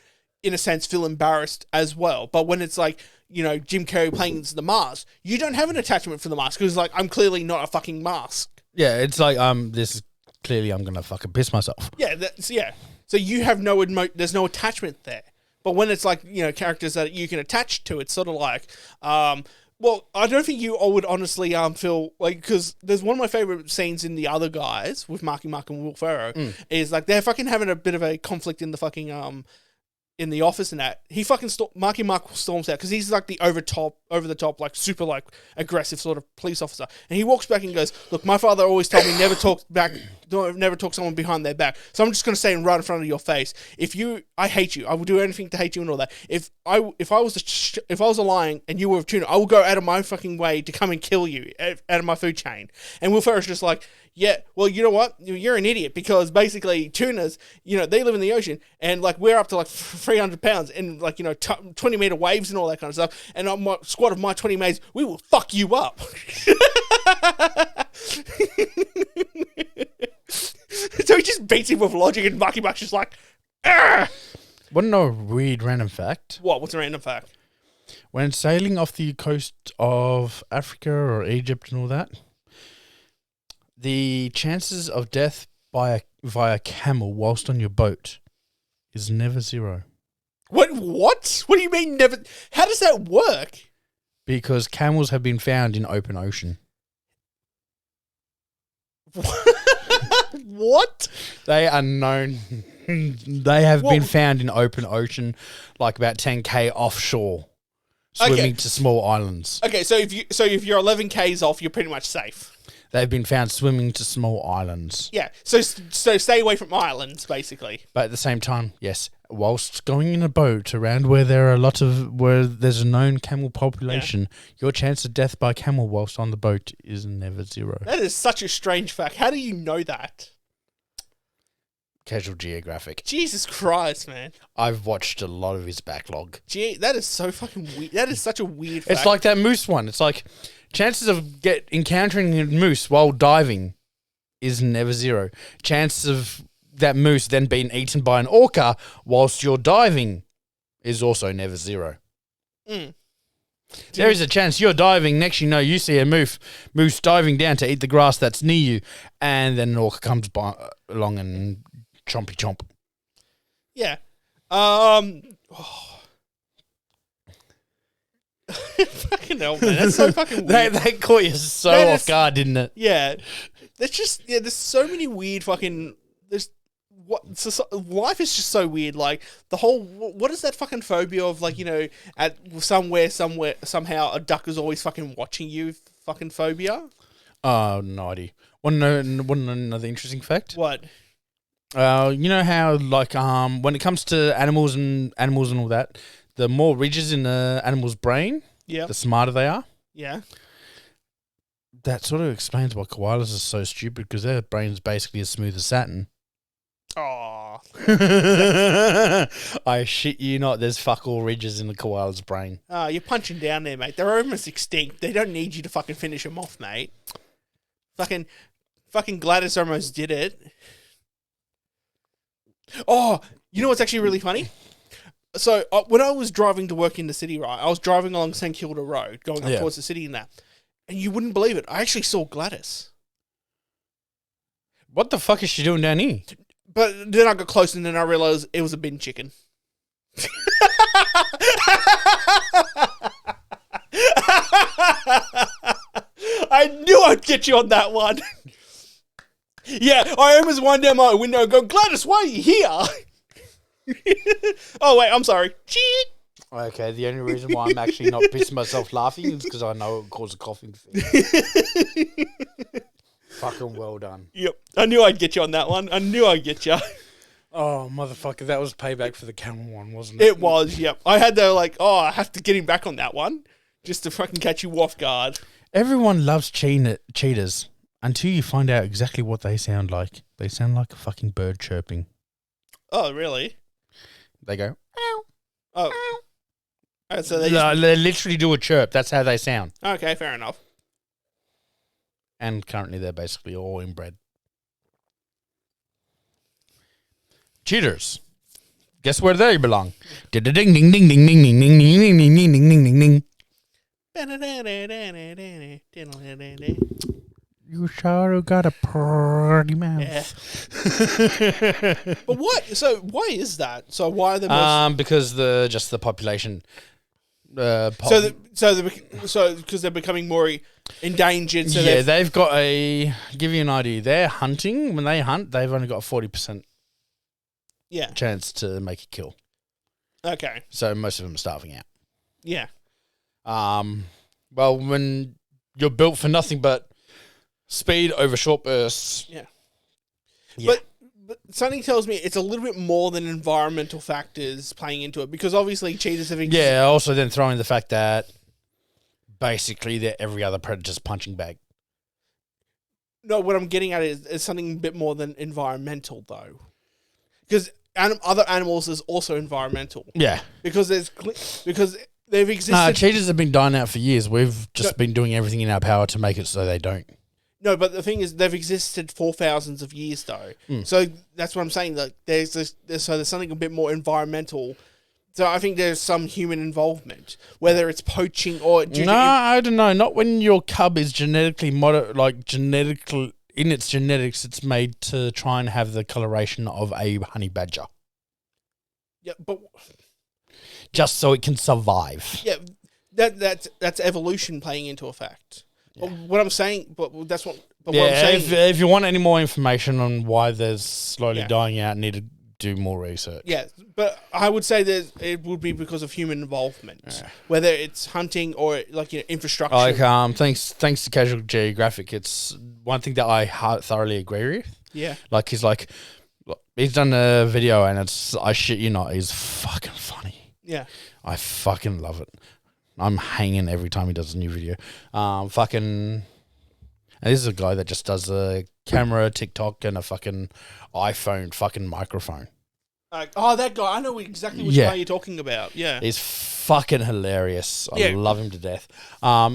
in a sense, feel embarrassed as well. But when it's like, Jim Carrey playing the mask, you don't have an attachment for the mask because like I'm clearly not a fucking mask. Yeah, it's like this is clearly I'm gonna fucking piss myself. Yeah, So you have there's no attachment there. But when it's like, characters that you can attach to, it's sort of like, well, I don't think you would honestly feel like, because there's one of my favorite scenes in The Other Guys with Marky Mark and Will Ferrell is like they're fucking having a bit of a conflict in the fucking in the office and that. He fucking Marky Mark storms out because he's like the over the top, like super like aggressive sort of police officer. And he walks back and goes, "Look, my father always told me never talk someone behind their back. So I'm just going to say right in front of your face, I hate you. I will do anything to hate you and all that. If I was a lion and you were a tuna, I will go out of my fucking way to come and kill you out of my food chain." And Will Ferrell's just like, yeah, well, you know what? You're an idiot because basically tunas, they live in the ocean and like we're up to like 300 pounds and like, 20 meter waves and all that kind of stuff. And on my squad of my 20 mates, we will fuck you up. So he just beats him with logic and Marky Mark's just like, "Argh!" Want to know a weird random fact? What? What's a random fact? When sailing off the coast of Africa or Egypt and all that, the chances of death via camel whilst on your boat is never zero. What? What do you mean never? How does that work? Because camels have been found in open ocean. What? They are known. They have been found in open ocean, like about 10k offshore, swimming to small islands. Okay, so if you're 11 k's off, you're pretty much safe. They've been found swimming to small islands. Yeah, so stay away from islands, basically. But at the same time, yes, whilst going in a boat around where there's a known camel population, your chance of death by camel whilst on the boat is never zero. That is such a strange fact. How do you know that? Casual Geographic. Jesus Christ, man. I've watched a lot of his backlog. Gee, that is so fucking weird. That is such a weird fact. It's like that moose one. It's like chances of encountering a moose while diving is never zero. Chances of that moose then being eaten by an orca whilst you're diving is also never zero. There is a chance you're diving, next you see a moose diving down to eat the grass that's near you, and then an orca comes along and chompy chomp. Yeah. Fucking hell, man. That's so fucking weird. That caught you so off guard, didn't it? Yeah. There's so many weird fucking... life is just so weird. Like, the whole... What is that fucking phobia of, like, at somehow a duck is always fucking watching you fucking phobia? Oh, no idea. Want to know another interesting fact? What? You know how like when it comes to animals and all that, the more ridges in the animal's brain, Yeah. the smarter they are. Yeah. That sort of explains why koalas are so stupid, because their brain's basically as smooth as satin. Oh. I shit you not, there's fuck all ridges in the koala's brain. You're punching down there, mate. They're almost extinct. They don't need you to fucking finish them off, mate. Fucking Gladys almost did it. Oh, you know what's actually really funny? So when I was driving to work in the city, right, I was driving along St Kilda Road, going up towards the city and that, and you wouldn't believe it, I actually saw Gladys. What the fuck is she doing down here? But then I got close and then I realised it was a bin chicken. I knew I'd get you on that one. Yeah, I almost wind down my window and go, Gladys, why are you here? Oh, wait, I'm sorry. Cheat. Okay, the only reason why I'm actually not pissing myself laughing is because I know it will cause a coughing fit. Fucking well done. Yep, I knew I'd get you on that one. I knew I'd get you. Oh, motherfucker, that was payback for the camel one, wasn't it? It was, yep. I had to, I have to get him back on that one just to fucking catch you off guard. Everyone loves cheetahs until you find out exactly what they sound like. They sound like a fucking bird chirping. Oh, really? They go, ow. Oh. Ow. Oh, so they literally do a chirp. That's how they sound. Okay, fair enough. And currently they're basically all inbred. Cheaters. Guess where they belong? Ding ding ding ding ding ding ding ding ding ding ding ding ding ding ding. You sure got a pretty mouth. Yeah. But what? So why is that? So why are they most... because the population. So because they're becoming more endangered. So yeah, they've got give you an idea. They're hunting. When they hunt, they've only got a 40% chance to make a kill. Okay. So most of them are starving out. Yeah. Well, when you're built for nothing but speed over short bursts. Yeah. But something tells me it's a little bit more than environmental factors playing into it, because obviously cheetahs have... Yeah, also then throwing the fact that basically they're every other predator's punching bag. No, what I'm getting at is something a bit more than environmental, though. Because other animals is also environmental. Yeah. Because they've existed... cheetahs have been dying out for years. We've just been doing everything in our power to make it so they don't. No, but the thing is, they've existed for thousands of years, though. So that's what I'm saying. Like, there's something a bit more environmental. So I think there's some human involvement, whether it's poaching or... I don't know. Not when your cub is genetically genetically in its genetics, it's made to try and have the coloration of a honey badger. Yeah, but just so it can survive. Yeah, that's evolution playing into effect. Yeah. But what I'm saying, what I'm saying, if you want any more information on why they're slowly dying out, need to do more research. Yeah, but I would say that it would be because of human involvement, whether it's hunting or infrastructure. Like thanks to Casual Geographic, it's one thing that I thoroughly agree with. Yeah, like he's done a video and I shit you not, he's fucking funny. Yeah, I fucking love it. I'm hanging every time he does a new video. And this is a guy that just does a camera, TikTok, and a fucking iPhone fucking microphone. That guy. I know exactly which guy you're talking about. Yeah. He's fucking hilarious. I love him to death.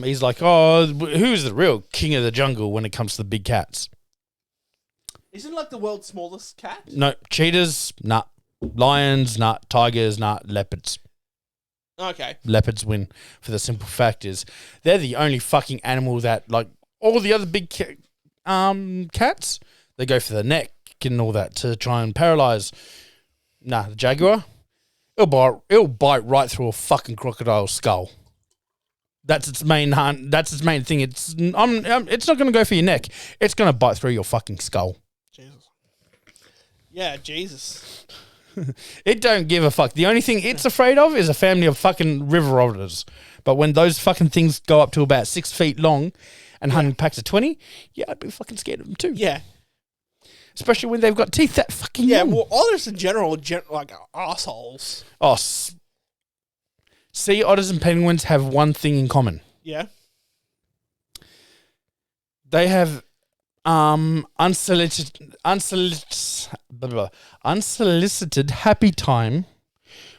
He's like, who's the real king of the jungle when it comes to the big cats? Isn't it like the world's smallest cat? No. Cheetahs, nah. Lions, nah. Tigers, nah. Leopards. Okay. Leopards win for the simple fact is they're the only fucking animal that, like all the other big cats, they go for the neck and all that to try and paralyze. Nah, the jaguar, it'll bite right through a fucking crocodile's skull. That's its main hunt. That's its main thing. It's not going to go for your neck. It's going to bite through your fucking skull. Jesus. Yeah, Jesus. It don't give a fuck. The only thing it's afraid of is a family of fucking river otters. But when those fucking things go up to about 6 feet long and hunting packs of 20, yeah, I'd be fucking scared of them too. Yeah. Especially when they've got teeth that fucking Yeah, long. well, otters in general are like assholes. Oh, sea otters and penguins have one thing in common. Yeah. They have unsolicited happy time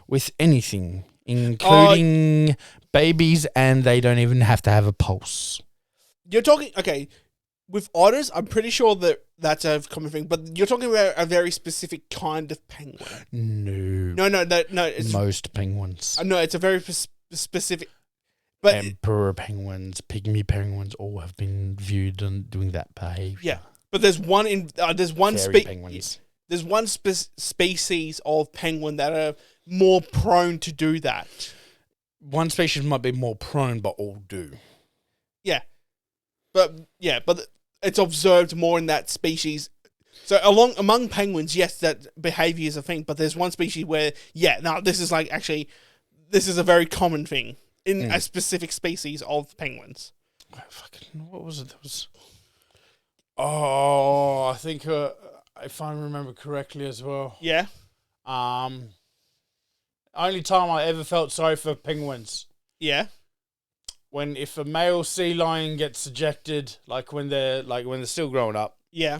with anything, including babies, and they don't even have to have a pulse. You're talking, okay, with otters, I'm pretty sure that that's a common thing, but you're talking about a very specific kind of penguin. No. No. It's, Most penguins. no, it's a very specific. But Emperor penguins, pygmy penguins, all have been viewed on doing that behavior. yeah, but there's one Penguins. There's one species of penguin that are more prone to do that. One species might be more prone, but all do. Yeah, but it's observed more in that species. So among penguins, yes, that behavior is a thing. But there's one species where, this is a very common thing in a specific species of penguins. What was it? That was. Oh, I think if I remember correctly as well. Yeah. Only time I ever felt sorry for penguins. Yeah. When if a male sea lion gets ejected, when they're still growing up. Yeah.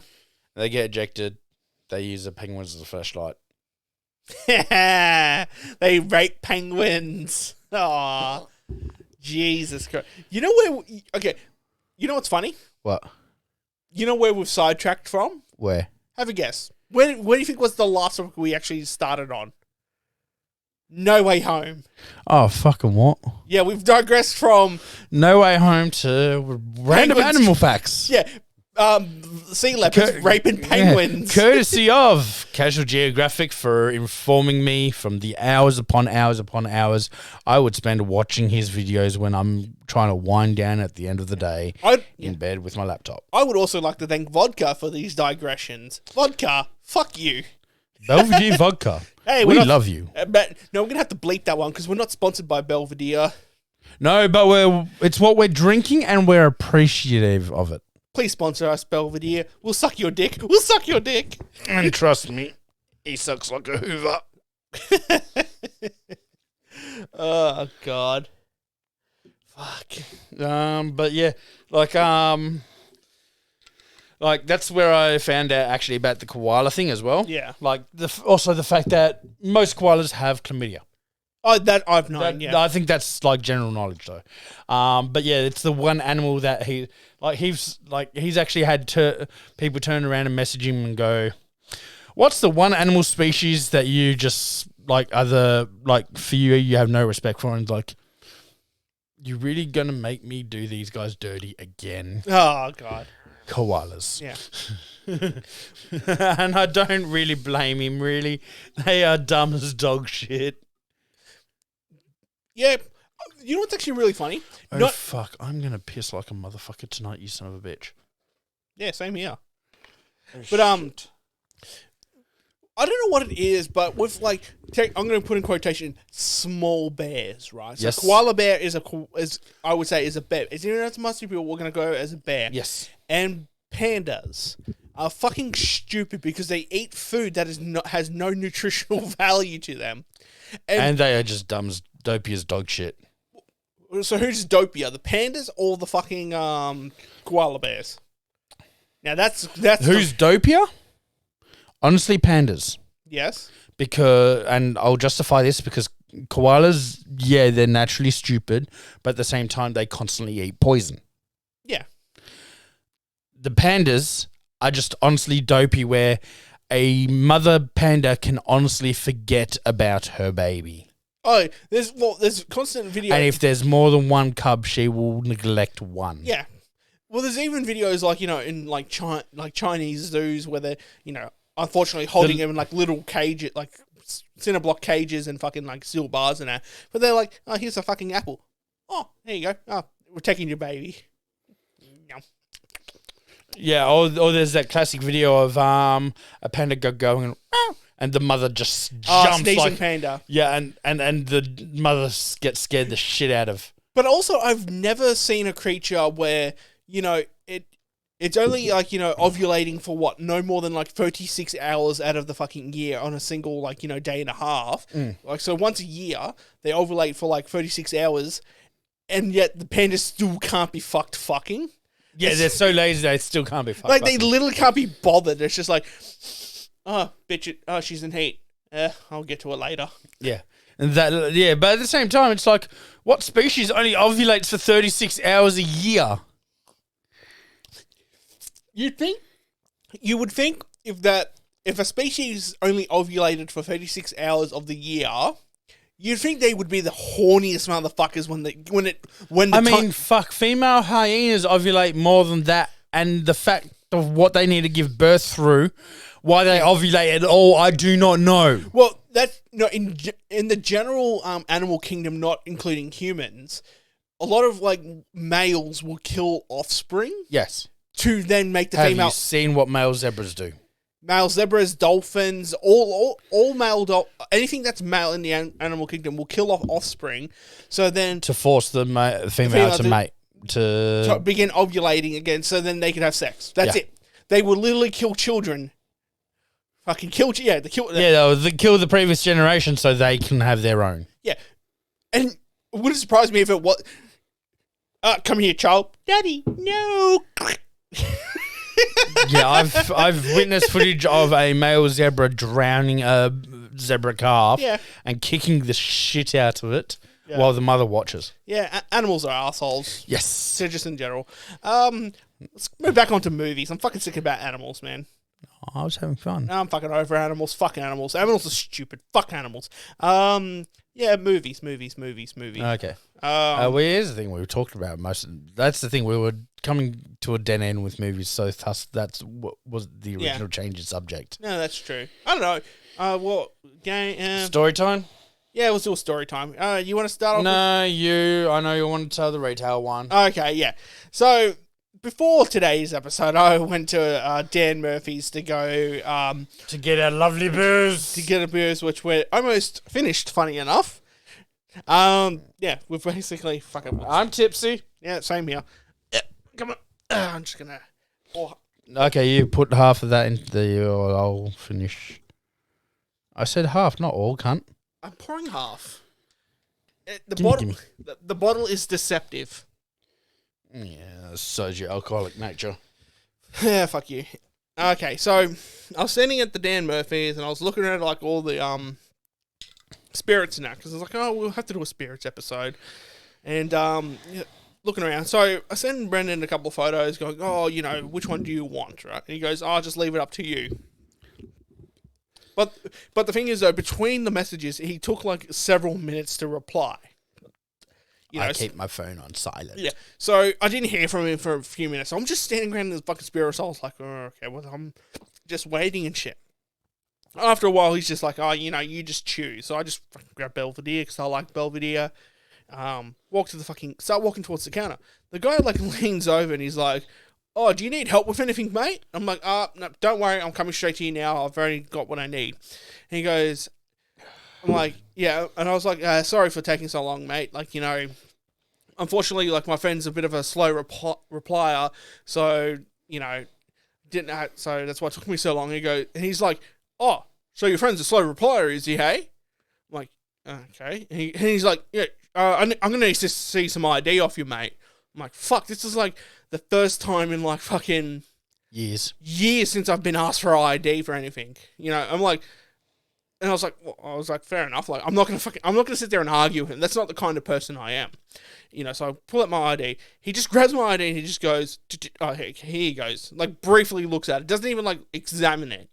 They get ejected. They use the penguins as a flashlight. They rape penguins. Aw. Jesus Christ. You know where... Okay. You know what's funny? What? You know where we've sidetracked from? Where? Have a guess. Where do you think was the last topic we actually started on? No Way Home. Oh, fucking what? Yeah, we've digressed from... No Way Home to random animal facts. Yeah. Sea leopards raping penguins. Yeah. Courtesy of Casual Geographic for informing me from the hours upon hours upon hours I would spend watching his videos when I'm trying to wind down at the end of the day in bed with my laptop. I would also like to thank Vodka for these digressions. Vodka, fuck you. Belvedere Vodka. Hey, we love you. But no, we're going to have to bleep that one because we're not sponsored by Belvedere. No, but it's what we're drinking and we're appreciative of it. Please sponsor us, Belvedere. We'll suck your dick. We'll suck your dick. And trust me, he sucks like a Hoover. Oh, God. Fuck. But yeah, that's where I found out actually about the koala thing as well. Yeah. Also the fact that most koalas have chlamydia. Oh, that I've known, yeah. I think that's general knowledge though. But yeah, it's the one animal that he's actually had people turn around and message him and go, "What's the one animal species that you just for you have no respect for?" And you're really gonna make me do these guys dirty again? Oh, God. Koalas. Yeah. And I don't really blame him, really. They are dumb as dog shit. Yeah. You know what's actually really funny? Fuck. I'm going to piss like a motherfucker tonight, you son of a bitch. Yeah, same here. But, I don't know what it is, but with, I'm going to put in quotation, small bears, right? So yes. Koala bear is I would say, is a bear. As you know, it's most people we're going to go as a bear. Yes. And pandas are fucking stupid because they eat food that has no nutritional value to them. And they are just dumb as dopey as dog shit. So who's dopier, the pandas or the fucking koala bears? Now that's who's dopier? Honestly, pandas. Yes. And I'll justify this because koalas, yeah, they're naturally stupid, but at the same time they constantly eat poison. Yeah. The pandas are just honestly dopey where a mother panda can honestly forget about her baby. Oh, there's constant video. And if there's more than one cub, she will neglect one. Yeah. Well, there's even videos in Chinese zoos where they're, unfortunately holding them in little cages, cinder block cages and fucking steel bars and that. But they're like, "Oh, here's a fucking apple. Oh, there you go. Oh, we're taking your baby." No. Yeah, or there's that classic video of a panda going and the mother just jumps sneezing panda. Yeah, and the mother gets scared the shit out of. But also, I've never seen a creature where you know, it's only like, you know, ovulating for what? No more than like 36 hours out of the fucking year on a single, like, you know, day and a half. Like, so once a year, they ovulate for like 36 hours, and yet the pandas still can't be fucking. Yeah, they're so lazy they still can't be fucked. Like, they literally can't be bothered. It's just like, oh, bitch, she's in heat. I'll get to it later. Yeah. And but at the same time, it's like, what species only ovulates for 36 hours a year? You would think if a species only ovulated for 36 hours of the year, you'd think they would be the horniest motherfuckers fuck, female hyenas ovulate more than that, and the fact of what they need to give birth through, why they ovulate at all, I do not know. Well, that's in the general animal kingdom, not including humans, a lot of like males will kill offspring. Yes. To then make the Have female. Have you seen what male zebras do? Male zebras, dolphins, all male anything that's male in the animal kingdom will kill off offspring. So then to force the female to mate to begin ovulating again. So then they can have sex. That's it. They will literally kill children. Fucking kill. Yeah, they'll kill the previous generation so they can have their own. Yeah, and it wouldn't surprise me if it was. Come here, child. Daddy, no. Yeah, I've witnessed footage of a male zebra drowning a zebra calf and kicking the shit out of it while the mother watches. Yeah, animals are assholes. Yes. They're just in general. Let's move back onto movies. I'm fucking sick about animals, man. I was having fun. I'm fucking over animals. Fuck animals. Animals are stupid. Fuck animals. Yeah, movies. Okay. Here's the thing we were talking about that's the thing, we were coming to a dead end with movies, so thus that's what was the original change in subject. No, that's true. I don't know. What game? Story time? Yeah, let's do a story time. You want to start off? No, I know you want to tell the retail one. Okay, yeah. So before today's episode, I went to Dan Murphy's to go to get a lovely booze. To get a booze, which we're almost finished. Funny enough. Yeah, we've basically fucking. I'm tipsy. Yeah, same here. Yeah, come on. I'm just gonna. Okay, you put half of that into I'll finish. I said half, not all, cunt. I'm pouring half. The bottle is deceptive. Yeah, shows your alcoholic nature. Yeah, fuck you. Okay, so I was standing at the Dan Murphy's and I was looking at like all the spirits and that, because I was like, oh, we'll have to do a spirits episode, and looking around. So I sent Brendan a couple of photos, going, oh, you know, which one do you want, right? And he goes, oh, just leave it up to you. But the thing is, though, between the messages, he took like several minutes to reply. I keep my phone on silent. Yeah, so I didn't hear from him for a few minutes. So I'm just standing around in this fucking spirit. So I was like, oh, okay, well, I'm just waiting and shit. After a while, he's just like, oh, you know, you just choose. So I just fucking grab Belvedere because I like Belvedere. Start walking towards the counter. The guy like leans over and he's like, oh, do you need help with anything, mate? I'm like, no, don't worry. I'm coming straight to you now. I've already got what I need. And he goes, I'm like, yeah. And I was like, sorry for taking so long, mate. Like, you know, unfortunately, like my friend's a bit of a slow replier. So, you know, so that's why it took me so long. And he's like, oh, so your friend's a slow replier, is he, hey? I'm like, okay. And he's like, yeah, I'm going to need to see some ID off you, mate. I'm like, fuck, this is like the first time in like fucking years since I've been asked for ID for anything. You know, I'm like, and I was like, fair enough. Like, I'm not going to sit there and argue with him. That's not the kind of person I am. You know, so I pull out my ID. He just grabs my ID and he just goes, oh, here he goes. Like, briefly looks at it. Doesn't even like examine it.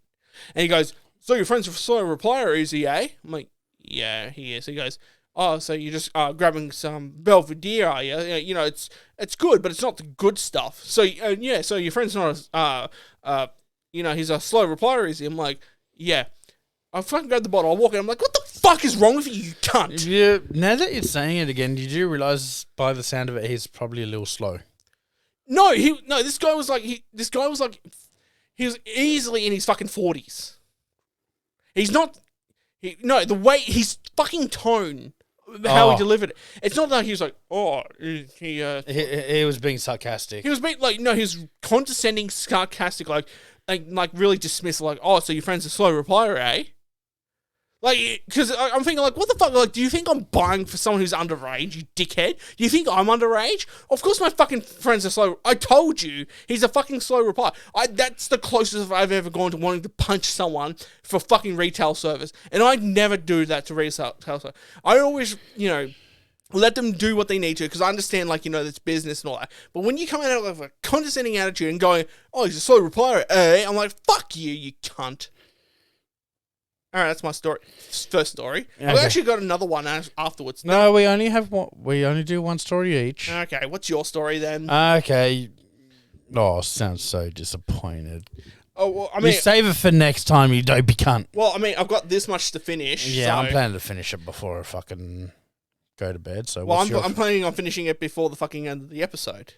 And he goes, so your friend's a slow replier, is he, eh? I'm like, yeah, he is. He goes, oh, so you're just grabbing some Belvedere, are you? You know, it's good, but it's not the good stuff. So, yeah, so your friend's not you know, he's a slow replier, is he? I'm like, yeah. I fucking grab the bottle, I walk in, I'm like, what the fuck is wrong with you cunt? Yeah, now that you're saying it again, did you realise by the sound of it, he's probably a little slow? No, this guy was he was easily in his fucking 40s. He's not, the way, his fucking tone how he delivered it. It's not like he was like, He was being sarcastic. He was being like, no, he was condescending, sarcastic, like really dismissive, like, oh, so your friend's a slow replier, eh? Like, because I'm thinking, like, what the fuck? Like, do you think I'm buying for someone who's underage, you dickhead? Do you think I'm underage? Of course my fucking friend's a slow... I told you, he's a fucking slow reply. That's the closest I've ever gone to wanting to punch someone for fucking retail service. And I'd never do that to retail service. I always, let them do what they need to, because I understand, like, it's business and all that. But when you come out with a condescending attitude and going, oh, he's a slow replier, eh? I'm like, fuck you, you cunt. All right, that's my story. First story. Okay. I've actually got another one afterwards. No, we only have one. We only do one story each. Okay, what's your story then? Okay. Oh, sounds so disappointed. Oh, well, I mean, you save it for next time, you dopey cunt. Well, I mean, I've got this much to finish. Yeah, so. I'm planning to finish it before I fucking go to bed. So, well, I'm planning on finishing it before the fucking end of the episode.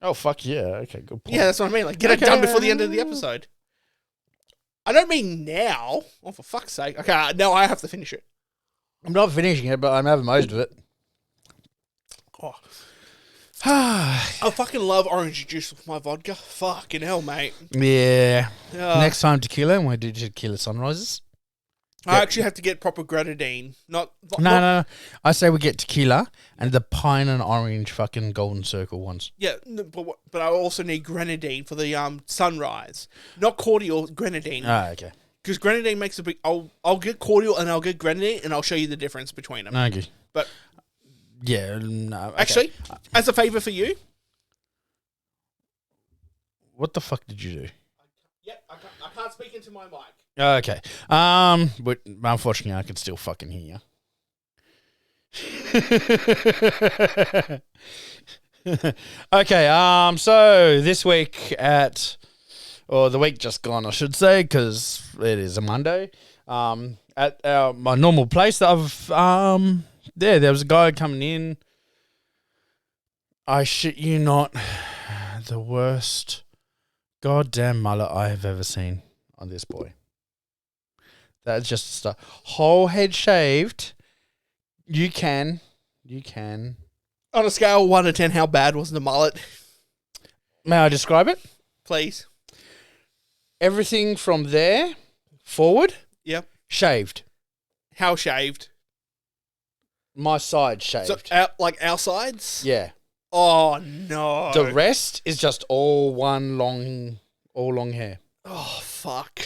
Oh fuck yeah! Okay, good point. Yeah, that's what I mean. Like, get it done before the end of the episode. I don't mean now. Oh, for fuck's sake. Okay, now I have to finish it. I'm not finishing it, but I'm having most of it. Oh. I fucking love orange juice with my vodka. Fucking hell, mate. Yeah. Next time tequila, and we do tequila sunrises. I actually have to get proper grenadine. No. I say we get tequila and the pine and orange fucking golden circle ones. Yeah, but I also need grenadine for the sunrise. Not cordial, grenadine. Ah, okay. Because grenadine makes a big... I'll get cordial and I'll get grenadine and I'll show you the difference between them. Okay. But... Yeah, no. Okay. Actually, as a favour for you... What the fuck did you do? Yep, I can't speak into my mic. Okay. But unfortunately, I can still fucking hear you. Okay. So this week or the week just gone, I should say, because it is a Monday. At my normal place that I've there was a guy coming in. I shit you not, the worst goddamn mullet I have ever seen on this boy. That's just a whole head shaved. You can. On a scale of 1 to 10, how bad was the mullet? May I describe it? Please. Everything from there forward. Yep. Shaved. How shaved? My side shaved. So, like our sides? Yeah. Oh, no. The rest is just all long hair. Oh, fuck.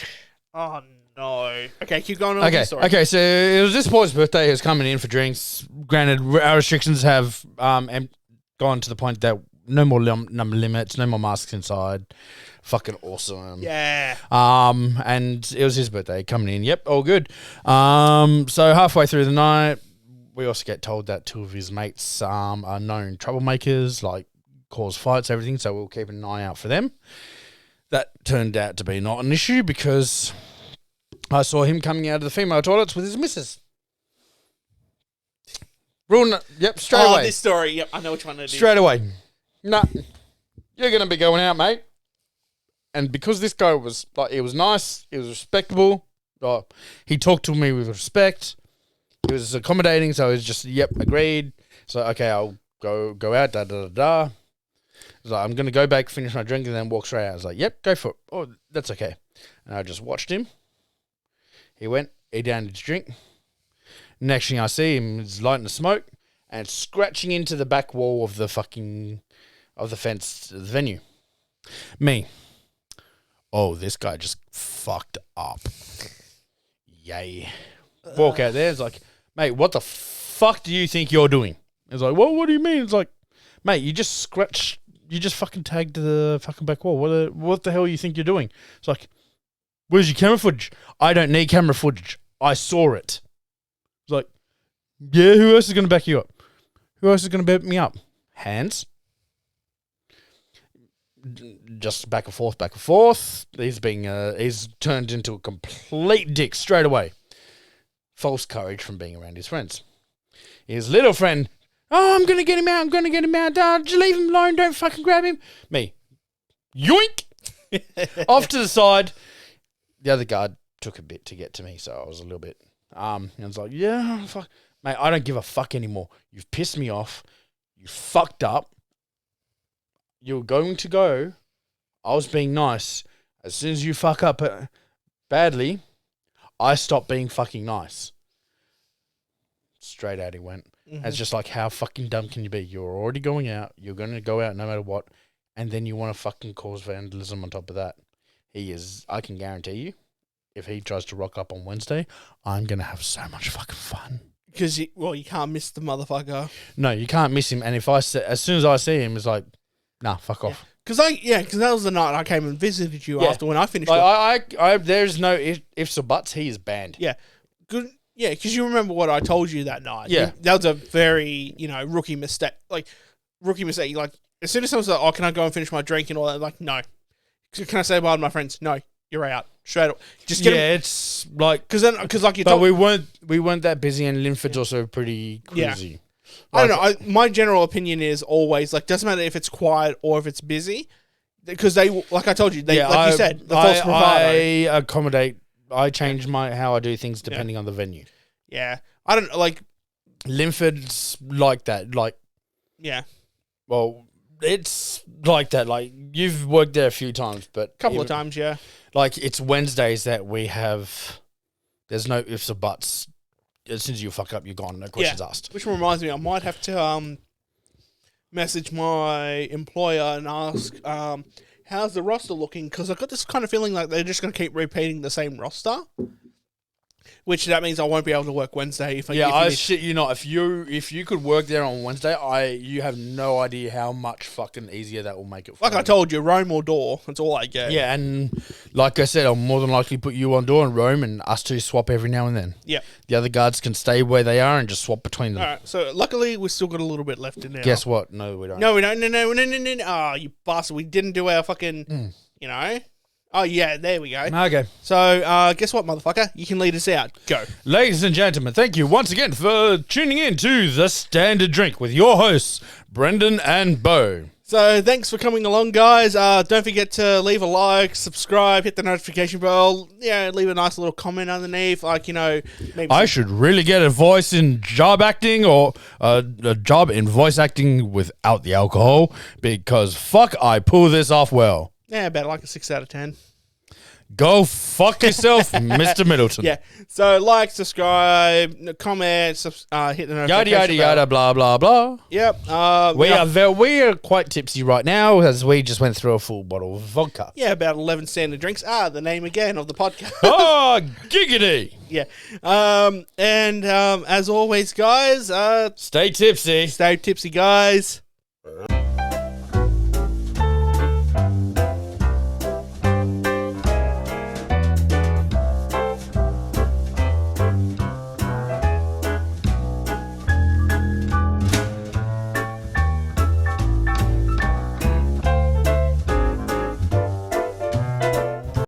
Oh, no. Okay, keep going on with the story. Okay, so it was this boy's birthday. He was coming in for drinks. Granted, our restrictions have gone to the point that no more number limits, no more masks inside. Fucking awesome. Yeah. And it was his birthday coming in. Yep, all good. So halfway through the night, we also get told that 2 of his mates are known troublemakers, like cause fights, everything. So we'll keep an eye out for them. That turned out to be not an issue because I saw him coming out of the female toilets with his missus. Straight away. This story. Yep, I know which one it is. Straight away. Nah, you're going to be going out, mate. And because this guy was, like, he was nice, he was respectable, he talked to me with respect, he was accommodating, so he was just, agreed. So, okay, I'll go out, da-da-da-da. I was like, I'm going to go back, finish my drink, and then walk straight out. I was like, yep, go for it. Oh, that's okay. And I just watched him. He went, he downed his drink. Next thing I see him is lighting the smoke and scratching into the back wall of the fence of the venue. Me. Oh, this guy just fucked up. Yay. Walk out there. It's like, mate, what the fuck do you think you're doing? It's like, well, what do you mean? It's like, mate, you just fucking tagged the fucking back wall. What the hell you think you're doing? It's like, where's your camera footage? I don't need camera footage. I saw it. It's like, yeah, who else is going to back you up? Who else is going to back me up? Hands. Just back and forth. He's turned into a complete dick straight away. False courage from being around his friends. His little friend, oh, I'm going to get him out. Just leave him alone. Don't fucking grab him. Me. Yoink. Off to the side. The other guard took a bit to get to me, so I was a little bit And it's like, yeah, fuck. Mate, I don't give a fuck anymore. You've pissed me off. You fucked up. You're going to go. I was being nice. As soon as you fuck up badly, I stop being fucking nice. Straight out he went. Mm-hmm. It's just like, how fucking dumb can you be? You're already going out. You're going to go out no matter what. And then you want to fucking cause vandalism on top of that. He is, I can guarantee you, if he tries to rock up on Wednesday, I'm going to have so much fucking fun. Because, you can't miss the motherfucker. No, you can't miss him. And as soon as I see him, it's like, nah, fuck off. Because that was the night I came and visited you after when I finished. There's no ifs or buts. He is banned. Yeah. Good. Yeah, because you remember what I told you that night. Yeah. That was a very, rookie mistake. Like, as soon as someone's like, oh, can I go and finish my drink and all that? I'm like, no. Can I say bye to my friends? No. You're out. Straight up. Just get him. It's like... Because like you told... But we weren't that busy, and Linford's also pretty crazy. Yeah. I don't know. My general opinion is always, doesn't matter if it's quiet or if it's busy, because they, like I told you, you said, the false bravado. I accommodate... I change how I do things depending on the venue. Yeah. I don't, Linford's like that. Yeah. Well, it's like that. You've worked there a few times, but... Couple of times, yeah. It's Wednesdays that we have... There's no ifs or buts. As soon as you fuck up, you're gone. No questions asked. Which reminds me, I might have to message my employer and ask, how's the roster looking? Because I've got this kind of feeling like they're just going to keep repeating the same roster. Which that means I won't be able to work Wednesday I shit you not. If you could work there on Wednesday, you have no idea how much fucking easier that will make it for me. I told you, Rome or door. That's all I get. Yeah, and like I said, I'll more than likely put you on door and Rome, and us two swap every now and then. Yeah. The other guards can stay where they are and just swap between them. All right, so luckily we've still got a little bit left in there. Guess what? No, we don't. No, we don't. No. Oh, you bastard. We didn't do our fucking, Oh, yeah, there we go. Okay. So, guess what, motherfucker? You can lead us out. Go. Ladies and gentlemen, thank you once again for tuning in to The Standard Drink with your hosts, Brendan and Bo. So, thanks for coming along, guys. Don't forget to leave a like, subscribe, hit the notification bell. Yeah, leave a nice little comment underneath. Maybe I should really get a voice in job acting or a job in voice acting without the alcohol, because fuck, I pull this off well. Yeah, about a 6 out of 10. Go fuck yourself, Mr. Middleton. Yeah. So, subscribe, comment, hit the notification yada, yada, bell. yada, blah, blah, blah. Yep. We are quite tipsy right now, as we just went through a full bottle of vodka. Yeah, about 11 standard drinks. The name again of the podcast. Oh, giggity. Yeah. As always, guys. Stay tipsy. Stay tipsy, guys.